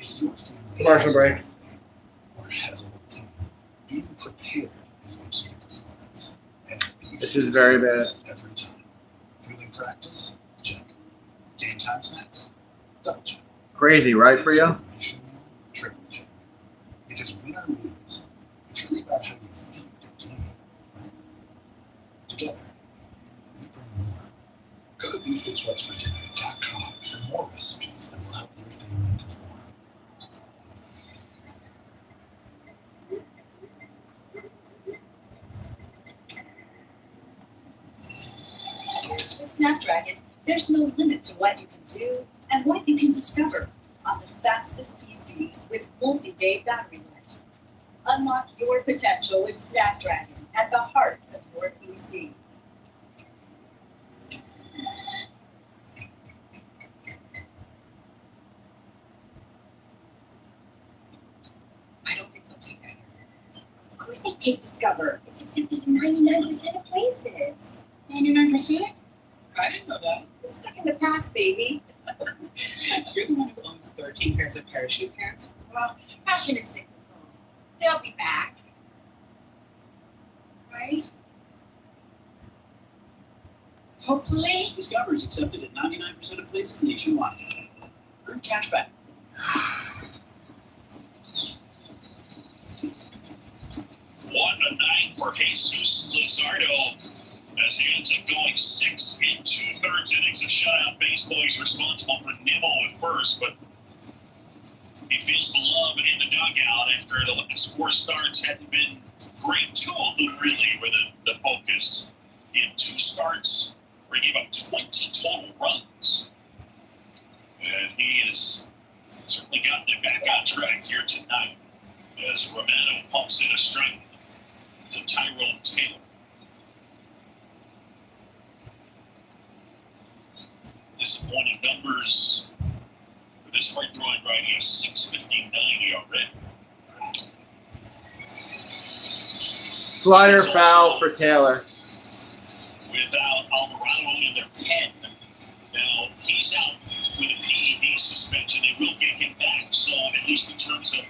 If your family Commercial break. or has a whole team, being prepared is the key to performance. And This is very bad. every time. Fielding practice, check. Game time snacks, double check. Crazy, right, for you? Celebration meal, triple check. Because win or lose, it's really about how you feel the game, right? Together, we bring more. Go to beefit'swhatsfordinner.com for more recipes that will help your family perform. With Snapdragon, there's no limit to what you can do and what you can discover on the fastest PCs with multi-day battery life. Unlock your potential with Snapdragon at the heart of your PC. I don't think they'll take that. Of course they take Discover. It's accepted in 99% of places. 99%? I didn't know that. We're stuck in the past, baby. You're the one who owns 13 pairs of parachute pants? Well, fashion is cyclical. They'll be back. Right? Hopefully. Discover is accepted at 99% of places nationwide. Earn cash back. What a night for Jesus Luzardo as he ends up going 6 2/3 innings of shutout baseball. He's responsible for Nimmo at first, but he feels the love in the dugout after the last 4 starts hadn't been great. 2 of them really were the focus. He had 2 starts where he gave up 20 total runs. And he has certainly gotten it back on track here tonight as Romano pumps in a strike to Tyrone Taylor. Disappointing numbers for this hard-throwing righty, a 6.59 ERA. Slider foul for Taylor. Without Alvarado in their pen. Now, he's out with a PED suspension. They will get him back. So, at least in terms of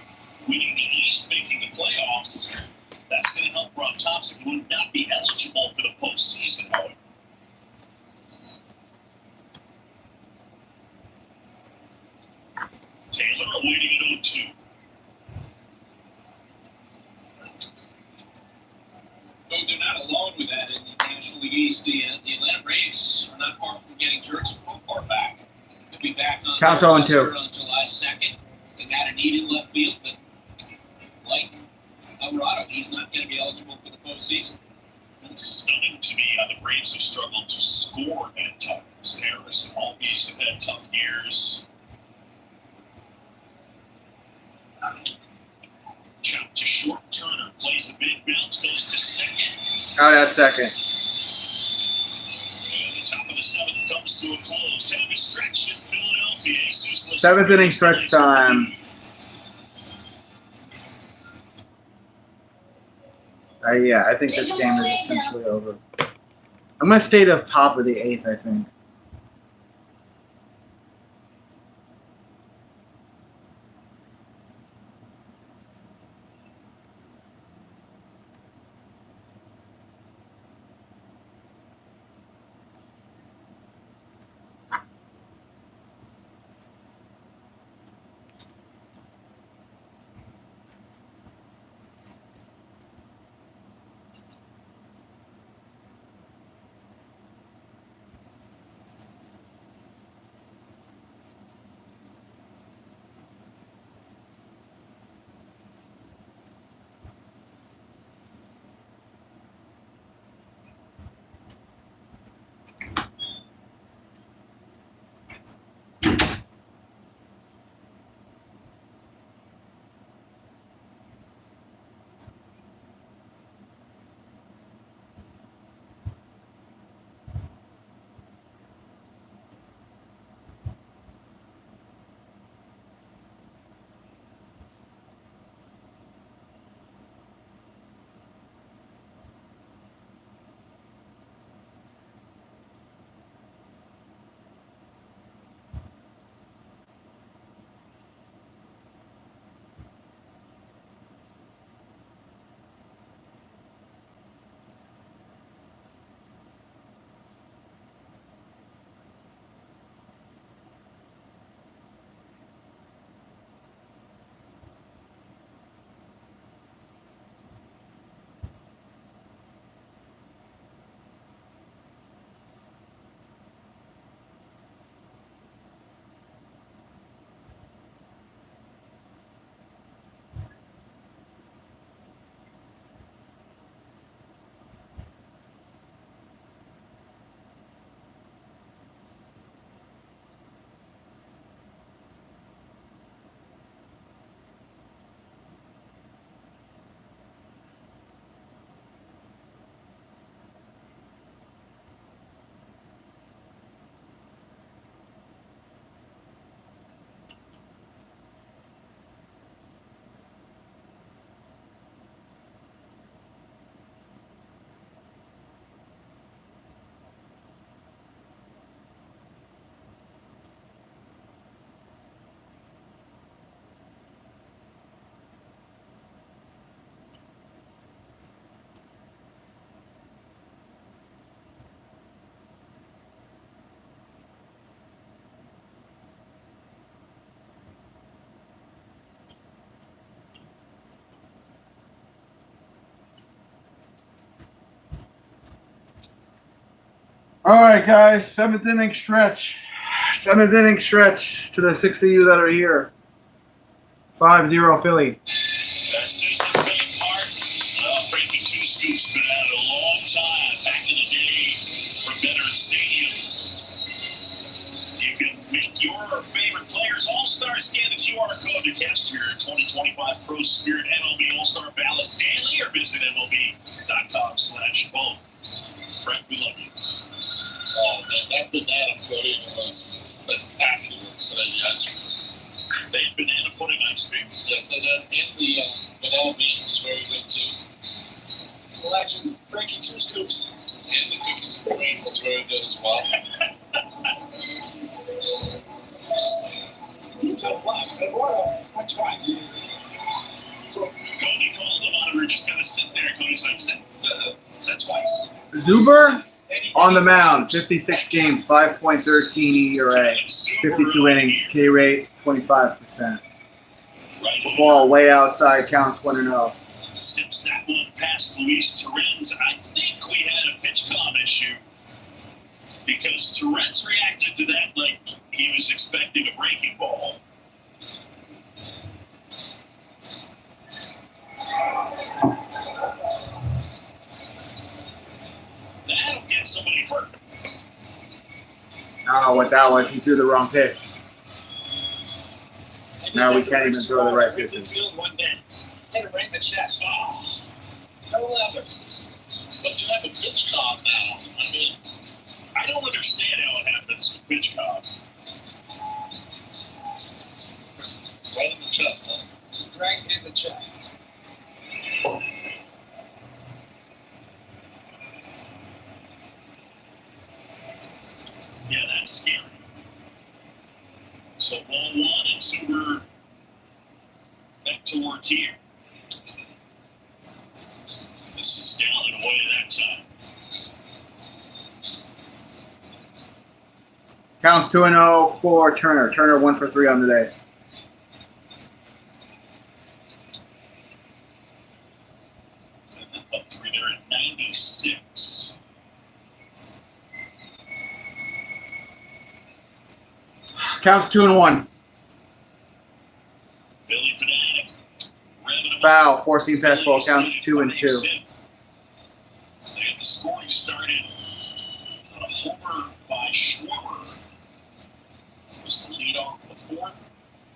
winning the East, making the playoffs, that's going to help Rob Thompson, who would not be eligible for the postseason, however. news, the Atlanta Braves are not far from getting Jerks Profar back. He'll be back on Counts their 0-2. roster on July 2nd. They got a need in left field, but like Alvarado, he's not going to be eligible for the postseason. It's stunning to me how the Braves have struggled to score at times. Harris and Albies have had tough years. Chop to short. Turner plays the big bounce, goes to second. Out at second. And the top of the seventh comes to a close. Time to stretch in Philadelphia. Jesus, Seventh inning stretch time. Yeah, I think this game is essentially over. I'm going to stay to the top of the eighth, I think. All right, guys. Seventh inning stretch. Seventh inning stretch to the six of you that are here. 5-0 Philly. That's just his main part. Frankie Two Scoops been out a long time. Back in the day from Veterans Stadium. You can make your favorite players All-Star. Scan the QR code to cast your 2025 Pro Spirit MLB All-Star ballot daily or visit MLB.com/vote. Frank, we love you. Oh, that banana pudding was spectacular today, yes. They had banana pudding ice cream? Yes, and the banana bean was very good too. Well, actually, Frankie Two Scoops and the cookies and cream was very good as well. Detail black, Eduardo, went twice. So, Cody called the monitor, just kind of sit there. Cody's like, is that twice? Zuber on the mound, 56 games, 5.13 ERA, 52 innings, K rate 25%. Ball way outside, counts 1-0. Sips that one past Luis Torrens. I think we had a pitch com issue. Because Tourette's reacted to that like he was expecting a breaking ball. That'll get somebody hurt. I don't know what that was. He threw the wrong pitch. Now we can't even throw the right pitches. One day. Hit it right in the chest. No leather. But you have a pitch clock now. I mean, I don't understand how it happens with pitch cops. Right in the chest, huh? right in the chest. Yeah, that's scary. So ball one, and so we're back to work here. This is down and away that time. Counts 2-0 for Turner. Turner 1 for 3 on the day. Up three there at 96. Counts 2-1. Philly fanatic. Foul. Four-seam fastball. Counts 2-2. They had the scoring started on a homer by Schwarber. Was the lead off the fourth.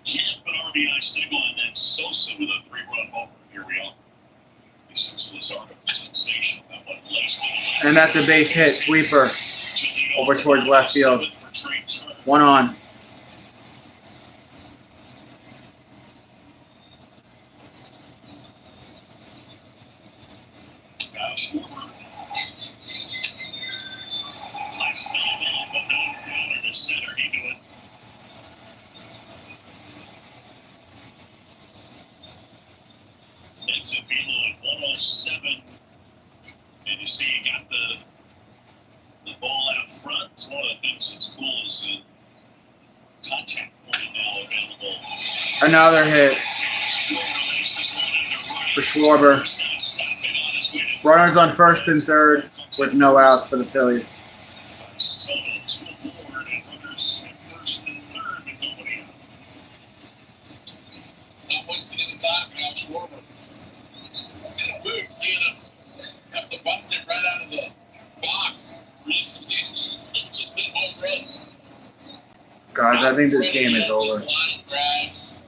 Camp an RBI single, and then Sosa with a 3-run homer. Here we are. This Lizardo was sensational. That one laced it. And that's a base hit. Sweeper over towards left field. 1 on. Schwarber. I saw that, but not down in the center. He knew it. Exit velo at 107. And you see you got the ball out front. It's one of the things that's cool is the contact point now available. Another hit for Schwarber. Runners on first and third with no outs for the Phillies. Soto to the board and runners at first and third with nobody out. Not wasting any time, Kyle Schwarber. It's kind of weird seeing him have to bust it right out of the box. We're used to seeing him just hit home runs. Guys, I think this game is over. Just line grabs.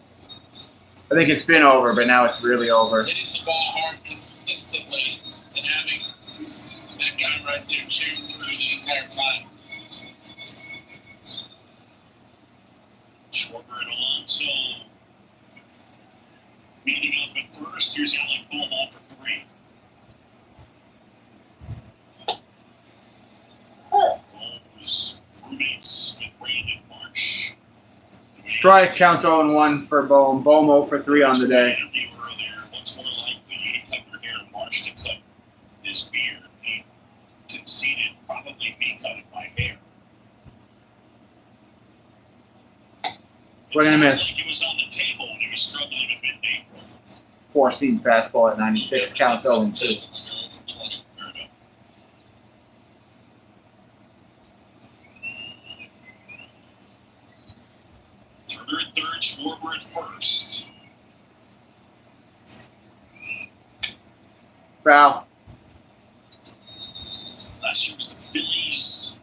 I think it's been over, but now it's really over. Hitting the ball hard consistently and having that guy right there cheering for you the entire time. Schwarber and Alonso meeting up at first. Here's Alec Bohm 0 for 3. Bohm's roommates with Brandon Marsh. Strike counts 0-1 for Bohm. Bohm 0 for 3 on the day. Earlier, what's more likely, you to cut your hair and Marsh to cut his beard? He conceded probably me cutting my hair. Swing and a miss. Like he was on the table when he was struggling in mid-April. Four-seam fastball at 96. Counts 0-2. Turner at third, Schwarber at first. Foul. Last year was the Phillies.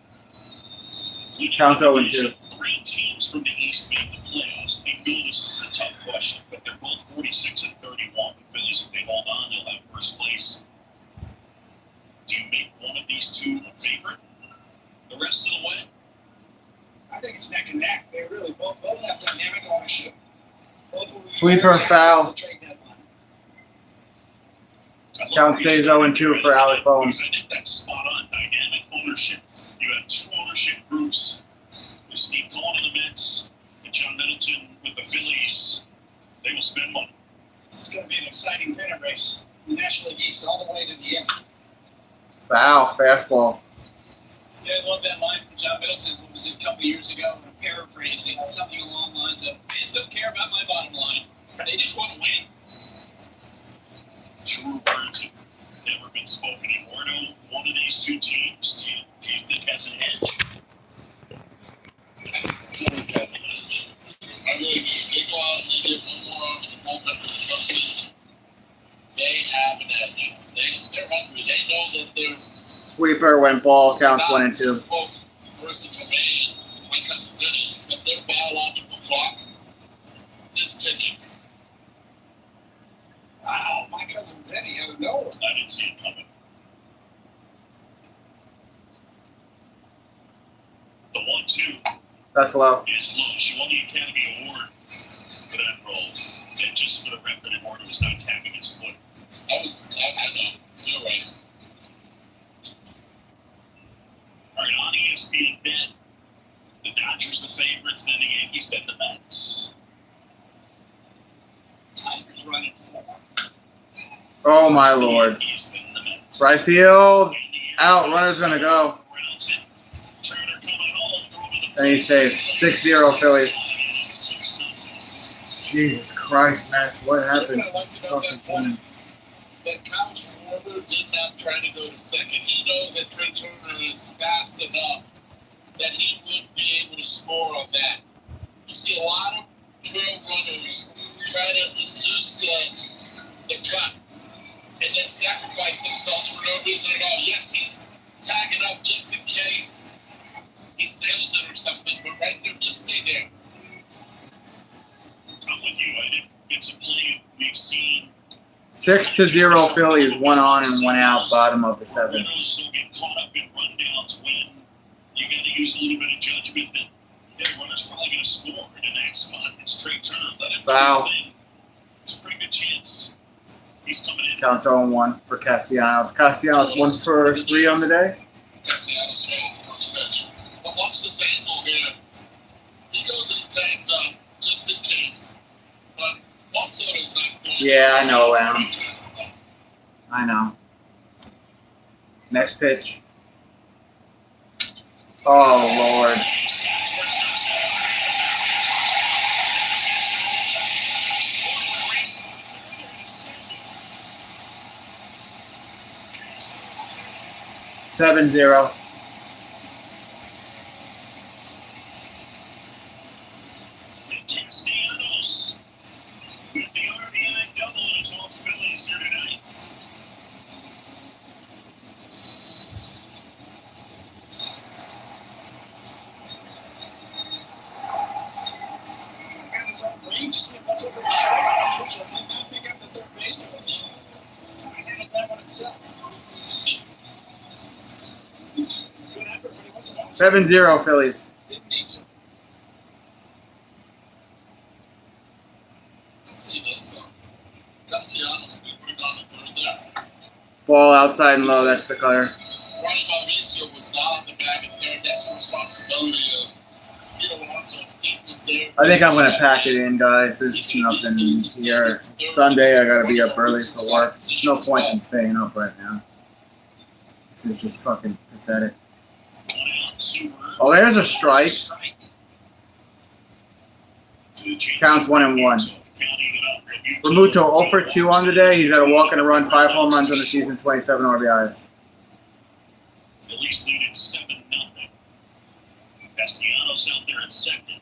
Counts 0-2. 3 teams from the East made the playoffs. I know this is a tough question, but they're both 46 and 31. The Phillies, if they hold on, they'll have first place. Do you make one of these two a favorite the rest of the way? I think it's neck and neck. They really both have dynamic ownership. Both will be Sweeper very active foul. at the trade deadline. Count stays 0-2 for Alec Bohm. I think that's spot on. Dynamic ownership. You have 2 ownership groups with Steve Cohen in the Mets and John Middleton with the Phillies. They will spend money. This is going to be an exciting pennant race. The National League East all the way to the end. Foul. Fastball. Yeah, I love that line from John Middleton, who was a couple years ago, paraphrasing something along the lines of, fans don't care about my bottom line. They just want to win. True words of never been spoken. Eduardo, one of these two teams, do you think has an edge? Phillies have an edge. I really do. If they go out and they get one more arm in the bullpen for the postseason, they have an edge. They're hungry. They know that they're Sweeper when ball counts 1 and 2. Versus Jermaine, my cousin Vinny, but their biological clock is ticking. Wow, my cousin Vinny out of nowhere. I didn't see it coming. The 1-2 That's low. is low. She won the Academy Award for that role. And just for the record, Eduardo was not tapping his foot. I know. You're right. All right, on ESPN Bet, the Dodgers the favorites, then the Yankees, then the Mets. Tigers running 4. Oh my lord. Yankees, then the Mets. Right field. Out. Runner's gonna go. Rounds it. Turner coming home, throwing the And he's safe. 6-0 Phillies. Jesus Christ, Max. What happened to this fucking team? That Kyle Schwarber did not try to go to second. He knows that Trey Turner is fast enough that he would be able to score on that. You see a lot of trail runners try to induce the cut and then sacrifice themselves for no reason at all. Yes, he's tagging up just in case he sails it or something, but right there, just stay there. I'm with you. I think it's a play we've seen. 6-0 Phillies. 1 on and 1 out. Bottom of the 7th. Runners still get caught up in rundowns when you got to use a little bit of judgment that the runner's probably going to score in the next spot. It's Trey Turner. Let him do Foul. his thing. It's a pretty good chance. He's coming in. Counts 0-1 for Castellanos. Castellanos 1 for 3 on the day. Castellanos swallowed the first pitch. But watch this angle here. He goes and he tags up just in case. But Monsoto's not going. Yeah, I know, Lounge. I know. Next pitch. Oh, Lord. 7-0. Castellanos with the RBI double, and it's all Phillies here tonight. Got his own range. Just see him left over his shoulder. So did not pick up the third base coach. He handled that one himself. Good effort, but he wasn't out. 7-0 Phillies. Didn't need to. Let's see this though. Castellanos, we would have gone to third there. Ball outside and low. That's the color. Ronnie Mauricio was not on the bag in third. That's the responsibility of Peter Alonso. He was there. I think I'm going to pack it in, guys. There's just nothing here. Sunday, I got to be up early for work. There's no point in staying up right now. This is just fucking pathetic. Oh, there's a strike. Counts 1 and 1. Remuto 0 for 2 on the day. He's got a walk and a run, 5 home runs on the season, 27 RBIs. Phillies lead at 7-0. Castellanos out there at second.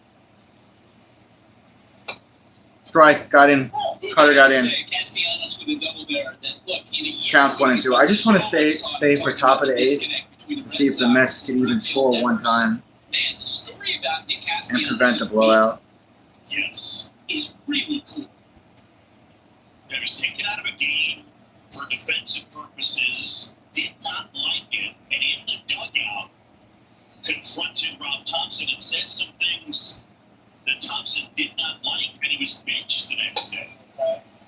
Strike, got in. Cutter got in. Castellanos with a double there. That look in a year. Counts 1 and 2. I just want to stay for top of the 8th and see if the Mets can even score one time Man, the story about Nick and Castellanos prevent a blowout. Yes. is really cool. That was taken out of a game for defensive purposes, did not like it, and in the dugout confronted Rob Thompson and said some things that Thompson did not like, and he was benched the next day.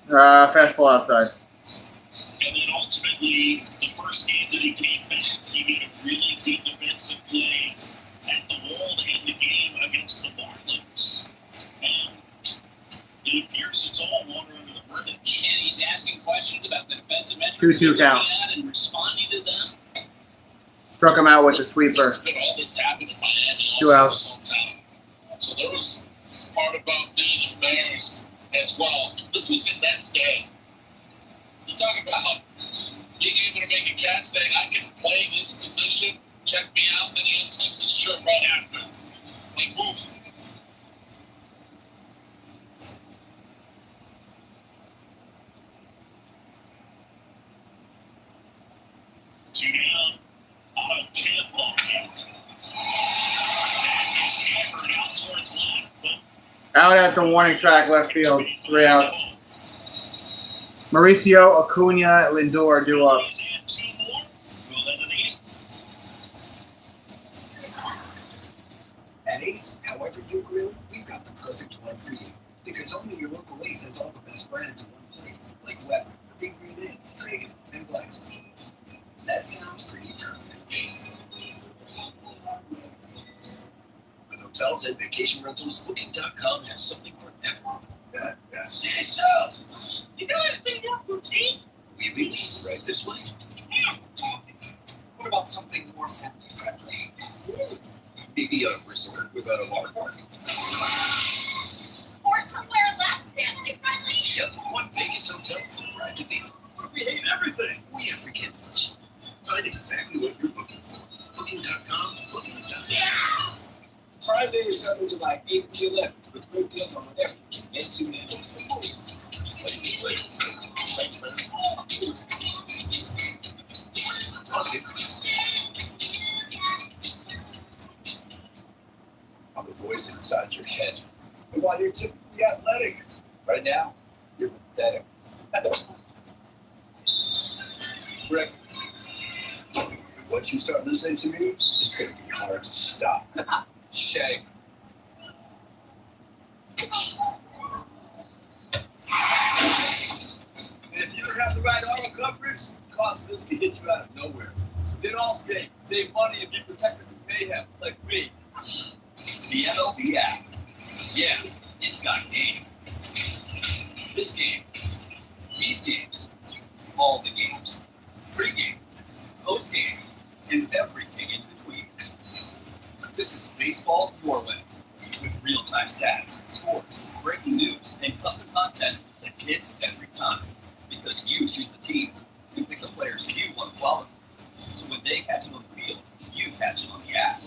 Fastball outside. And then ultimately, the first game that he came back, he made a really good defensive play at the wall to end the game against the Marlins. And it appears it's all water under the bridge. And he's asking questions about the defensive metrics 2-2 count. and responding to them. Struck him out with the sweeper. But all this happened in Miami. 2 Also outs. his hometown. So there was part about being embarrassed as well. This was the Mets day. You talk about being able to make a catch saying, I can play this position, check me out, then he untucks his shirt right after. Like, move. Two down. Auto camp ball count. That is hammered out towards left, but Out at the warning track, left field. 3 outs. Mauricio, Acuna, Lindor due up. Phillies add 2 more. We'll end the game. At Ace, however you grill, we've got the perfect one for you. Because only your local Ace has all the best brands in one place. Like Weber, Big Green Egg, Traeger, and Blackstone. That sounds pretty perfect. Ace. With hotels and vacation rentals, Booking.com has something for everyone. You got anything more boutique? We right this way. What about something more family friendly? Maybe a resort with a water park? Or somewhere less family friendly. Yep, one Vegas hotel for the bride to be. We hate everything. We have free cancellation. Find exactly what you're booking for. Booking.com, Booking.com. Yeah! Prime Day is coming July 8th to 11th with great deals on whatever you can get to and I'm the voice inside your head. And while you're typically athletic, right now, you're pathetic. Rick, once you start listening to me, it's going to be hard to stop. Shag. And if you don't have the right auto coverage, cost of this can hit you out of nowhere. So get Allstate, save money, and be protected from mayhem, like me. The MLB app. Yeah, it's got game. This game. These games. All the games. Pre-game. Post-game. And everything in between. This is Baseball your way. With real-time stats, scores, breaking news, and custom content that hits every time. Because you choose the teams and pick the players you want to follow. So when they catch it on the field, you catch it on the app.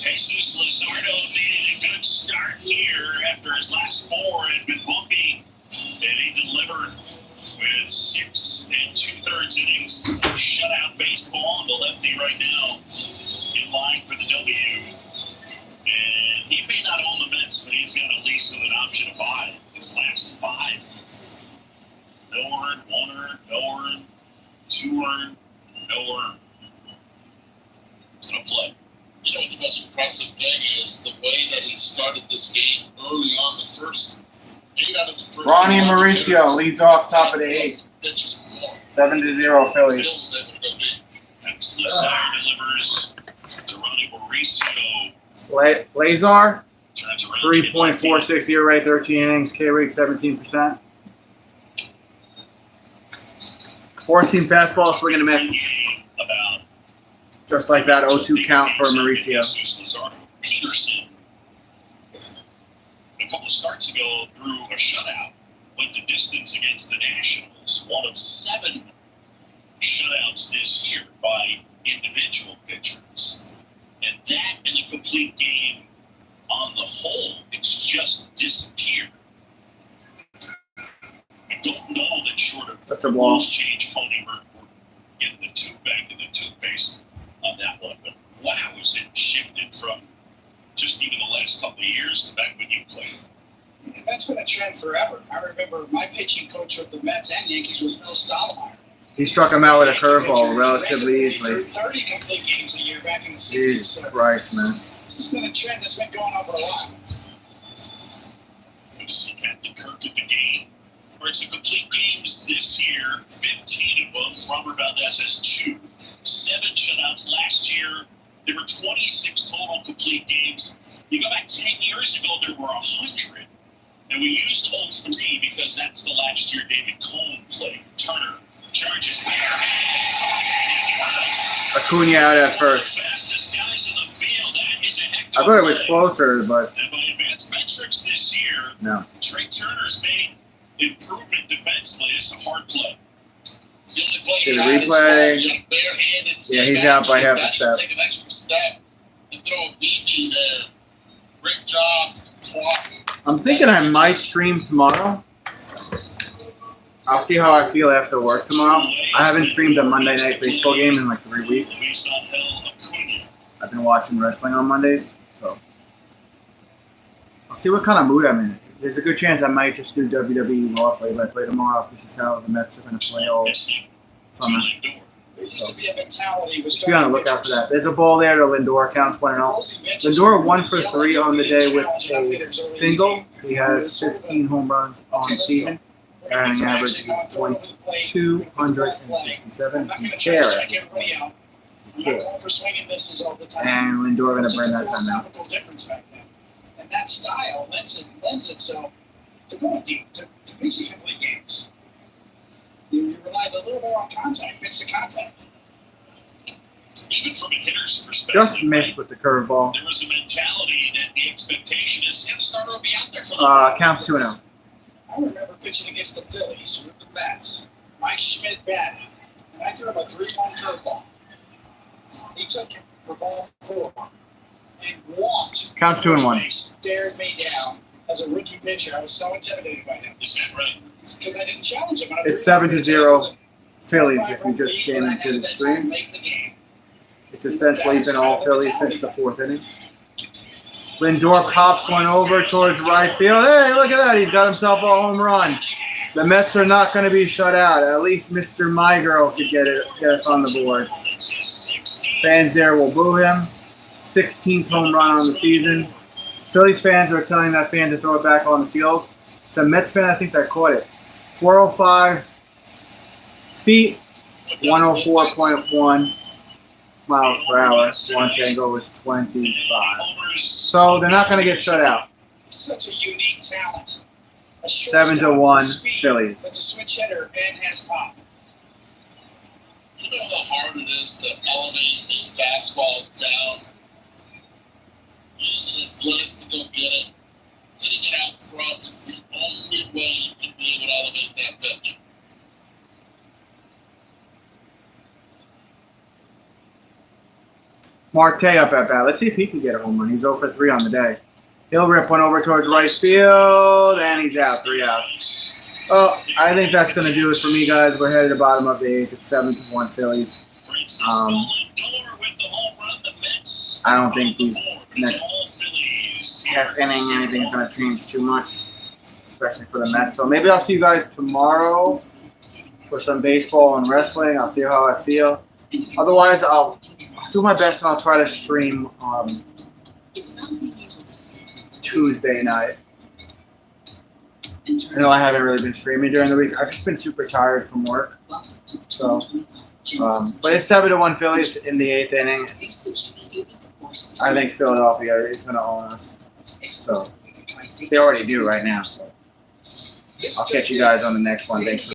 Jesus Luzardo needed a good start here after his last 4 had been bumpy. And he delivered with 6 2/3 innings of shutout baseball on the lefty right now in line for the W. And he may not own the Mets, but he's got a lease with an option to buy his last 5. No earned, 1 earned, no earned, 2 earned, no earned. He's going to play. You know what the most impressive thing is? The way that he started this game early on, the first 8 out of the first. Ronnie Mauricio leads off top of the 8th. 7-0 Phillies. Next, Lazar delivers to Ronnie Mauricio. Lazar, Turns around. 3.46 year rate, 13 innings, K rate 17%. 4-seam fastball, swing and a miss. About Just like that 0-2 count for Mauricio. Luzardo Peterson, a couple of starts ago, threw a shutout. Went the distance against the Nationals. One of 7 shutouts this year by individual pitchers. And that in a complete game on the whole, it's just disappeared. I don't know that short of That's a ball. rules change, Coney, we're getting the tube back in the toothpaste on that one. But wow, has it shifted from just even the last couple of years to back when you played? That's been a trend forever. I remember my pitching coach with the Mets and Yankees was Bill Stottlemyre. He struck him out with a curveball relatively easily. 30 complete games a year back in the 60s. Jesus So Christ, man. this has been a trend that's been going on for a while. Good to see Captain Kirk at the game. All right, so complete games this year, 15 of them. Robert Valdez has 2. 7 shutouts. Last year, there were 26 total complete games. You go back 10 years ago, there were 100. And we used 03 because that's the last year David Cohn played. Turner charges bare. Acuna out at first. Fastest guys in the field. That is a heck of I thought it was play. closer, but And by advanced metrics this No. Trey Turner's made improvement defensively. It's a hard play. It's the only play See he the had is replay. you got a barehanded Yeah, he's out by half a Gotta step. Take an extra step and throw a BB there. Great job, clock. I'm thinking I might stream tomorrow. I'll see how I feel after work tomorrow. I haven't streamed a Monday Night Baseball game in like 3 weeks. I've been watching wrestling on Mondays, so I'll see what kind of mood I'm in. There's a good chance I might just do WWE Raw play-by-play tomorrow if this is how the Mets are going to play all summer. There used to be a mentality with Just be on the lookout for that. There's a ball there to Lindor, counts 1-0. Lindor 1 for 3 on the day with a single. He has 15 home runs on the season. Batting average is .267. I'm not going to Chair. check everybody out. I'm not going for swing and misses all the time. And Lindor going to It's burn just a that time out. philosophical difference back then. And that style lends itself to going deep, to basically complete games. You rely a little more on contact, pitch to contact. Even from a hitter's perspective, Just missed with the curveball. there was a mentality that the expectation is the starter will be out there for the Counts 2-0. I remember pitching against the Phillies with the Mets. Mike Schmidt batted, and I threw him a 3-1 curveball. He took it for ball 4 and walked. Counts 2-1. He stared me down as a rookie pitcher. I was so intimidated by him. Is that right? Because I didn't challenge him. It's 7-0 Phillies if you just came into the stream. It's essentially been all Phillies since the 4th inning. Lindor pops one over towards right field. Hey, look at that. He's got himself a home run. The Mets are not going to be shut out. At least Mr. My Girl could get us on the board. Fans there will boo him. 16th home run on the season. Phillies fans are telling that fan to throw it back on the field. It's a Mets fan, I think, that caught it. 405 feet, 104.1 miles per hour. Launch angle was 25. So they're not going to get shut out. He's such a unique talent. A 7-1 speed, Phillies. That's a switch hitter and has pop. You know how hard it is to elevate a fastball down, using his legs to go get it, hitting it out front is the only way you can be able to elevate that pitch. Marte up at bat. Let's see if he can get a home run. He's 0 for 3 on the day. He'll rip one over towards right field, and he's out. 3 outs. Oh, I think that's going to do it for me, guys. We're headed to the bottom of the 8th. It's 7-1 Phillies. I don't think these next half inning anything's going to change too much, especially for the Mets. So maybe I'll see you guys tomorrow for some baseball and wrestling. I'll see how I feel. Otherwise, I'll do my best and I'll try to stream Tuesday night. I know I haven't really been streaming during the week. I've just been super tired from work. So, but it's 7-1 Phillies in the 8th inning. I think Philadelphia is going to own us. So they already do right now. So I'll catch you guys on the next one. Thanks for